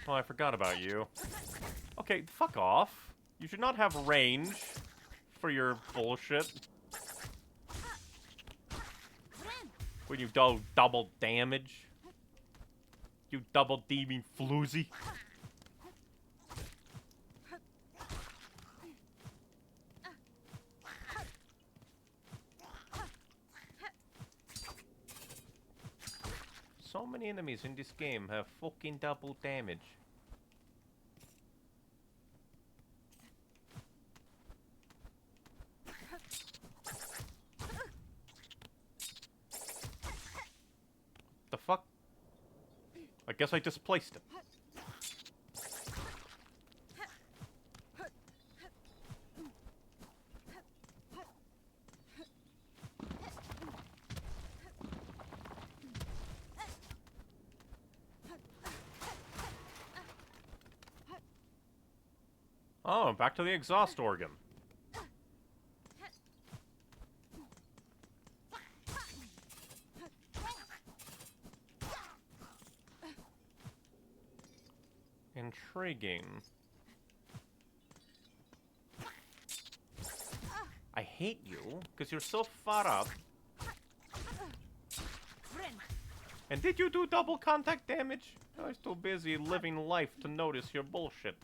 Oh, I forgot about you. Okay, fuck off. You should not have range for your bullshit. When you do double damage. You double demon floozy. So many enemies in this game have fucking double damage. The fuck? I guess I displaced him. Oh, back to the exhaust organ. Intriguing. I hate you, because you're so far up. And did you do double contact damage? I was too busy living life to notice your bullshit.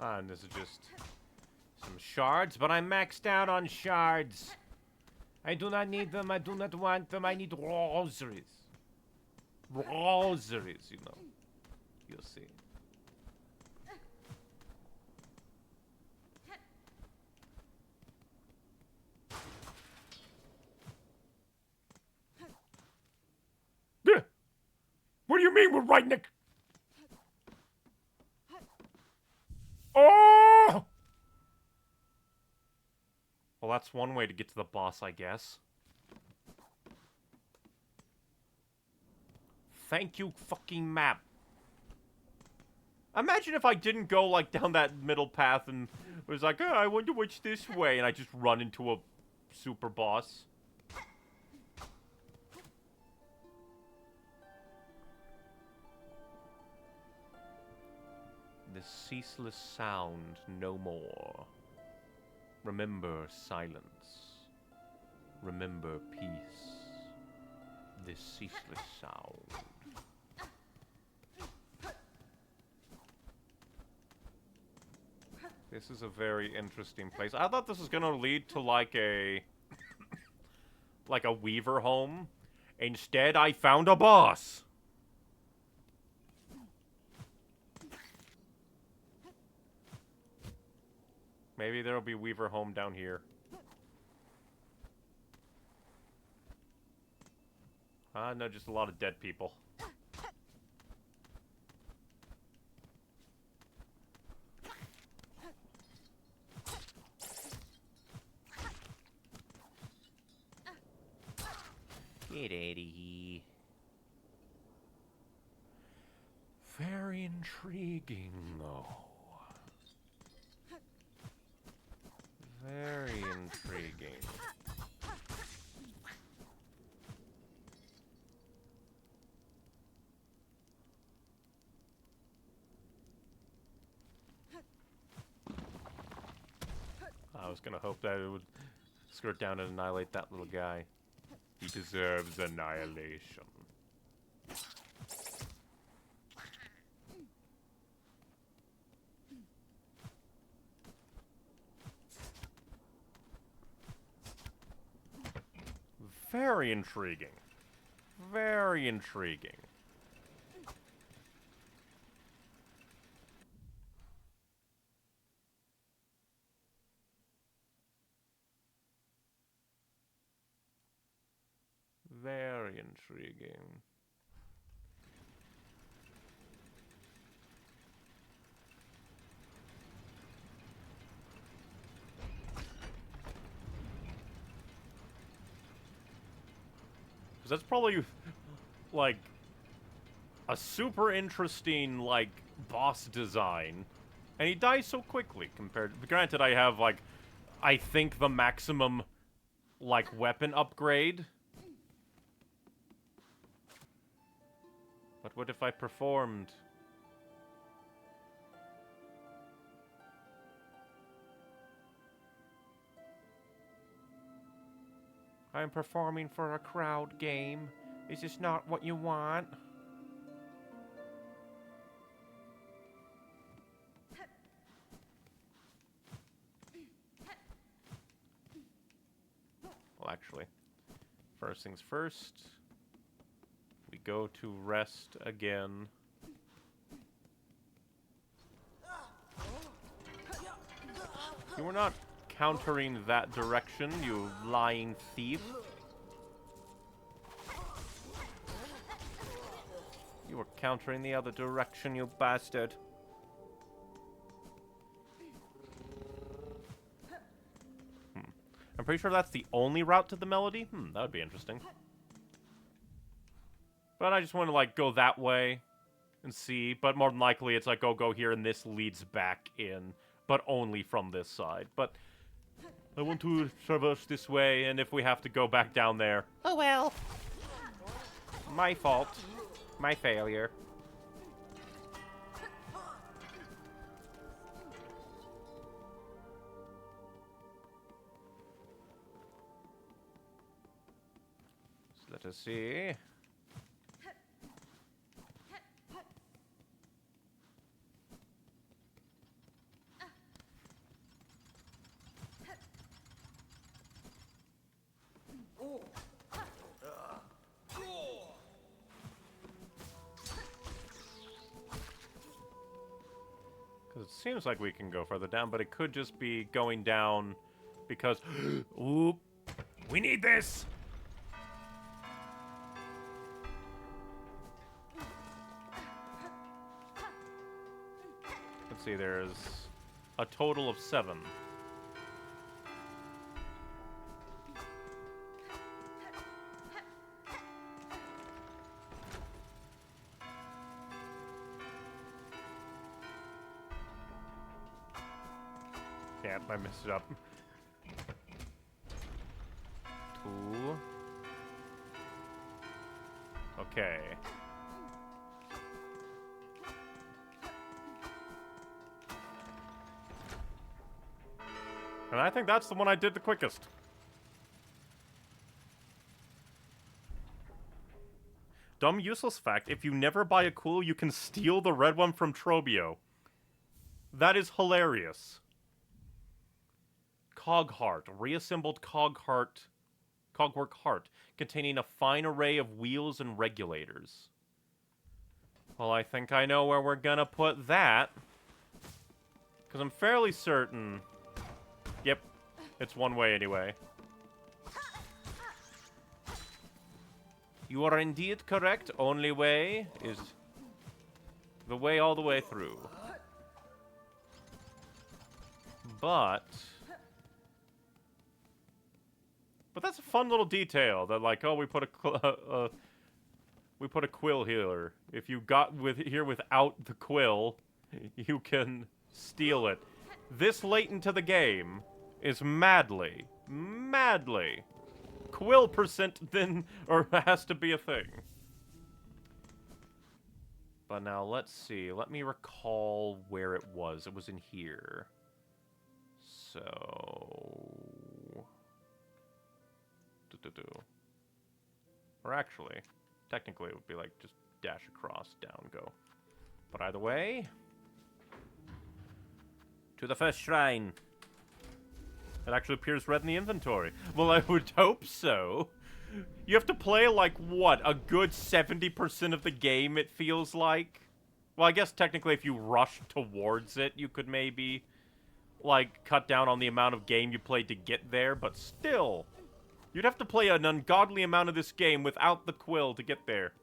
Ah, and this is just some shards, but I'm maxed out on shards. I do not need them, I do not want them, I need rosaries. Rosaries, you know. You'll see. What do you mean we're right next? Oh! Well, that's one way to get to the boss, I guess. Thank you, fucking map. Imagine if I didn't go, like, down that middle path and was like, oh, I wonder which this way, and I just run into a super boss. The ceaseless sound no more. Remember silence. Remember peace. The ceaseless sound. This is a very interesting place. I thought this was gonna lead to like a like a Weaver home. Instead, I found a boss. Maybe there'll be Weaver home down here. No, just a lot of dead people. Get out of here. Very intriguing, though. Very intriguing. I was gonna hope that it would skirt down and annihilate that little guy. He deserves annihilation. Very intriguing. Very intriguing. Very intriguing. Because that's probably, like, a super interesting, like, boss design. And he dies so quickly compared... Granted, I have, like, I think the maximum, like, weapon upgrade. But what if I performed? I'm performing for a crowd game. Is this not what you want? Well, actually, first things first. We go to rest again. You were not countering that direction, you lying thief. You were countering the other direction, you bastard. I'm pretty sure that's the only route to the melody. That would be interesting. But I just want to, like, go that way and see. But more than likely, it's like, go here, and this leads back in. But only from this side. But I want to traverse this way, and if we have to go back down there... Oh well. My fault. My failure. So let us see. Because it seems like we can go further down, but it could just be going down because... Oop! We need this! Let's see, there's a total of 7. Yep, I messed it up. 2. Okay. And I think that's the one I did the quickest. Dumb useless fact, if you never buy a cool, you can steal the red one from Trobbio. That is hilarious. Cog heart, reassembled cogwork heart, containing a fine array of wheels and regulators. Well, I think I know where we're gonna put that. Because I'm fairly certain... Yep, it's one way anyway. You are indeed correct. Only way is the way all the way through. But... But that's a fun little detail that, like, oh, we put a quill here. If you got here without the quill, you can steal it. This late into the game is madly quill percent then, or has to be a thing. But now, let's see. Let me recall where it was. It was in here. So... Or actually, technically it would be like just dash across, down, go. But either way... To the first shrine. It actually appears red in the inventory. Well, I would hope so. You have to play, like, what? A good 70% of the game, it feels like? Well, I guess technically if you rush towards it, you could maybe, like, cut down on the amount of game you played to get there, but still. You'd have to play an ungodly amount of this game without the quill to get there.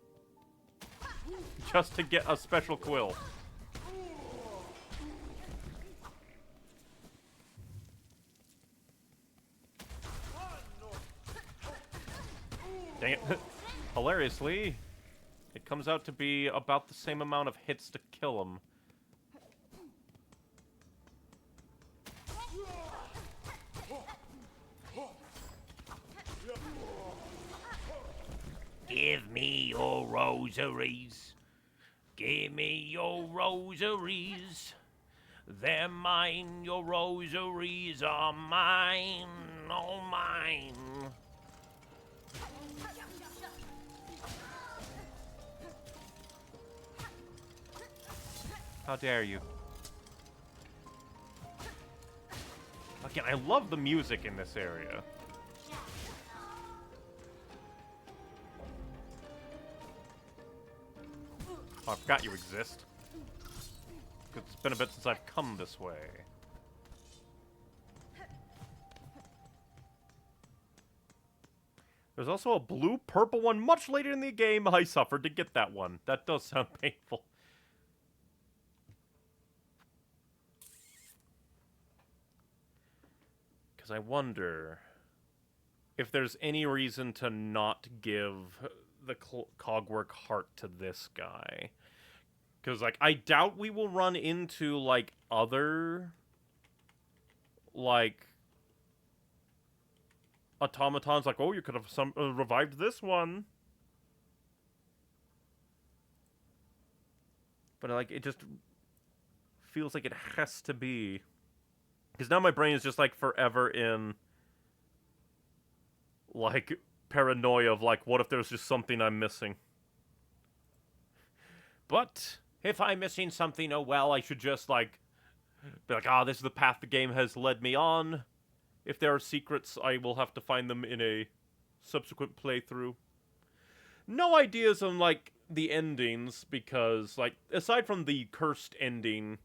Just to get a special quill. Dang it. Hilariously, it comes out to be about the same amount of hits to kill him. Give me your rosaries. Give me your rosaries. They're mine, your rosaries are mine, all mine. How dare you? Again, I love the music in this area. Oh, I forgot you exist. It's been a bit since I've come this way. There's also a blue-purple one much later in the game. I suffered to get that one. That does sound painful. Because I wonder if there's any reason to not give the Cogwork heart to this guy. Because, like, I doubt we will run into, like, other, like, automatons. Like, oh, you could have revived this one. But, like, it just feels like it has to be. Because now my brain is just, like, forever in, like, paranoia of, like, what if there's just something I'm missing? But if I'm missing something, oh well, I should just, like, be like, ah, this is the path the game has led me on. If there are secrets, I will have to find them in a subsequent playthrough. No ideas on, like, the endings, because, like, aside from the cursed ending,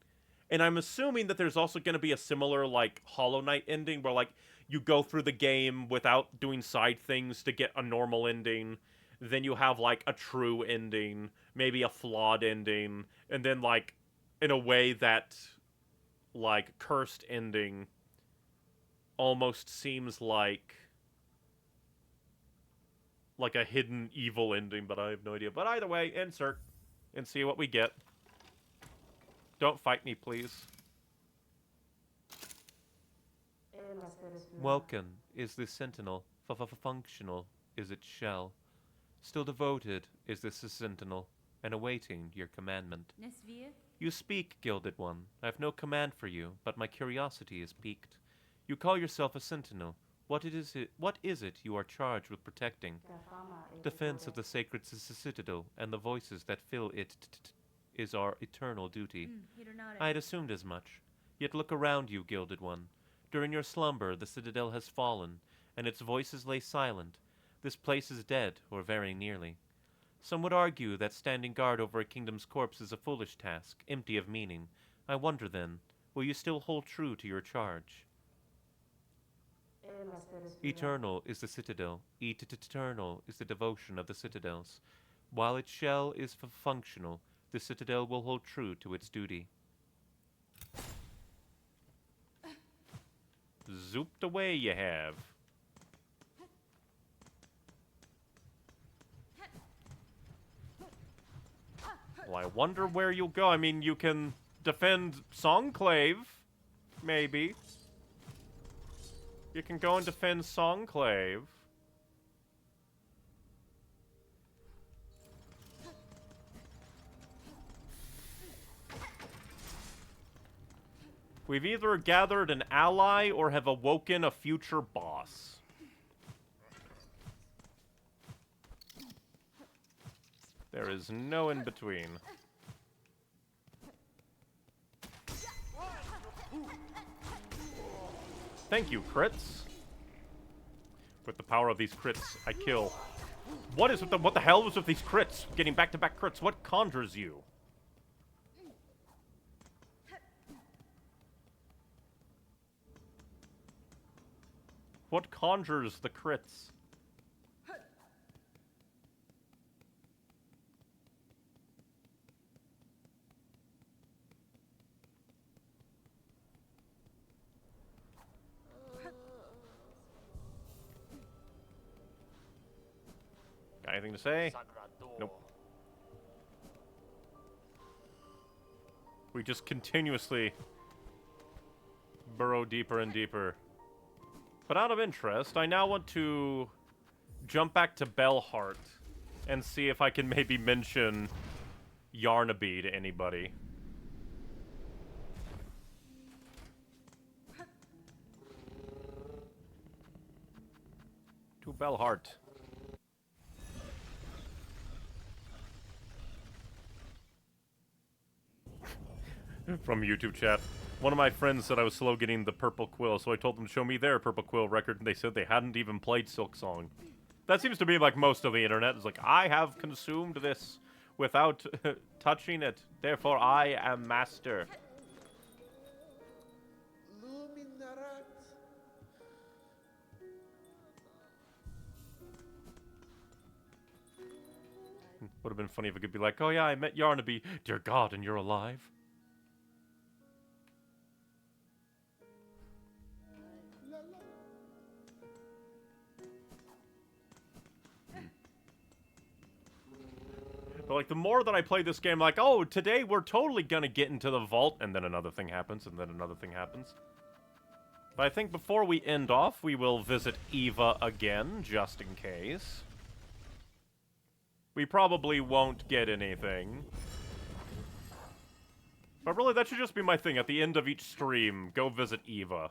and I'm assuming that there's also going to be a similar, like, Hollow Knight ending, where, like, you go through the game without doing side things to get a normal ending. Then you have, like, a true ending, maybe a flawed ending, and then, like, in a way that, like, cursed ending almost seems like a hidden evil ending, but I have no idea. But either way, insert and see what we get. Don't fight me, please. Welcome. Is this sentinel functional? Is it shell? Still devoted is this sentinel, and awaiting your commandment. You speak, Gilded One. I have no command for you, but my curiosity is piqued. You call yourself a sentinel. What is it you are charged with protecting? Defense of the sacred citadel and the voices that fill it is our eternal duty. I had assumed as much. Yet look around you, Gilded One. During your slumber, the citadel has fallen, and its voices lay silent. This place is dead, or very nearly. Some would argue that standing guard over a kingdom's corpse is a foolish task, empty of meaning. I wonder then, will you still hold true to your charge? Eternal is the citadel. Eternal is the devotion of the citadels. While its shell is functional, the citadel will hold true to its duty. Zooped away you have. Well, I wonder where you'll go. I mean, you can defend Songclave, maybe. You can go and defend Songclave. We've either gathered an ally or have awoken a future boss. There is no in between. Thank you, crits. With the power of these crits, I kill. What the hell was with these crits? Getting back-to-back crits. What conjures you? What conjures the crits? Got anything to say? Nope. We just continuously burrow deeper and deeper. But out of interest, I now want to jump back to Bellheart and see if I can maybe mention Yarnaby to anybody. To Bellheart. From YouTube chat. One of my friends said I was slow getting the Purple Quill, so I told them to show me their Purple Quill record, and they said they hadn't even played Silksong. That seems to be like most of the internet. It's like, I have consumed this without touching it, therefore I am master. Would have been funny if it could be like, oh yeah, I met Yarnaby. Dear God, and you're alive? But, like, the more that I play this game, like, oh, today we're totally gonna get into the vault, and then another thing happens, and then another thing happens. But I think before we end off, we will visit Eva again, just in case. We probably won't get anything. But really, that should just be my thing. At the end of each stream, go visit Eva.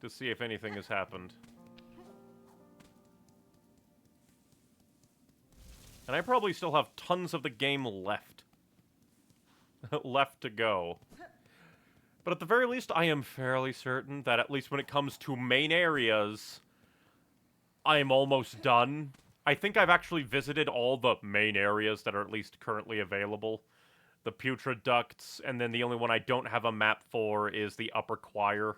To see if anything has happened. And I probably still have tons of the game left. Left to go. But at the very least, I am fairly certain that at least when it comes to main areas, I am almost done. I think I've actually visited all the main areas that are at least currently available. The Putrid Ducts, and then the only one I don't have a map for is the Upper Choir.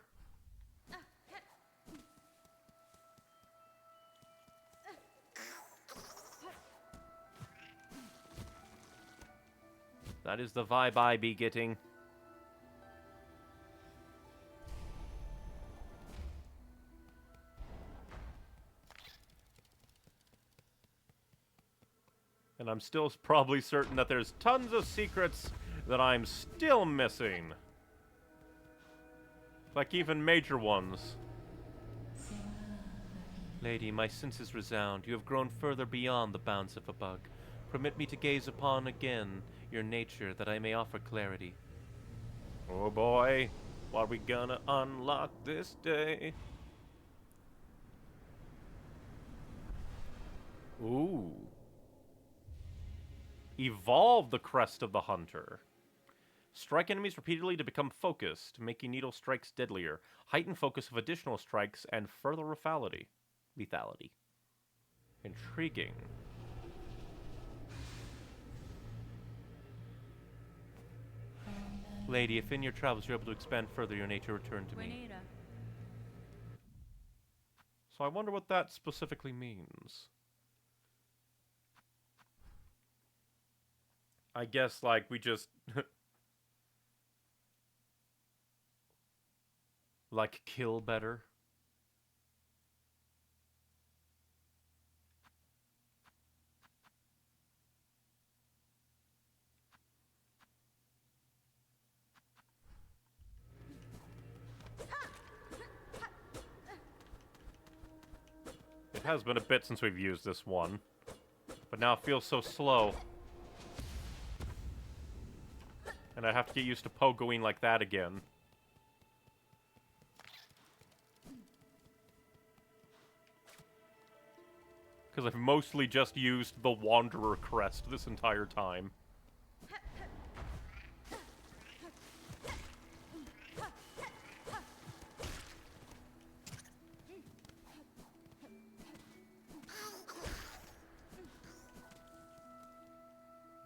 That is the vibe I be getting. And I'm still probably certain that there's tons of secrets that I'm still missing. Like even major ones. Lady, my senses resound. You have grown further beyond the bounds of a bug. Permit me to gaze upon again your nature, that I may offer clarity. Oh boy, what are we gonna unlock this day? Ooh. Evolve the Crest of the Hunter. Strike enemies repeatedly to become focused, making needle strikes deadlier. Heighten focus of additional strikes and further lethality. Intriguing. Lady, if in your travels you're able to expand further your nature, return to me. So I wonder what that specifically means. I guess, like, we just... like, kill better? has been a bit since we've used this one. But now it feels so slow. And I have to get used to pogoing like that again. Because I've mostly just used the Wanderer crest this entire time.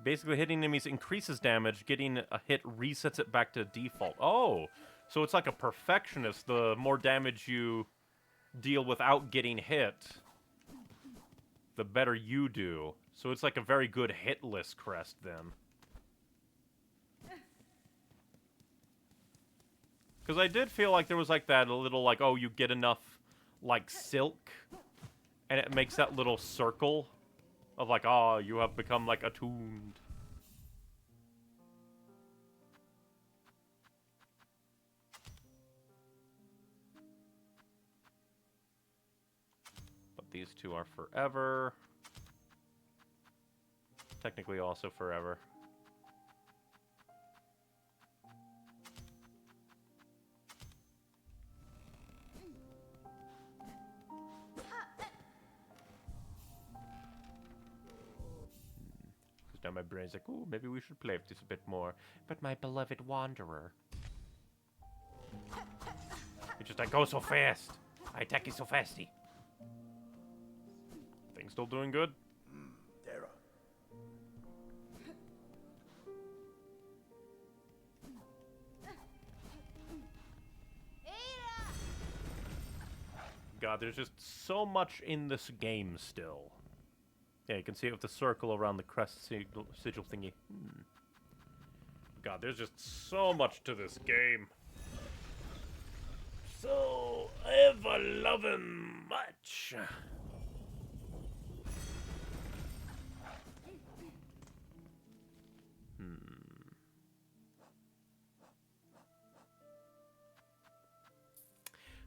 Basically, hitting enemies increases damage. Getting a hit resets it back to default. Oh, so it's like a perfectionist. The more damage you deal without getting hit, the better you do. So it's like a very good hitless crest then. Because I did feel like there was like that a little like, oh, you get enough like silk, and it makes that little circle of like, oh, you have become like attuned. But these two are forever. Technically also forever. Now my brain's like, ooh, maybe we should play with this a bit more. But my beloved Wanderer. It's just, I go so fast. I attack you so fasty. Things still doing good? There. God, there's just so much in this game still. Yeah, you can see it with the circle around the crest sigil thingy. God, there's just so much to this game. So ever-loving much.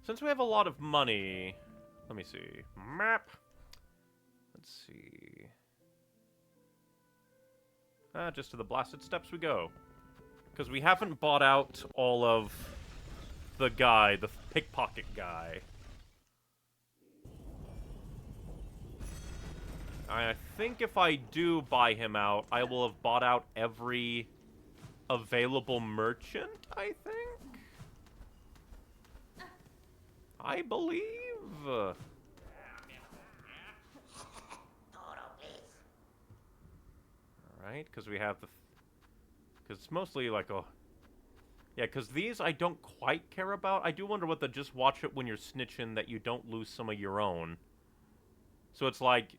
Since we have a lot of money, let me see. Map. Let's see. Just to the blasted steps we go. Because we haven't bought out all of the guy, the pickpocket guy. I think if I do buy him out, I will have bought out every available merchant, I think? I believe. Alright, because we have the... Because it's mostly like a... Yeah, because these I don't quite care about. I do wonder what the just watch it when you're snitching that you don't lose some of your own. So it's like...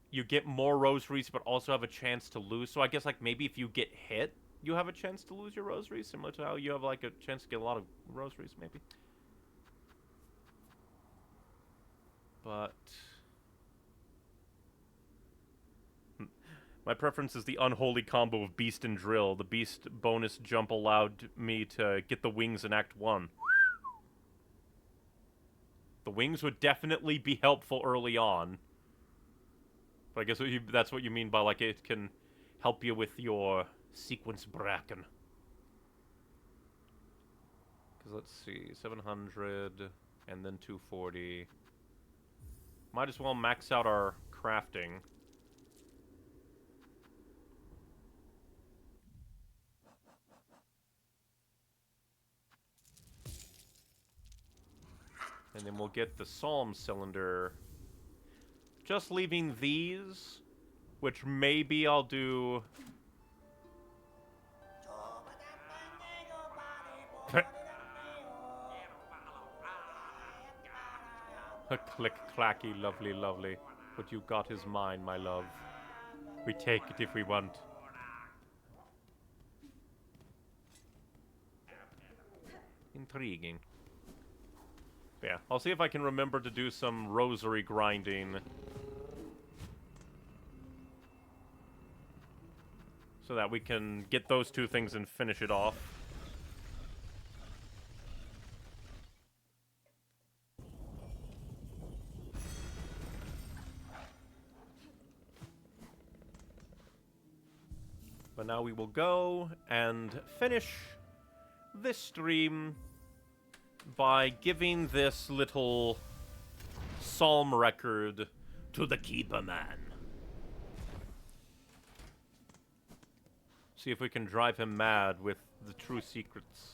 You get more rosaries, but also have a chance to lose. So I guess, like, maybe if you get hit, you have a chance to lose your rosaries. Similar to how you have, like, a chance to get a lot of rosaries, maybe. But... My preference is the unholy combo of Beast and Drill. The Beast bonus jump allowed me to get the wings in Act 1. The wings would definitely be helpful early on. But I guess that's what you mean by, like, it can help you with your sequence bracken. Because let's see, 700 and then 240. Might as well max out our crafting. And then we'll get the Psalm cylinder. Just leaving these, which maybe I'll do... Click, clacky, lovely, lovely. What you got is mine, my love. We take it if we want. Intriguing. Yeah, I'll see if I can remember to do some rosary grinding. So that we can get those two things and finish it off. But now we will go and finish this stream by giving this little psalm record to the Keeper Man. See if we can drive him mad with the true secrets.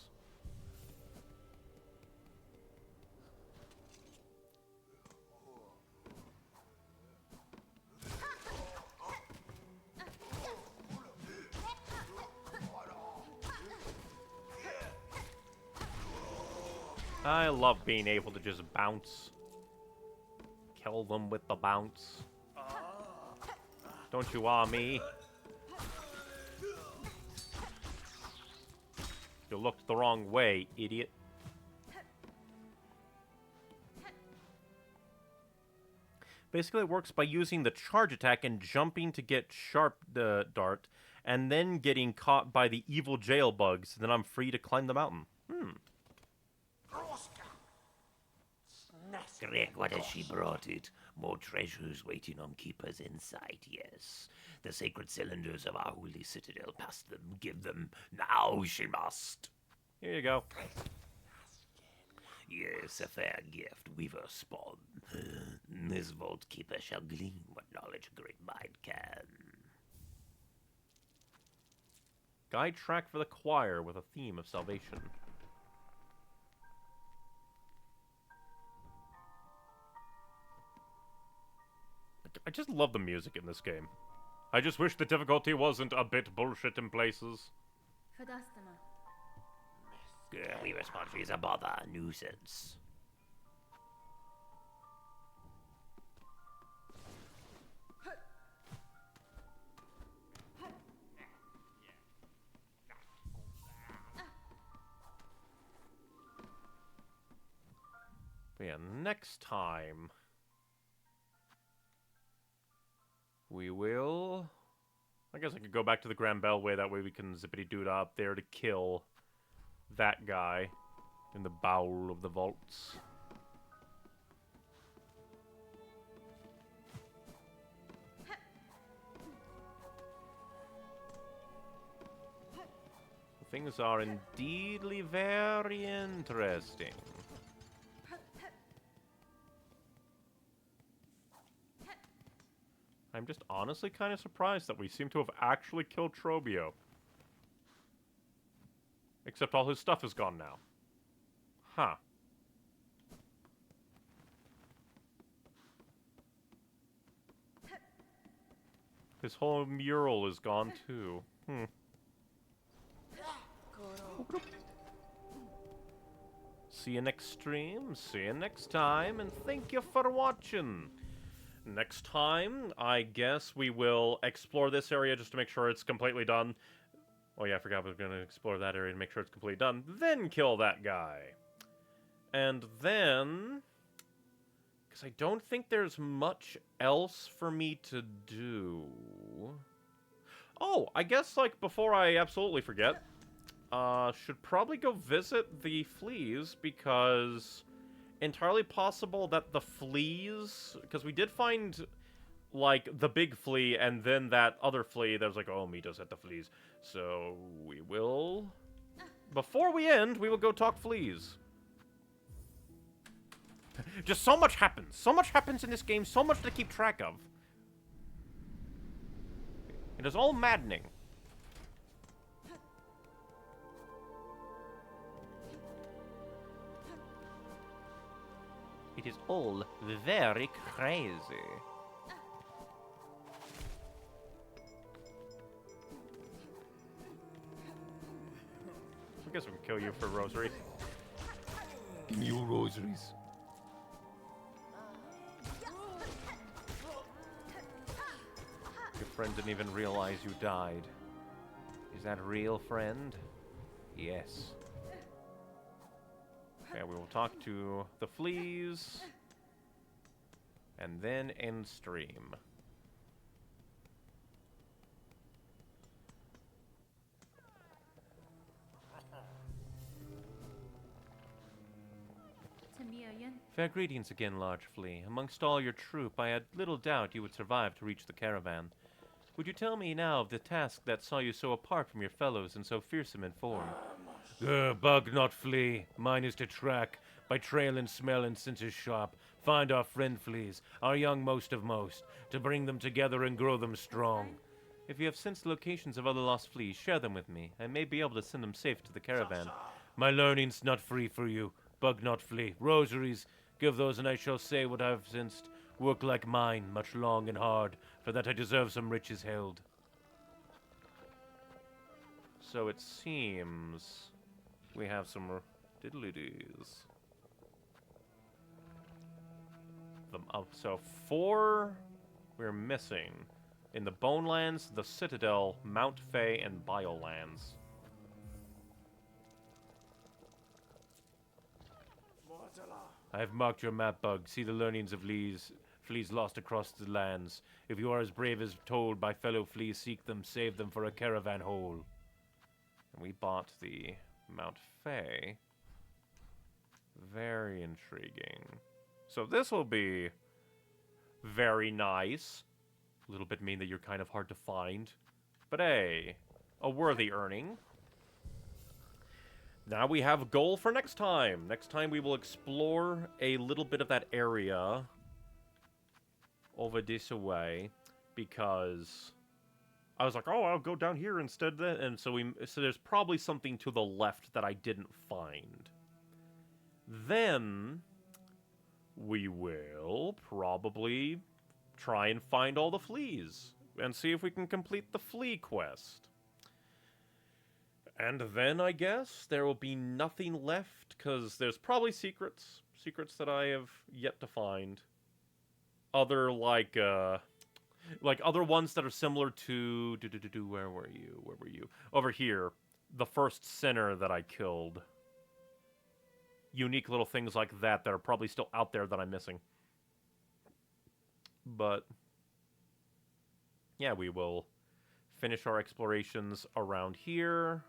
I love being able to just bounce. Kill them with the bounce. Don't you me? You looked the wrong way, idiot. Basically, it works by using the charge attack and jumping to get sharp dart, and then getting caught by the evil jail bugs. Then I'm free to climb the mountain. Greg, what has she brought it? More treasures waiting on keepers inside, yes. The sacred cylinders of our holy citadel, pass them, give them, now she must. Here you go. Yes, a fair gift, weaver spawn. This vault keeper shall glean what knowledge a great mind can. Guide track for the choir with a theme of salvation. I just love the music in this game. I just wish the difficulty wasn't a bit bullshit in places. Weaver spawn is a bother, a nuisance. But yeah, next time we will... I guess I could go back to the Grand Bellway, that way we can zippity-doo up there to kill that guy in the bowel of the vaults. Things are indeedly very interesting. I'm just honestly kind of surprised that we seem to have actually killed Trobbio. Except all his stuff is gone now. Huh. His whole mural is gone too. See you next stream, see you next time, and thank you for watching. Next time, I guess we will explore this area just to make sure it's completely done. Oh yeah, I forgot we were going to explore that area to make sure it's completely done. Then kill that guy. And then... because I don't think there's much else for me to do. Oh, I guess, like, before I absolutely forget, should probably go visit the fleas, because entirely possible that the fleas... because we did find, like, the big flea and then that other flea that was like, oh, Mito's at the fleas. So, we will... before we end, we will go talk fleas. Just so much happens. So much happens in this game, so much to keep track of. It is all maddening. It is all very crazy. I guess we can kill you for rosary. Give me your rosaries. Your friend didn't even realize you died. Is that real, friend? Yes. Okay, we will talk to the fleas. And then end stream. Fair greetings again, large flea. Amongst all your troop, I had little doubt you would survive to reach the caravan. Would you tell me now of the task that saw you so apart from your fellows and so fearsome in form? Bug, not flee. Mine is to track, by trail and smell and sense his sharp, find our friend fleas, our young most of most, to bring them together and grow them strong. If you have sensed locations of other lost fleas, share them with me. I may be able to send them safe to the caravan. My learning's not free for you. Bug, not flee. Rosaries, give those and I shall say what I've sensed. Work like mine, much long and hard, for that I deserve some riches held. So it seems we have some diddly-dees. So 4 we're missing. In the Bonelands, the Citadel, Mount Fay, and Biolands. I have marked your map, Bug. See the learnings of fleas lost across the lands. If you are as brave as told by fellow fleas, seek them, save them for a caravan whole. And we bought the Mount Fay. Very intriguing. So this will be very nice. A little bit mean that you're kind of hard to find. But hey, a worthy earning. Now we have a goal for next time. Next time we will explore a little bit of that area over this way, because I was like, oh, I'll go down here instead. And so there's probably something to the left that I didn't find. Then we will probably try and find all the fleas and see if we can complete the flea quest. And then I guess there will be nothing left, because there's probably secrets that I have yet to find. Other like other ones that are similar to where were you? Over here, the first sinner that I killed. Unique little things like that that are probably still out there that I'm missing. But yeah, we will finish our explorations around here.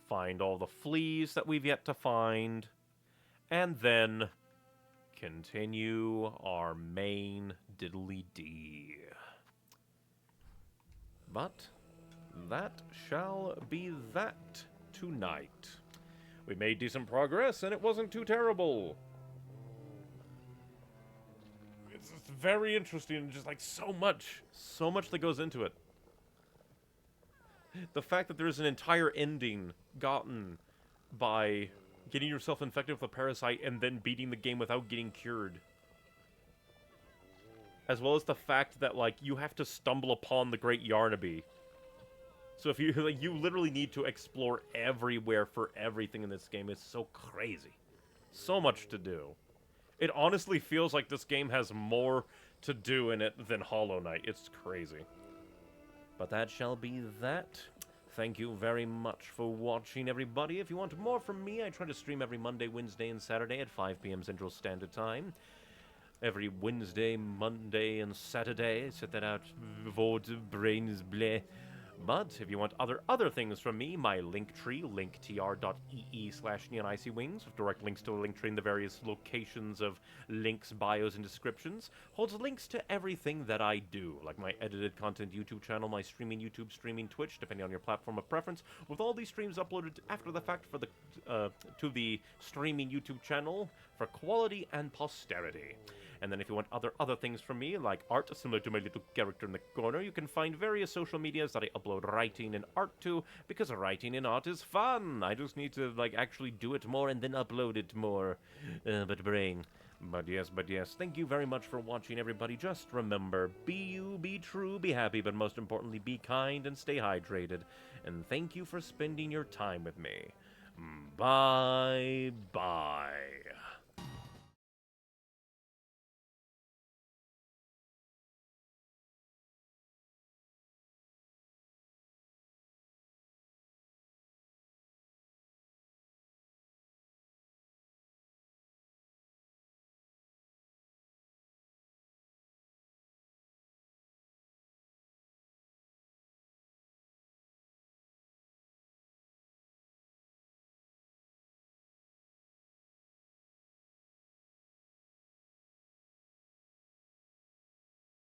Find all the fleas that we've yet to find. And then continue our main diddly-dee. But that shall be that tonight. We made decent progress, and it wasn't too terrible. It's very interesting, and just like so much that goes into it. The fact that there's an entire ending gotten by getting yourself infected with a parasite and then beating the game without getting cured. As well as the fact that, like, you have to stumble upon the Great Yarnaby. So if you, like, you literally need to explore everywhere for everything in this game. It's so crazy. So much to do. It honestly feels like this game has more to do in it than Hollow Knight. It's crazy. But that shall be that. Thank you very much for watching, everybody. If you want more from me, I try to stream every Monday, Wednesday, and Saturday at 5 p.m. Central Standard Time. Every Wednesday, Monday, and Saturday. Set that out. Vod, brains, bleh. But if you want other things from me, my Linktree, linktr.ee/neonicywings, with direct links to the Linktree in the various locations of links, bios, and descriptions, holds links to everything that I do, like my edited content YouTube channel, my streaming YouTube, streaming Twitch, depending on your platform of preference, with all these streams uploaded after the fact for the to the streaming YouTube channel for quality and posterity. And then if you want other things from me, like art, similar to my little character in the corner, you can find various social medias that I upload writing and art to, because writing and art is fun. I just need to, like, actually do it more and then upload it more. But yes, thank you very much for watching, everybody. Just remember, be you, be true, be happy, but most importantly, be kind and stay hydrated. And thank you for spending your time with me. Bye-bye.